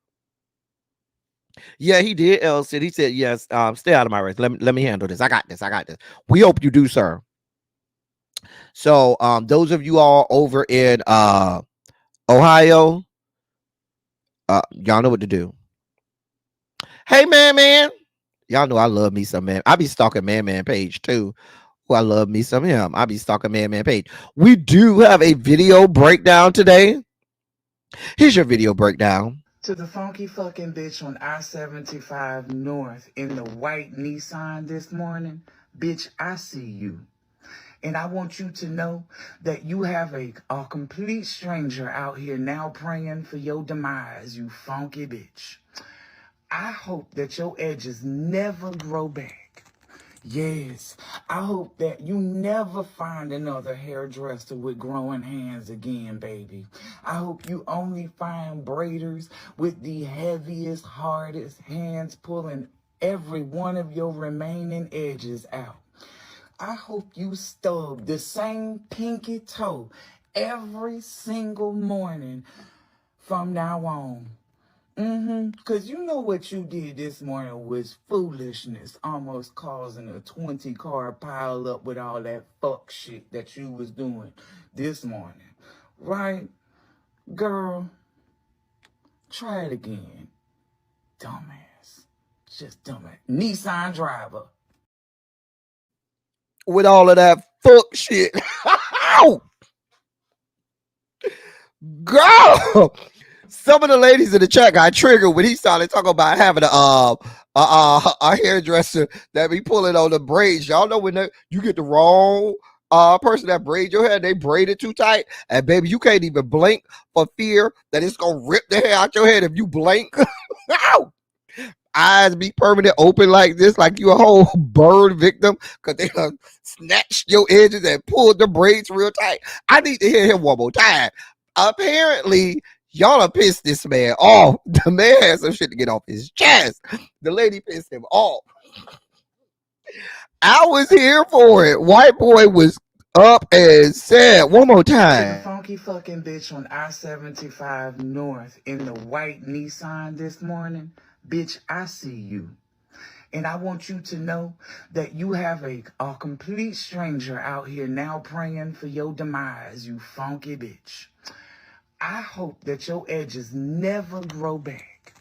Yeah, he did. Elson. He said, yes, stay out of my race. Let me handle this. I got this. We hope you do, sir. So those of you all over in Ohio, y'all know what to do. Hey, man. Y'all know I love me some man. I be stalking man page too. Who I love me some him. I be stalking man page. We do have a video breakdown today. Here's your video breakdown. To the funky fucking bitch on I-75 North in the white Nissan this morning, bitch, I see you. And I want you to know that you have a complete stranger out here now praying for your demise, you funky bitch. I hope that your edges never grow back. Yes, I hope that you never find another hairdresser with growing hands again, baby. I hope you only find braiders with the heaviest, hardest hands pulling every one of your remaining edges out. I hope you stub the same pinky toe every single morning from now on. Because you know what you did this morning was foolishness, almost causing a 20-car pile up with all that fuck shit that you was doing this morning. Right? Girl, try it again. Dumbass. Just dumbass. Nissan driver. With all of that fuck shit. Girl! Some of the ladies in the chat got triggered when he started talking about having a hairdresser that be pulling on the braids. Y'all know when you get the wrong person that braid your hair, they braid it too tight, and baby, you can't even blink for fear that it's gonna rip the hair out your head if you blink. Eyes be permanent open like this, like you a whole bird victim, because they snatched your edges and pulled the braids real tight. I need to hear him one more time. Apparently, y'all are pissed this man off. The man has some shit to get off his chest. The lady pissed him off. I was here for it. White boy was up and said one more time. To the funky fucking bitch on I-75 North in the white Nissan this morning, bitch, I see you. And I want you to know that you have a complete stranger out here now praying for your demise, you funky bitch. I hope that your edges never grow back.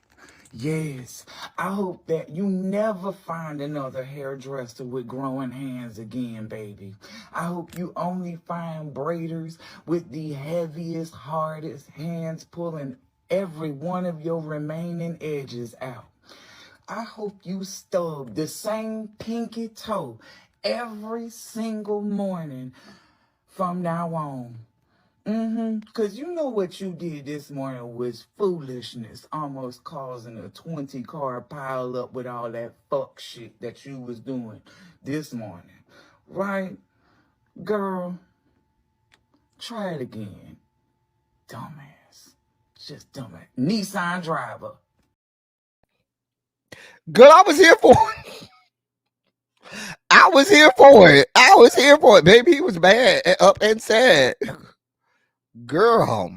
Yes, I hope that you never find another hairdresser with growing hands again, baby. I hope you only find braiders with the heaviest, hardest hands pulling every one of your remaining edges out. I hope you stub the same pinky toe every single morning from now on. Because you know what you did this morning was foolishness, almost causing a 20-car pile up with all that fuck shit that you was doing this morning. Right? Girl, try it again. Dumbass. Just dumbass. Nissan driver. Girl, I was here for it. I was here for it. Baby, he was mad and up and sad. Girl.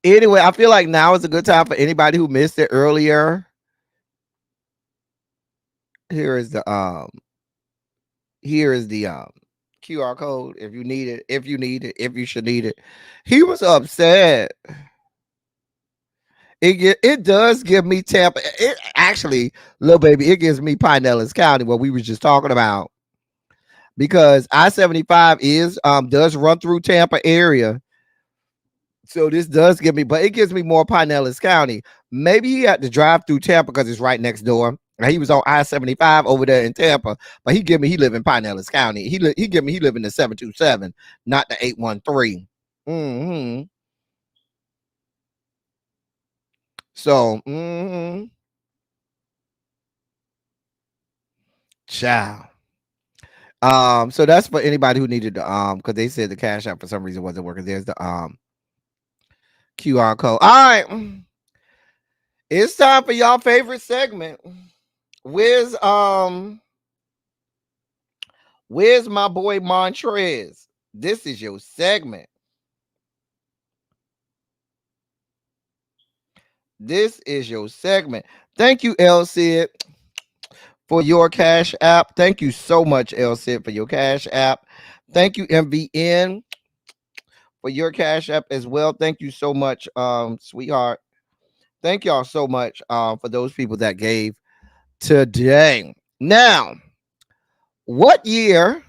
Anyway, I feel like now is a good time for anybody who missed it earlier. Here is the QR code if you need it, if you should need it. He was upset. It does give me Tampa. It actually, little baby, it gives me Pinellas County, what we were just talking about. Because I-75 does run through Tampa area. So this does give me, but it gives me more Pinellas County. Maybe he had to drive through Tampa because it's right next door. He was on I-75 over there in Tampa, but he live in Pinellas County. He live in the 727, not the 813. Mm-hmm. So, ciao. So that's for anybody who needed the because they said the Cash App for some reason wasn't working. There's the QR code. All right, it's time for y'all favorite segment. Where's my boy Montrez? This is your segment. This is your segment. Thank you, El Cid, for your Cash App. Thank you so much, El Cid, for your Cash App. Thank you, MVN, for your Cash App as well. Thank you so much, sweetheart. Thank y'all so much for those people that gave today. Now, what year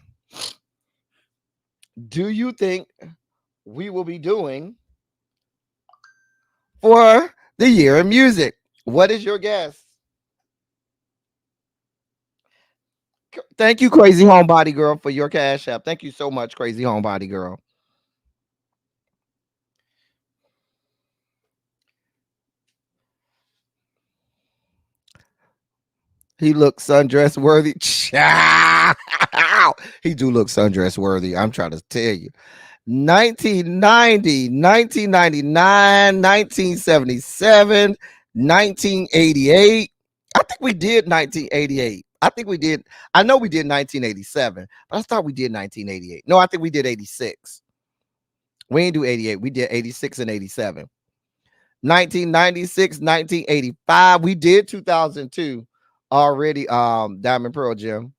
do you think we will be doing for the year of music? What is your guess? Thank you, Crazy Homebody Girl, for your Cash App. Thank you so much, Crazy Homebody Girl. He looks sundress worthy. He do look sundress worthy. I'm trying to tell you. 1990, 1999, 1977, 1988. I think we did 1988. I think we did. I know we did 1987, but I thought we did 1988. No, I think we did 86. We didn't do 88. We did 86 and 87. 1996, 1985. We did 2002 already. Diamond Pearl Gym.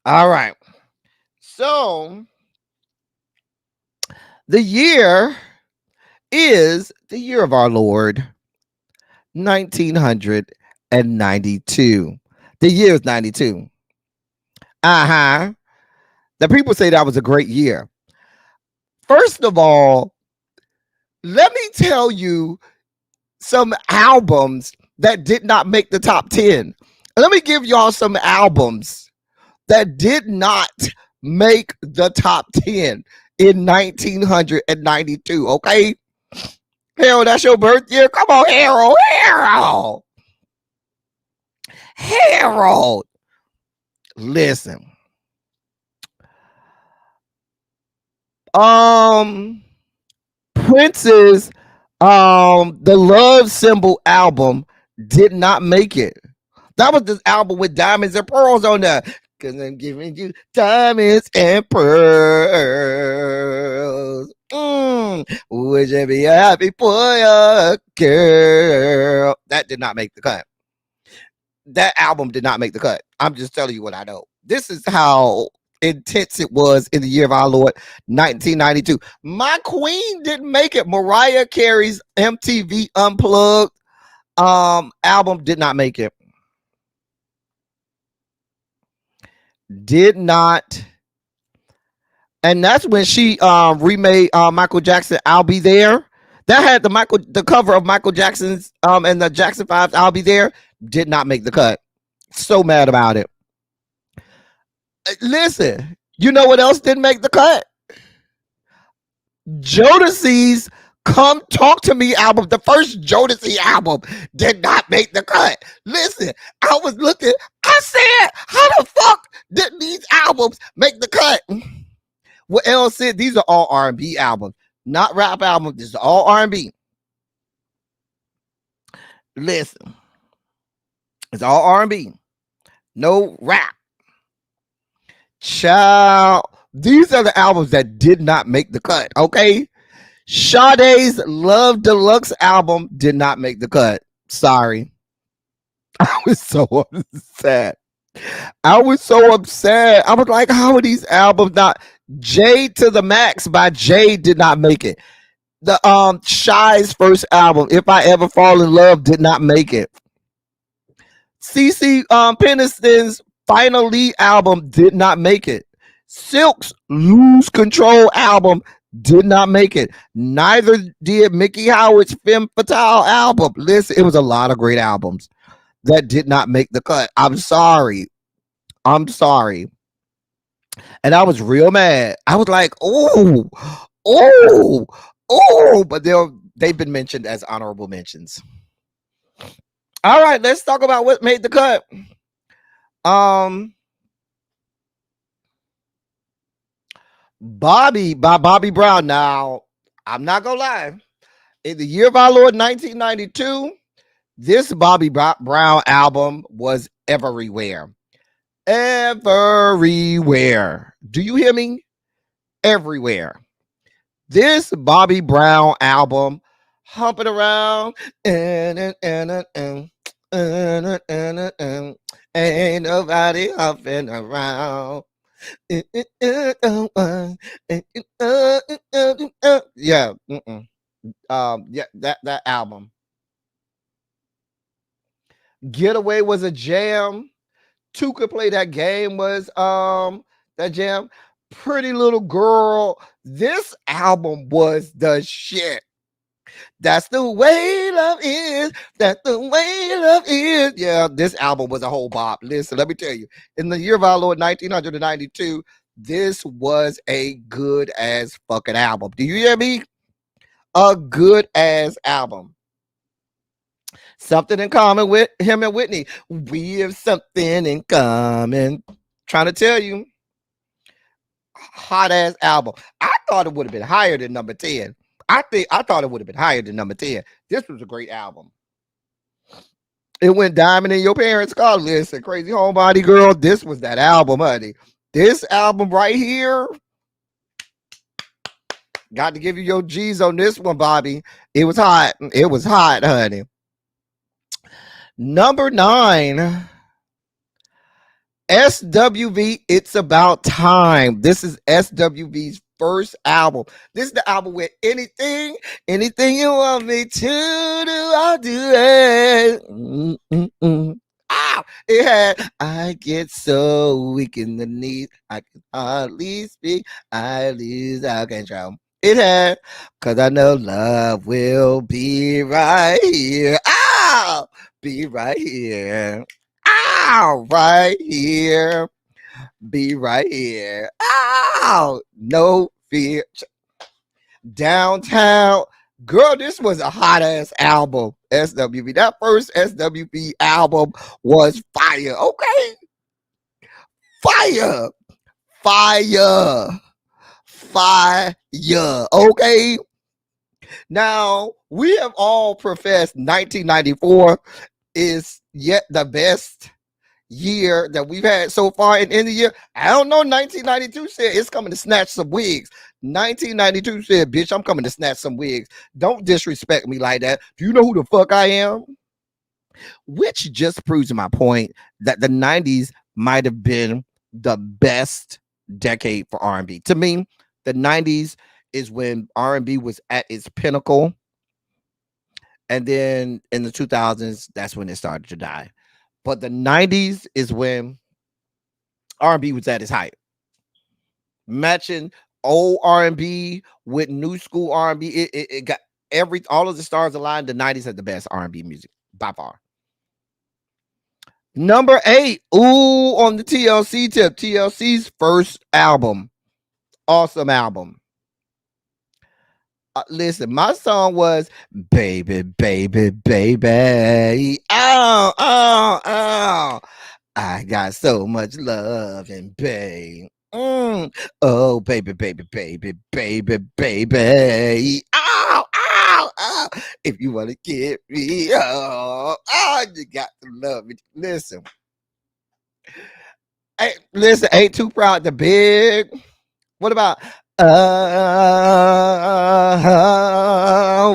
All right. So the year is the year of our Lord, 1992. The year is 92. The people say that was a great year. First of all, let me tell you some albums that did not make the top 10. Let me give y'all some albums that did not make the top 10 in 1992. Okay, Harold, that's your birth year. Come on, Harold. Listen. Prince's The Love Symbol album did not make it. That was this album with diamonds and pearls on there. Because I'm giving you diamonds and pearls. Would you be happy for your girl? That did not make the cut. That album did not make the cut. I'm just telling you what I know. This is how intense it was in the year of our Lord, 1992. My queen didn't make it. Mariah Carey's MTV Unplugged album did not make it. Did not. And that's when she remade Michael Jackson, I'll Be There. That had the cover of Michael Jackson's and the Jackson 5's I'll Be There. Did not make the cut. So mad about it. Listen, you know what else didn't make the cut? Jodeci's Come Talk to Me album, the first Jodeci album, did not make the cut. Listen, I was looking, I said, how the fuck did these albums make the cut? Well, El said these are all R&B albums, not rap albums. This is all R&B. Listen, it's all R&B, no rap. Child, these are the albums that did not make the cut. Okay, Sade's Love Deluxe album did not make the cut. Sorry, I was so upset. I was like, how are these albums not? J to the Max by Jay did not make it. The Shy's first album, If I Ever Fall in Love, did not make it. CeCe Peniston's Finally album did not make it. Silk's Lose Control album Did not make it. Neither did Mickey Howard's Femme Fatale album. Listen, it was a lot of great albums that did not make the cut. I'm sorry. I'm sorry. And I was real mad. I was like, oh, but they've been mentioned as honorable mentions. All right, let's talk about what made the cut. Bobby by Bobby Brown. Now, I'm not gonna lie. In the year of our Lord 1992, this Bobby Brown album was everywhere. Everywhere. Do you hear me? Everywhere. This Bobby Brown album, humping around, ain't nobody humping around. Yeah. That album. Getaway was a jam. Two Could Play That Game was that jam. Pretty Little Girl. This album was the shit. That's the way love is. That's the way love is. Yeah, this album was a whole bop. Listen, let me tell you. In the year of our Lord 1992, this was a good ass fucking album. Do you hear me? A good ass album. Something in common with him and Whitney. We have something in common. Trying to tell you. Hot ass album. I thought it would have been higher than number 10. I thought it would have been higher than number 10. This was a great album. It went diamond in your parents' car. Listen, Crazy Homebody Girl. This was that album, honey. This album right here. Got to give you your G's on this one, Bobby. It was hot. It was hot, honey. Number 9. SWV, It's About Time. This is SWV's first album. This is the album where anything you want me to do, I'll do it. It had, I get so weak in the knees, I can hardly speak, I lose all control. It had, cause I know love will be right here. Be right here. Right here. Be right here. No fear. Downtown. Girl, this was a hot ass album. SWV. That first SWV album was fire. Okay. Fire. Okay. Now, we have all professed 1994 is yet the best year that we've had so far in the year. I don't know. 1992 said it's coming to snatch some wigs. 1992 said, bitch, I'm coming to snatch some wigs. Don't disrespect me like that. Do you know who the fuck I am? Which just proves my point that the 90s might have been the best decade for R&B. To me, the 90s is when R&B was at its pinnacle. And then in the 2000s, that's when it started to die. But the 90s is when R&B was at its height. Matching old R&B with new school R&B, it got all of the stars aligned. The 90s had the best R&B music by far. Number 8, on the TLC tip, TLC's first album. Awesome album. Listen, my song was Baby, Baby, Baby. Oh. I got so much love and babe. Oh, baby, baby, baby, baby, baby. Ow. If you want to get me, you got to love me. Listen. Hey, listen, ain't too proud to big. What about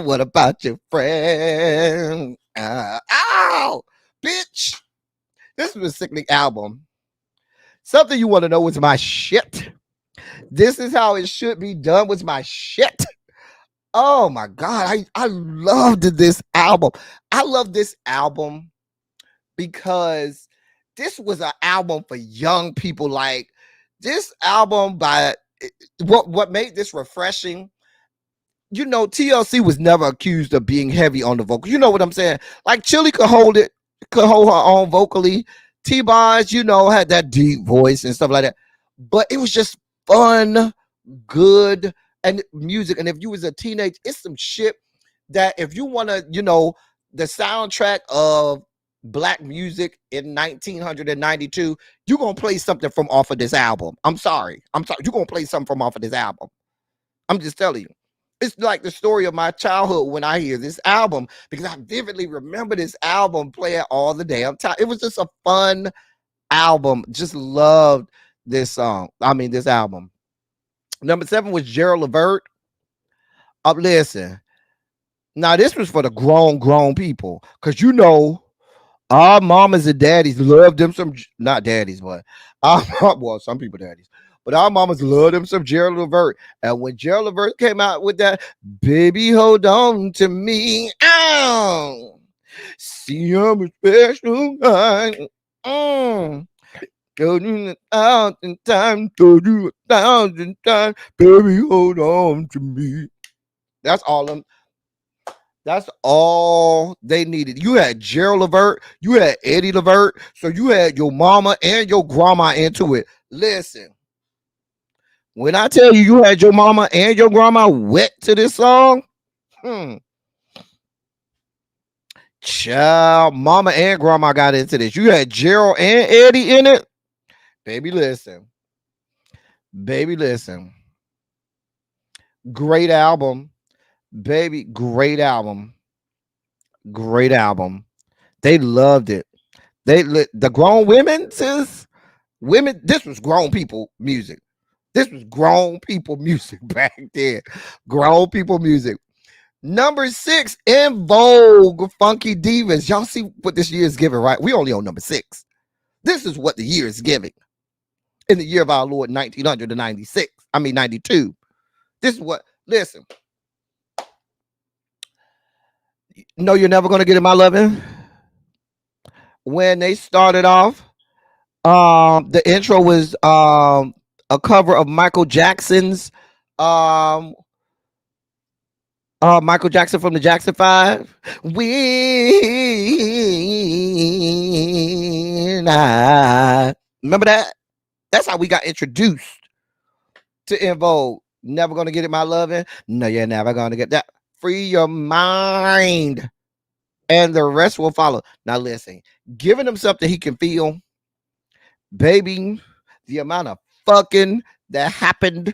what about your friend? Bitch. This was a sickening album. Something You Want to Know was my shit. This Is How It Should Be Done was my shit. Oh my God. I loved this album. I love this album because this was an album for young people. Like this album what made this refreshing, you know, TLC was never accused of being heavy on the vocal. You know what I'm saying? Like Chili could hold her own vocally. T-Boz, you know, had that deep voice and stuff like that. But it was just fun, good, and music. And if you was a teenage, it's some shit that if you want to, you know, the soundtrack of black music in 1992, you're going to play something from off of this album. I'm sorry. You're going to play something from off of this album. I'm just telling you. It's like the story of my childhood when I hear this album, because I vividly remember this album playing all the damn time. It was just a fun album. Just loved this song. I mean, this album. Number 7 was Gerald Levert. Listen. Now, this was for the grown people, because you know, our mamas and daddies loved them some, not daddies, but well, some people daddies. But our mamas loved him some Gerald Levert. And when Gerald Levert came out with that, baby, hold on to me. Ow! See, I'm a special guy. Told you 1,000 times, told you 1,000 times, baby, hold on to me. That's all them. That's all they needed. You had Gerald Levert, you had Eddie Levert, so you had your mama and your grandma into it. Listen. When I tell you, you had your mama and your grandma wet to this song, child, mama and grandma got into this. You had Gerald and Eddie in it. Baby, listen. Great album. Baby, great album. Great album. They loved it. The grown women, sis. Women, this was grown people music. This was grown people music back then. Grown people music. Number 6, In Vogue, Funky Divas. Y'all see what this year is giving, right? We only on number 6. This is what the year is giving. In the year of our Lord, 1996. I mean, 92. This is what, listen. No, you're never going to get in my loving. When they started off, the intro was a cover of Michael Jackson's Michael Jackson from the Jackson 5. Remember that? That's how we got introduced to In Vogue. Never gonna get it, my loving. No, you're never gonna get that. Free your mind, and the rest will follow. Now listen, giving him something he can feel, baby. The amount of fucking that happened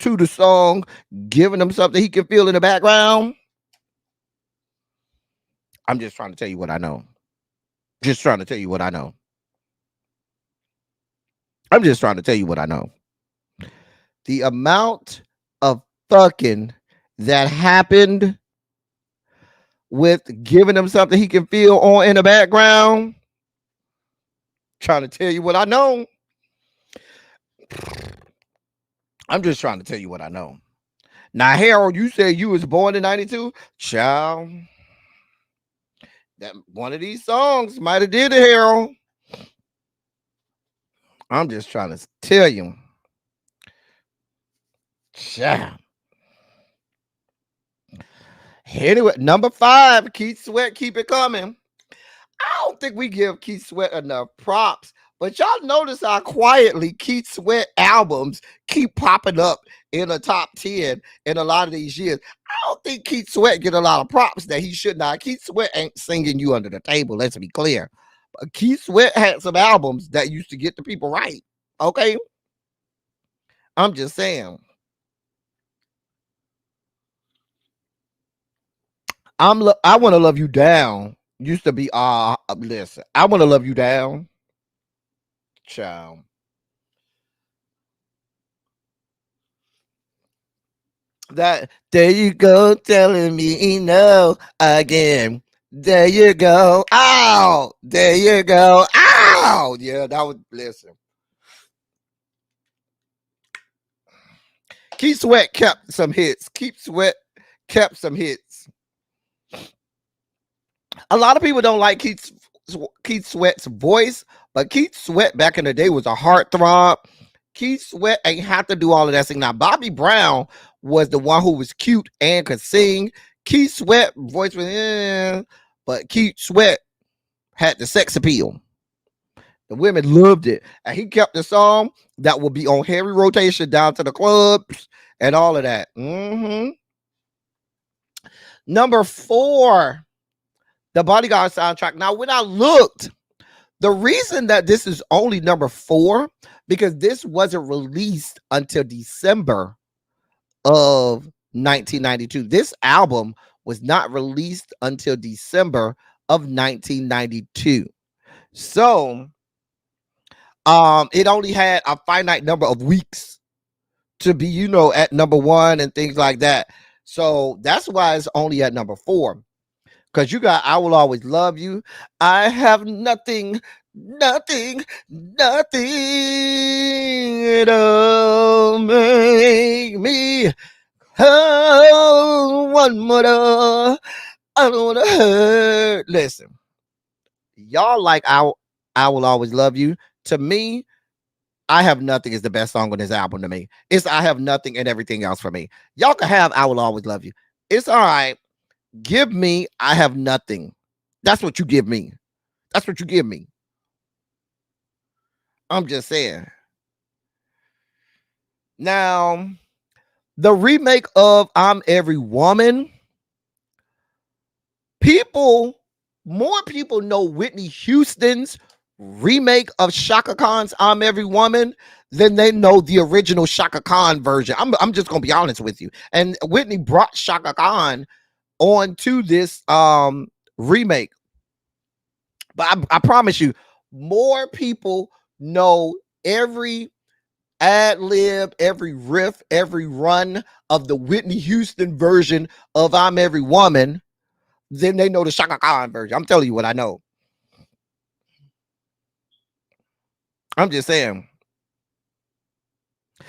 to the song, giving him something he can feel in the background. I'm just trying to tell you what I know. I'm just trying to tell you what I know. The amount of fucking that happened with giving him something he can feel on in the background. Trying to tell you what I know. I'm just trying to tell you what I know. Now, Harold, you said you was born in 92? Child, that one of these songs might have did it, Harold. I'm just trying to tell you. Child. Anyway, number 5, Keith Sweat, Keep It Coming. I don't think we give Keith Sweat enough props, but y'all notice how quietly Keith Sweat albums keep popping up in the top 10 in a lot of these years. I don't think Keith Sweat get a lot of props that he should not. Keith Sweat ain't singing you under the table, let's be clear. But Keith Sweat had some albums that used to get the people right. Okay? I'm just saying. I Want to Love You Down used to be listen, I Want to Love You Down. Child. That there you go, telling me no again. There you go. Ow. There you go. Ow. Yeah, that was, listen. Keith Sweat kept some hits. Keith Sweat kept some hits. A lot of people don't like Keith Sweat's voice, but Keith Sweat back in the day was a heartthrob. Keith Sweat ain't have to do all of that singing. Now, Bobby Brown was the one who was cute and could sing. Keith Sweat voice was but Keith Sweat had the sex appeal. The women loved it. And he kept the song that would be on heavy rotation down to the clubs and all of that. Number 4, the Bodyguard soundtrack. Now, when I looked, the reason that this is only number 4, because this wasn't released until December of 1992. This album was not released until December of 1992. So, it only had a finite number of weeks to be, you know, at number 1 and things like that. So that's why it's only at number 4. Because you got I Will Always Love You. I have nothing to make me one more. I don't want to hurt. Listen, y'all like I Will Always Love You. To me, I Have Nothing is the best song on this album to me. It's I Have Nothing and Everything Else for me. Y'all can have I Will Always Love You. It's all right. Give me I Have Nothing. That's what you give me. That's what you give me. I'm just saying. Now, the remake of I'm Every Woman, more people know Whitney Houston's remake of Shaka Khan's I'm Every Woman than they know the original Shaka Khan version. I'm just gonna be honest with you. And Whitney brought Shaka Khan onto this remake. But I promise you, more people know every ad lib, every riff, every run of the Whitney Houston version of I'm Every Woman than they know the Shaka Khan version. I'm telling you what I know. I'm just saying.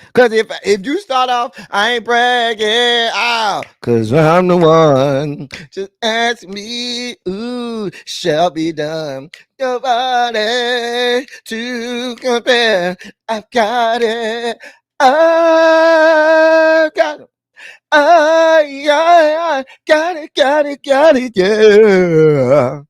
Because if you start off, I ain't bragging out, because I'm the one. Just ask me, ooh, shall be done. Nobody to compare. I've got it. I got it. I got it, yeah.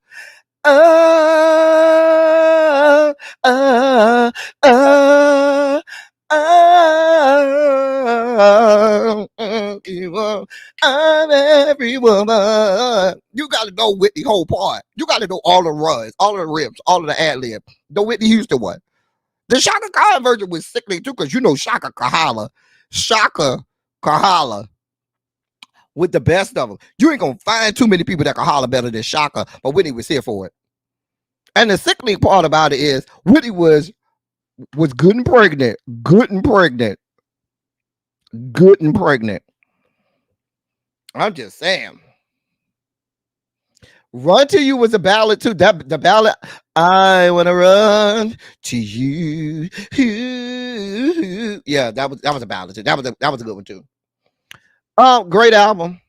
I'm every woman. You got to know Whitney whole part. You got to know all the runs, all of the rips, all of the ad lib. The Whitney Houston one. The Shaka Khan version was sickening too, because you know Shaka Kahala with the best of them. You ain't gonna find too many people that can holler better than Shaka, but Whitney was here for it. And the sickening part about it is Whitney was good and pregnant. I'm just saying. Run to You was a ballad too. The ballad, I wanna run to you. Yeah, that was a ballad too. That was a good one too. Great album.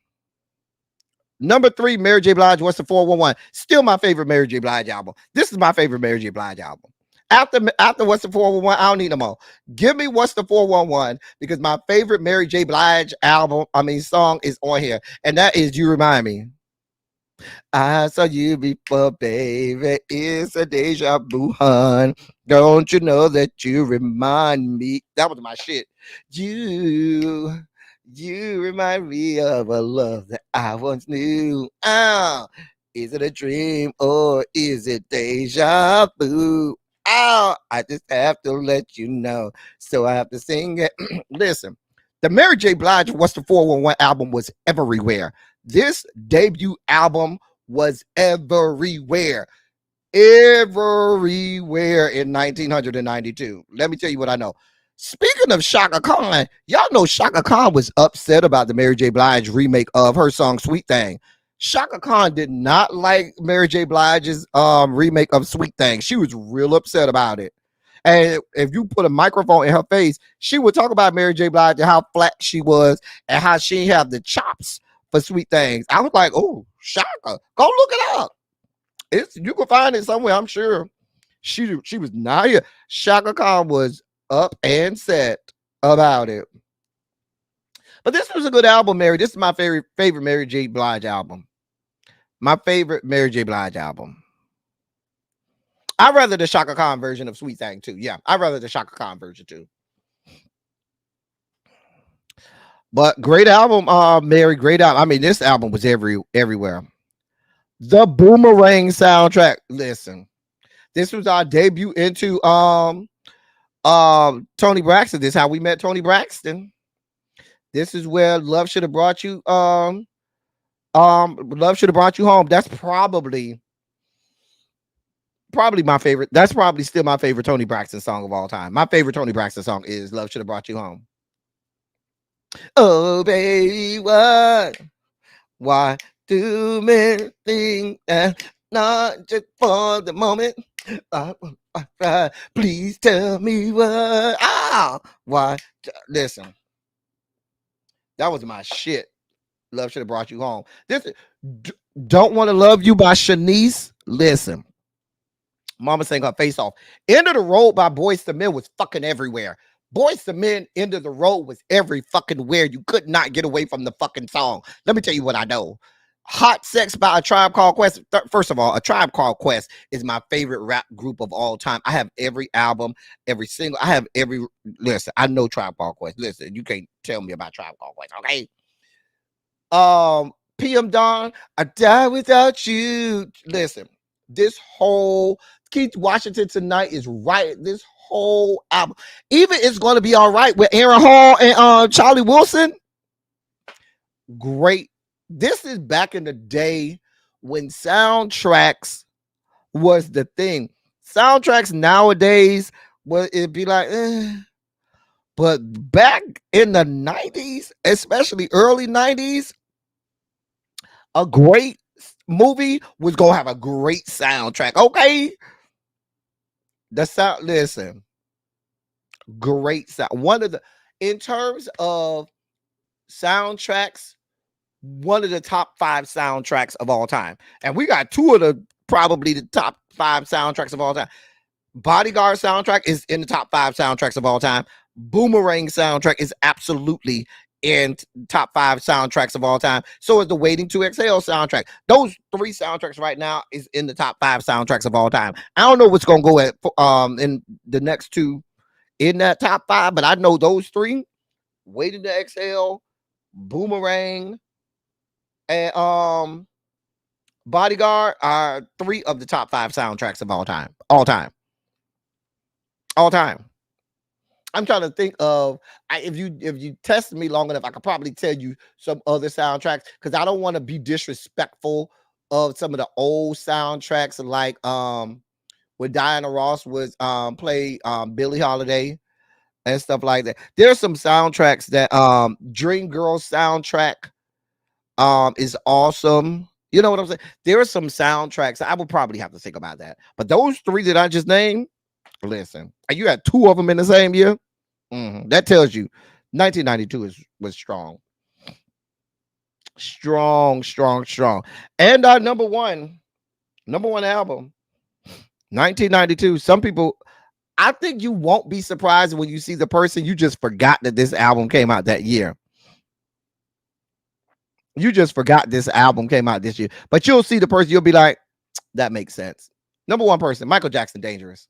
Number 3, Mary J. Blige, What's the 411? Still my favorite Mary J. Blige album. This is my favorite Mary J. Blige album. After What's the 411, I don't need them all. Give me What's the 411, because my favorite Mary J. Blige song is on here, and that is You Remind Me. I saw you before, baby. It's a deja vu, hun. Don't you know that you remind me? That was my shit. You remind me of a love that I once knew. Is it a dream or is it deja vu? I just have to let you know. So I have to sing it. Listen, the Mary J. Blige What's the 411 album was everywhere. This debut album was everywhere. Everywhere in 1992. Let me tell you what I know. Speaking of Shaka Khan, y'all know Shaka Khan was upset about the Mary J. Blige remake of her song Sweet Thing. Shaka Khan did not like Mary J. Blige's remake of Sweet Thing. She was real upset about it. And if you put a microphone in her face, she would talk about Mary J. Blige and how flat she was and how she didn't have the chops for Sweet Things. I was like, oh, Shaka, go look it up. You can find it somewhere, I'm sure. She was not here. Shaka Khan was upset about it. But this was a good album, Mary. This is my favorite Mary J. Blige album. My favorite Mary J. Blige album. I'd rather the Shaka Khan version of Sweet Thing too. Yeah, I'd rather the Shaka Khan version too. But great album, Mary. Great album. I mean, this album was everywhere. The Boomerang soundtrack. Listen, this was our debut into Tony Braxton. This is how we met Tony Braxton. This is where Love Should Have Brought You Love Should Have Brought You Home. That's probably my favorite. That's probably still my favorite Tony Braxton song of all time. My favorite Tony Braxton song is Love Should Have Brought You Home. Oh baby, why do men think that not just for the moment? Please tell me why? Listen, that was my shit. Love Should Have Brought You Home. This Don't Want to Love You by Shanice. Listen, Mama sang her face off. End of the Road by Boyz II Men was fucking everywhere. Boyz II Men, End of the Road was every fucking where. You could not get away from the fucking song. Let me tell you what I know. Hot Sex by A Tribe Called Quest. First of all, A Tribe Called Quest is my favorite rap group of all time. I have every album, every single. I have every. Listen, I know Tribe Called Quest. Listen, you can't tell me about Tribe Called Quest, okay? PM Dawn, I Die Without You. Listen, this whole Keith Washington Tonight is right. This whole album, even It's Gonna Be All Right with Aaron Hall and Charlie Wilson. Great. This is back in the day when soundtracks was the thing. Soundtracks nowadays, well, it'd be like, but back in the 90s, especially early 90s, a great movie was gonna have a great soundtrack. Okay. The sound, listen, great sound. One of the, in terms of soundtracks, one of the top 5 soundtracks of all time. And we got 2 of the probably the top 5 soundtracks of all time. Bodyguard soundtrack is in the top 5 soundtracks of all time. Boomerang soundtrack is absolutely in top 5 soundtracks of all time. So is the Waiting to Exhale soundtrack. Those 3 soundtracks right now is in the top 5 soundtracks of all time. I don't know what's gonna go at in the next 2 in that top 5, but I know those 3: Waiting to Exhale, Boomerang, and Bodyguard are 3 of the top 5 soundtracks of all time. All time. I'm trying to think of, if you test me long enough, I could probably tell you some other soundtracks, because I don't want to be disrespectful of some of the old soundtracks, like when Diana Ross was play Billie Holiday and stuff like that. There's some soundtracks that Dream Girl soundtrack is awesome. You know what I'm saying? There are some soundtracks. I will probably have to think about that. But those 3 that I just named, listen, and you had 2 of them in the same year. That tells you 1992 was strong. Strong. And our number one album, 1992. Some people, I think you won't be surprised when you see the person. You just forgot that this album came out that year. You just forgot this album came out this year. But you'll see the person, you'll be like, that makes sense. Number 1 person, Michael Jackson, Dangerous.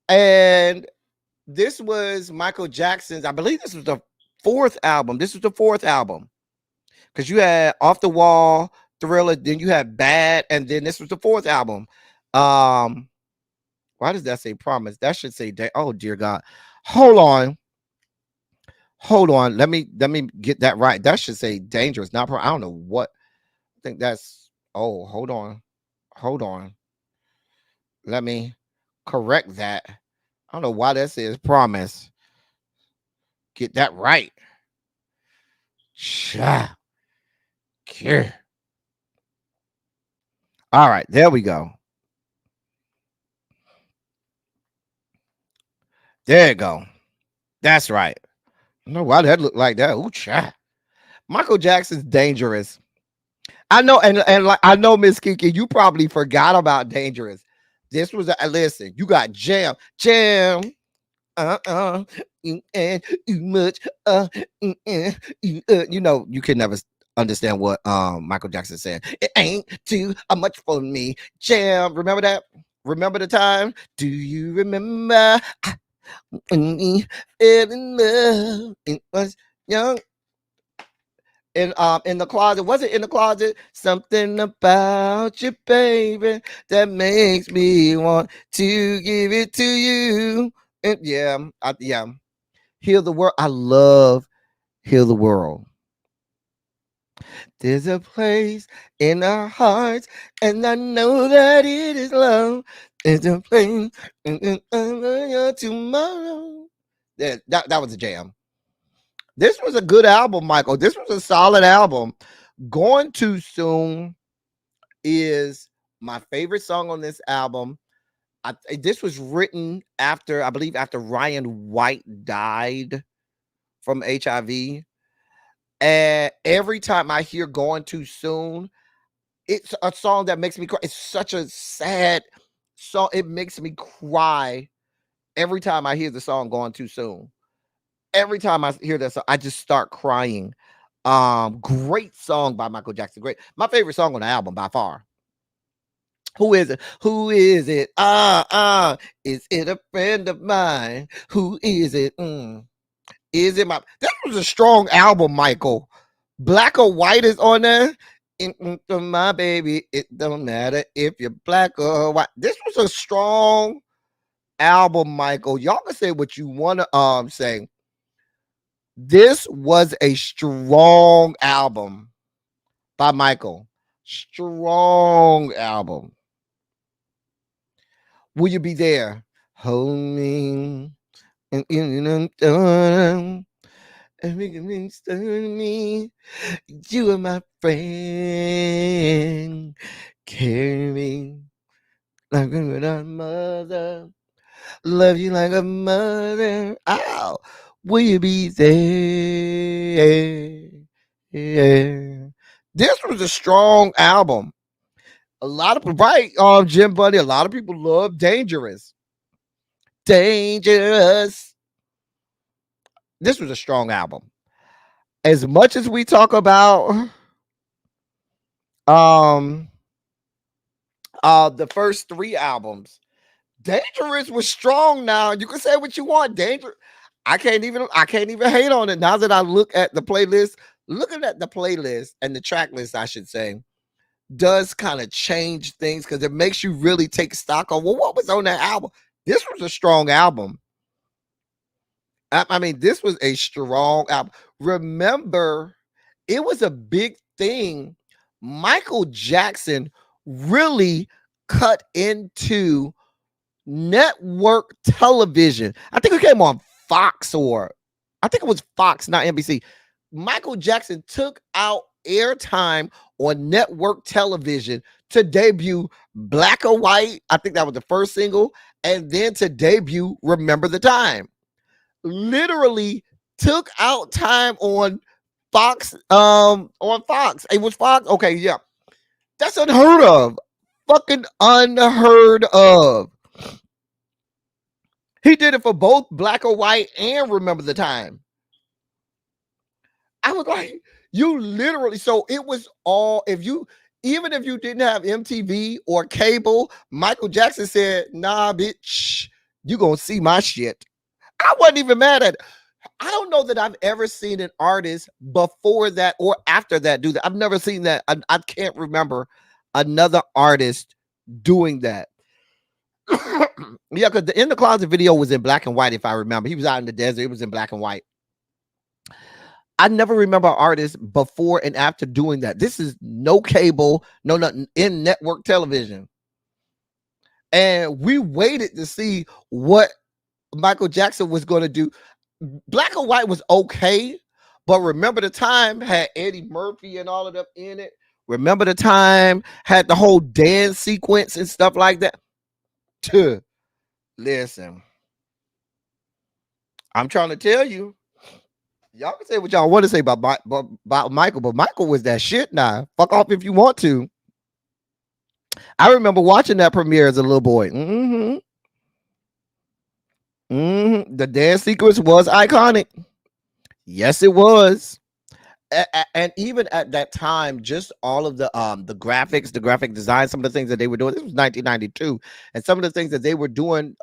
And this was Michael Jackson's, I believe this was the 4th album. This was the 4th album. Because you had Off the Wall, Thriller, then you had Bad, and then this was the 4th album. Why does that say Promise? That should say, oh dear God. Hold on. Let me get that right. That should say Dangerous, not I don't know what. I think that's, oh, hold on. Let me correct that. I don't know why that says Promise. Get that right. All right, there we go. There you go. That's right. I don't know why that looked like that. Ooh, cha. Michael Jackson's Dangerous. I know, and like I know, Miss Kiki, you probably forgot about Dangerous. This was listen. You got jam. And much. You know, you can never understand what Michael Jackson said. It ain't too much for me. Jam. Remember that? Remember the time? Do you remember when we fell in love? It was young. In the closet. Was it in the closet? Something about you, baby, that makes me want to give it to you. And yeah. Heal the world. I love Heal the World. There's a place in our hearts, and I know that it is love. There's a place in tomorrow. That was a jam. This was a good album, Michael. This was a solid album. Going Too Soon is my favorite song on this album. This was written after, I believe, after Ryan White died from HIV. And every time I hear Going Too Soon, it's a song that makes me cry. It's such a sad song. It makes me cry every time I hear the song Going Too Soon. Every time I hear that song, I just start crying. Great song by Michael Jackson. Great. My favorite song on the album by far. Who is it? Who is it? Is it a friend of mine? Who is it? Is it my? That was a strong album, Michael. Black or White is on there. My baby, it don't matter if you're black or white. This was a strong album, Michael. Y'all can say what you want to say. This was a strong album by Michael. Strong album. Will you be there? Hold me. And me. You are my friend. Carry me like a mother. Love you like a mother. Ow. Will you be there? Yeah. This was a strong album. A lot of Jim Bunny. A lot of people love Dangerous. Dangerous. This was a strong album. As much as we talk about the first three albums, Dangerous was strong. Now you can say what you want. Dangerous. I can't even hate on it now that I look at the playlist. Looking at the playlist and the track list, I should say, does kind of change things because it makes you really take stock on, well, what was on that album? This was a strong album. I mean, this was a strong album. Remember, it was a big thing. Michael Jackson really cut into network television. I think it came on Fox, or I think it was Fox, not NBC. Michael Jackson took out airtime on network television to debut Black or White. I think that was the first single. And then to debut Remember the Time. Literally took out time on Fox. On Fox. It was Fox. Okay, yeah. That's unheard of. Fucking unheard of. He did it for both Black or White and Remember the Time. I was like, you literally, so it was all, even if you didn't have MTV or cable, Michael Jackson said, nah, bitch, you gonna see my shit. I wasn't even mad at it. I don't know that I've ever seen an artist before that or after that do that. I've never seen that. I can't remember another artist doing that. Yeah, because the In the Closet video was in black and white, if I remember. He was out in the desert. It was in black and white. I never remember an artist before and after doing that. This is no cable, no nothing, in network television. And we waited to see what Michael Jackson was going to do. Black and White was okay, but Remember the Time had Eddie Murphy and all of them in it. Remember the Time had the whole dance sequence and stuff like that. Listen, I'm trying to tell you, y'all can say what y'all want to say about Michael, but Michael was that shit now. Fuck off if you want to. I remember watching that premiere as a little boy. The dance sequence was iconic. Yes, it was. And even at that time, just all of the graphics, the graphic design, some of the things that they were doing. This was 1992, and some of the things that they were doing,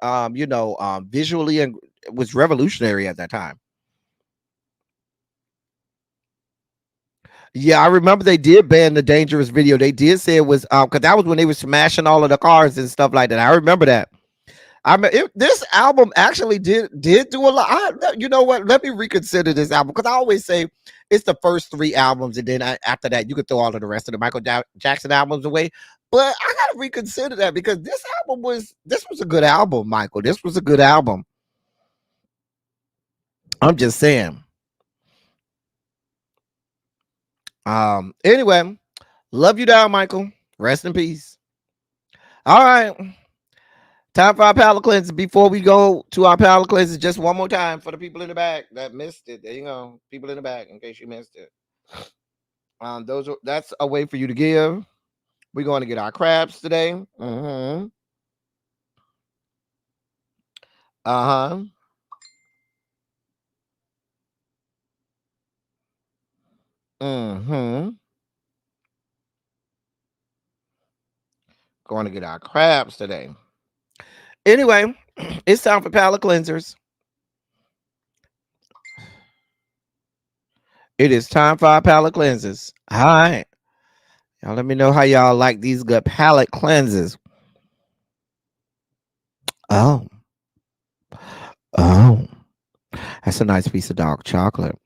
visually, and it was revolutionary at that time. Yeah, I remember they did ban the dangerous video. They did say it was because that was when they were smashing all of the cars and stuff like that. I remember that. I mean, this album actually did do a lot. You know what? Let me reconsider this album, because I always say it's the first 3 albums, and then after that, you could throw all of the rest of the Michael Jackson albums away. But I gotta reconsider that, because this was a good album, Michael. This was a good album. I'm just saying. Anyway, love you down, Michael. Rest in peace. All right. Time for our palate cleanser. Before we go to our palate cleanser, just one more time for the people in the back that missed it. There you go. People in the back, in case you missed it. That's a way for you to give. We're going to get our crabs today. Uh-huh. Going to get our crabs today. Anyway, it's time for palate cleansers. It is time for our palate cleansers. All right. Y'all let me know how y'all like these good palate cleansers. Oh. That's a nice piece of dark chocolate.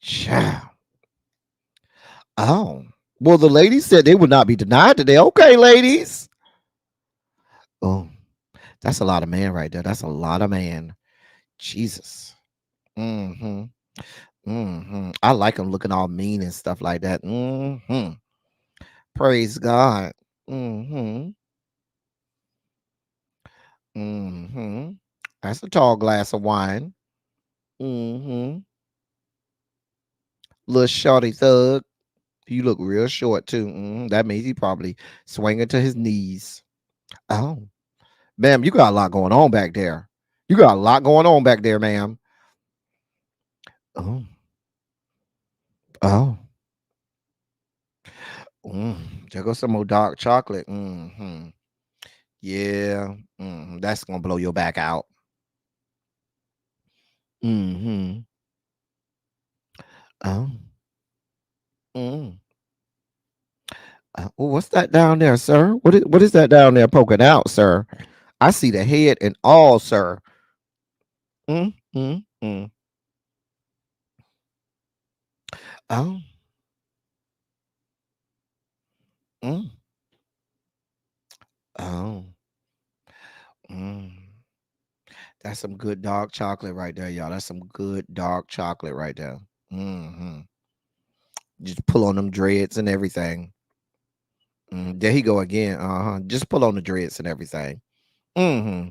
Ciao. Oh. Well, the ladies said they would not be denied today. Okay, ladies. Oh, that's a lot of man right there. That's a lot of man. Jesus. I like them looking all mean and stuff like that. Praise God. That's a tall glass of wine. Little shorty thug. You look real short too. That means he probably swinging to his knees. Oh, ma'am, you got a lot going on back there. You got a lot going on back there, ma'am. Oh. There goes some more dark chocolate. Yeah. That's gonna blow your back out. Oh. What's that down there, sir? What is that down there poking out, sir? I see the head and all, sir. Oh. Oh. That's some good dark chocolate right there, y'all. That's some good dark chocolate right there. Just pull on them dreads and everything. There he go again. Just pull on the dreads and everything. The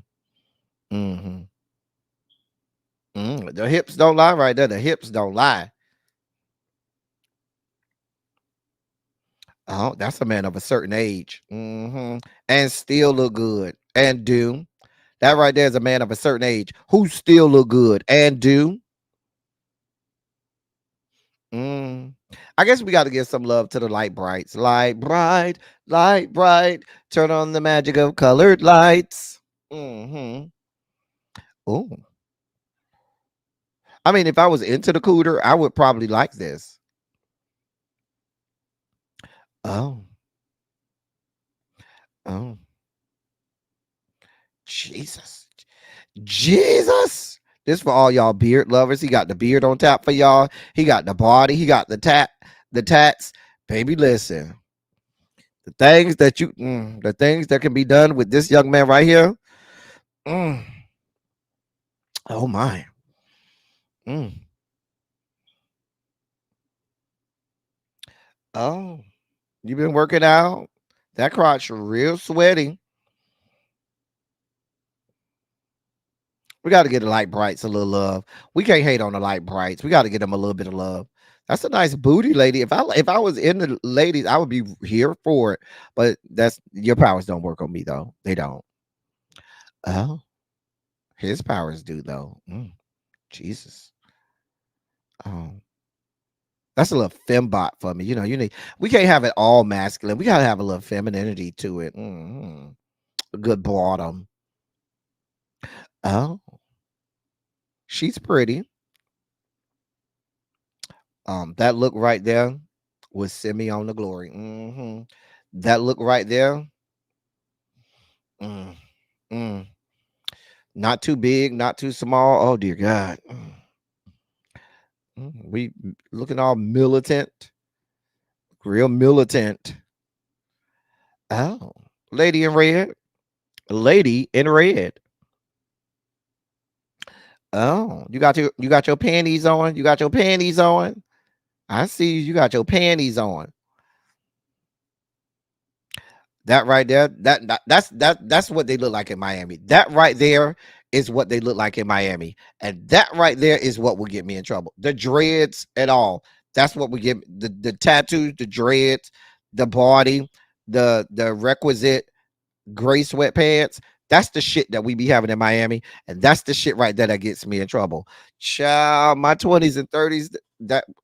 hips don't lie right there. The hips don't lie. Oh, that's a man of a certain age. And still look good. And do. That right there is a man of a certain age who still look good and do. I guess we got to give some love to the light brights. Light bright, light bright. Turn on the magic of colored lights. Oh. I mean, if I was into the cooter, I would probably like this. Oh. Jesus. This for all y'all beard lovers. He got the beard on tap for y'all. He got the body. He got the tats. Baby, listen. The things that can be done with this young man right here. Oh my. Oh, you been working out? That crotch real sweaty. We got to get the light brights a little love. We can't hate on the light brights. We got to get them a little bit of love. That's a nice booty, lady. If I was in the ladies, I would be here for it. But that's your powers don't work on me though. They don't. Oh, his powers do though. Jesus. Oh, that's a little fembot for me. You need. We can't have it all masculine. We gotta have a little femininity to it. A good bottom. Oh, she's pretty. That look right there was send me on the glory. That look right there. Mm, mm. Not too big, not too small. Oh dear God. We looking all militant, real militant. Oh, lady in red. Lady in red. Oh, you got your panties on. You got your panties on. I see you got your panties on. That right there, that's what they look like in Miami. That right there is what they look like in Miami. And that right there is what will get me in trouble. The dreads and all. That's what we get. The tattoos, the dreads, the body, the requisite gray sweatpants. That's the shit that we be having in Miami. And that's the shit right there that gets me in trouble. Child, my 20s and 30s,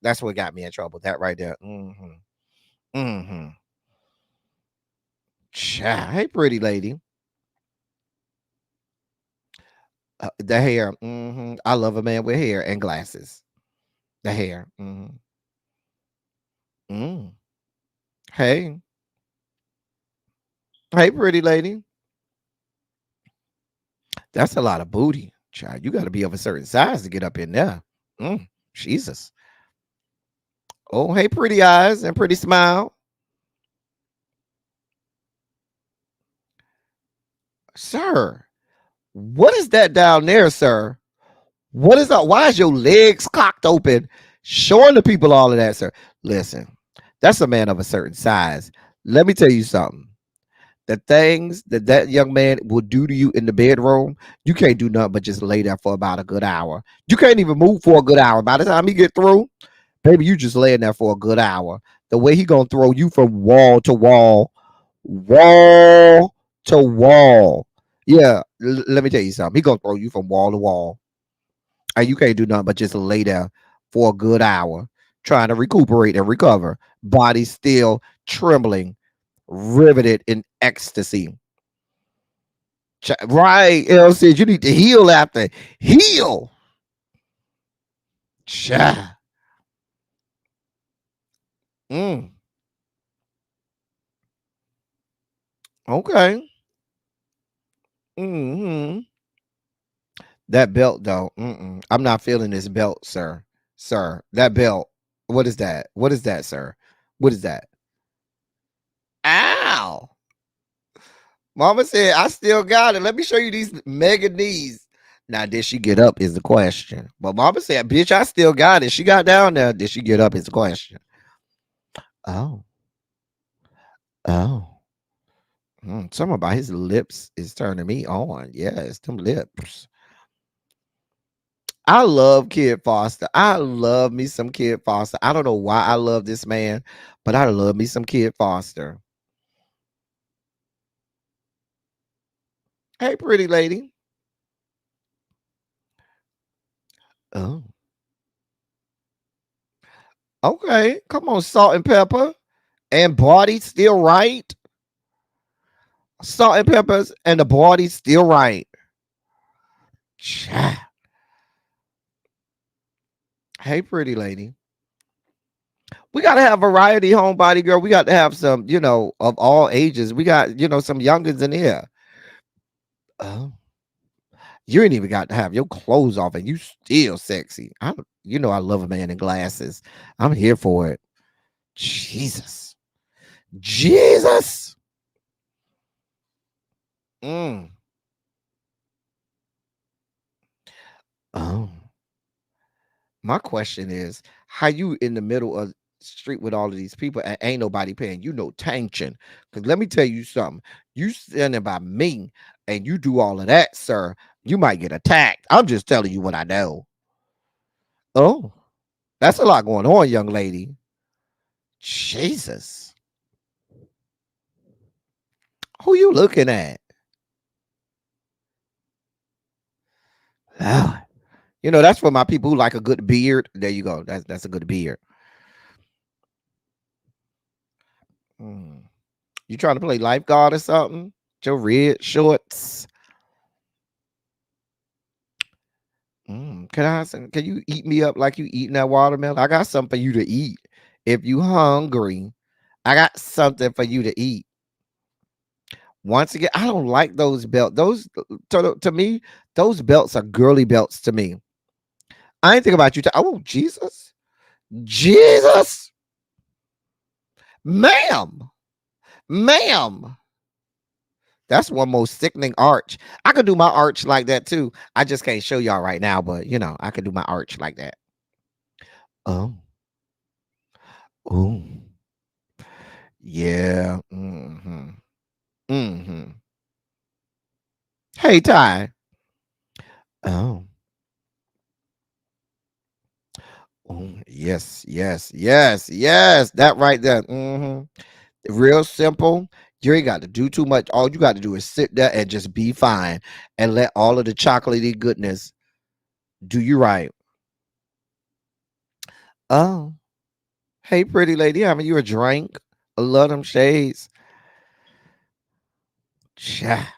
that's what got me in trouble. That right there. Child, hey, pretty lady. The hair. I love a man with hair and glasses. The hair. Hey. Hey, pretty lady. That's a lot of booty. Child, you got to be of a certain size to get up in there. Jesus. Oh, hey, pretty eyes and pretty smile. Sir, what is that down there, sir? What is that? Why is your legs cocked open, showing the people all of that, sir? Listen, that's a man of a certain size. Let me tell you something. The things that young man will do to you in the bedroom, you can't do nothing but just lay there for about a good hour. You can't even move for a good hour. By the time he get through, baby, you just laying there for a good hour. The way he gonna throw you from wall to wall, wall to wall. Yeah, let me tell you something. He gonna throw you from wall to wall, and you can't do nothing but just lay there for a good hour, trying to recuperate and recover. Body still trembling, riveted in ecstasy. Right, L says you need to heal after heal. Cha. Okay. That belt though. I'm not feeling this belt, sir. Sir, that belt. What is that? What is that, sir? What is that? Ow. Mama said, I still got it. Let me show you these mega knees. Now, did she get up is the question. But Mama said, bitch, I still got it. She got down there. Did she get up is the question. Oh. Oh. Something about his lips is turning me on. Yeah, it's them lips. I love Kid Foster. I love me some Kid Foster. I don't know why I love this man, but I love me some Kid Foster. Hey, pretty lady. Oh. Okay. Come on, salt and pepper. And body still right. Salt and peppers and the body still right. Hey, pretty lady. We got to have variety, homebody girl. We got to have some, of all ages. We got, some youngins in here. Oh. You ain't even got to have your clothes off and you still sexy. I love a man in glasses. I'm here for it. Jesus. Jesus. Oh. My question is, how you in the middle of the street with all of these people and ain't nobody paying you no attention? Because let me tell you something. You standing by me and you do all of that, sir, you might get attacked. I'm just telling you what I know. Oh. That's a lot going on, young lady. Jesus. Who you looking at? Lord. You know, that's for my people who like a good beard. There you go. That's a good beard. You trying to play lifeguard or something? Your red shorts. Can you eat me up like you eating that watermelon? I got something for you to eat. If you hungry, I got something for you to eat. Once again, I don't like those belts. Those to me, those belts are girly belts to me. I ain't think about you. Oh, Jesus. Jesus. Ma'am. Ma'am. That's one most sickening arch. I could do my arch like that too. I just can't show y'all right now, but you know, I could do my arch like that. Oh. Oh. Yeah. Hey, Ty. Oh. Oh, yes, yes, yes, yes. That right there. Real simple. You ain't got to do too much. All you got to do is sit there and just be fine and let all of the chocolatey goodness do you right. Oh. Hey, pretty lady, having you a drink? I love them shades. Cha.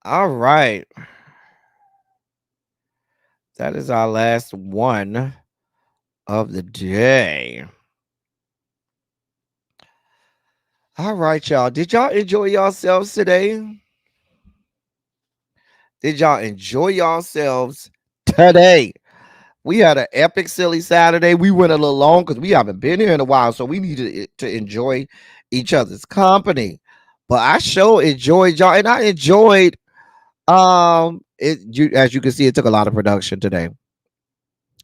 All right. That is our last one of the day. All right, y'all. Did y'all enjoy yourselves today? Did y'all enjoy yourselves today? We had an epic silly Saturday. We went a little long because we haven't been here in a while, so we needed to enjoy each other's company. But I sure enjoyed y'all, and I enjoyed as you can see, it took a lot of production today.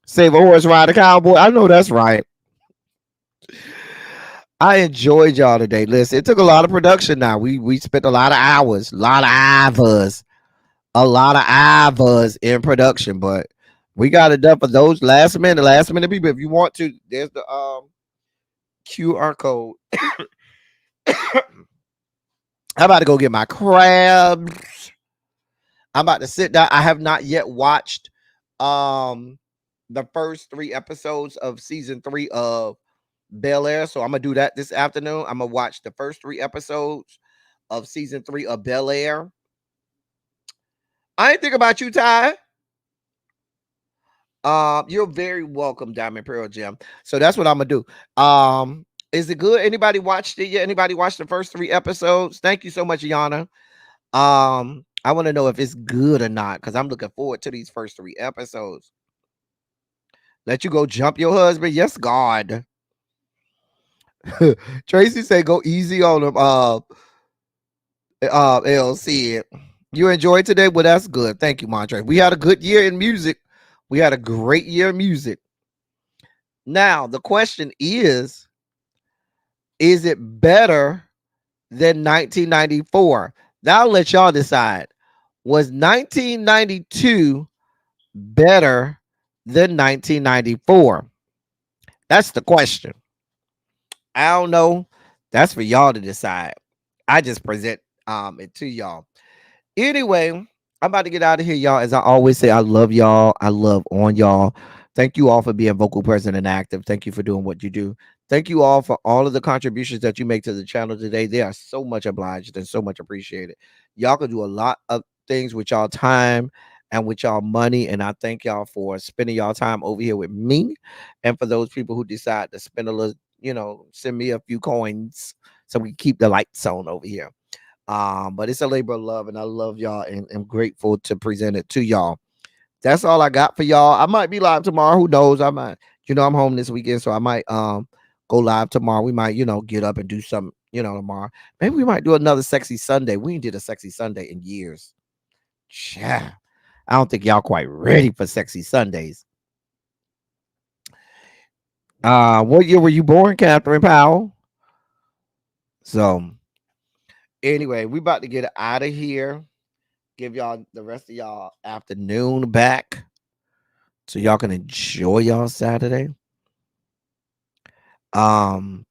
Save a horse, ride a cowboy. I know that's right. I enjoyed y'all today. Listen, it took a lot of production. Now we spent a lot of hours, a lot of hours in production, but we got it done for those last minute people. If you want to, there's the QR code. I'm about to go get my crabs. I'm about to sit down. I have not yet watched the first 3 episodes of season 3 of Bel Air, so I'm gonna do that this afternoon. I'm gonna watch the first 3 episodes of season 3 of Bel Air. I ain't think about you, Ty. You're very welcome, Diamond Pearl Gem. So that's what I'm gonna do. Is it good? Anybody watched it yet? Anybody watched the first 3 episodes? Thank you so much, Yana. I want to know if it's good or not because I'm looking forward to these first 3 episodes. Let you go jump your husband? Yes, God. Tracy say go easy on him. LC. You enjoyed today? Well, that's good. Thank you, Montre. We had a good year in music. We had a great year in music. Now, the question is it better than 1994? Now, I'll let y'all decide. Was 1992 better than 1994? That's the question. I don't know. That's for y'all to decide. I just present it to y'all. Anyway, I'm about to get out of here, y'all. As I always say, I love y'all. I love on y'all. Thank you all for being vocal, present, and active. Thank you for doing what you do. Thank you all for all of the contributions that you make to the channel today. They are so much obliged and so much appreciated. Y'all can do a lot of things with y'all time and with y'all money. And I thank y'all for spending y'all time over here with me. And for those people who decide to spend a little, send me a few coins so we can keep the lights on over here. But it's a labor of love, and I love y'all and am grateful to present it to y'all. That's all I got for y'all. I might be live tomorrow. Who knows? I might, I'm home this weekend, so I might go live tomorrow. We might, get up and do something, tomorrow. Maybe we might do another sexy Sunday. We ain't did a sexy Sunday in years. Yeah. I don't think y'all quite ready for sexy Sundays. What year were you born, Catherine Powell? So anyway, we about to get out of here. Give y'all the rest of y'all afternoon back. so y'all can enjoy y'all Saturday. All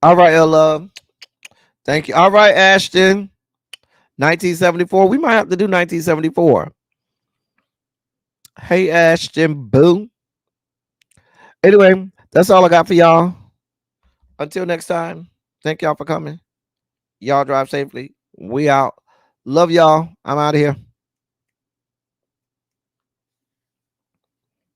right, love. Thank you. All right, Ashton. 1974. We might have to do 1974. Hey, Ashton. Boo. Anyway, that's all I got for y'all. Until next time, thank y'all for coming. Y'all drive safely. We out. Love y'all. I'm out of here.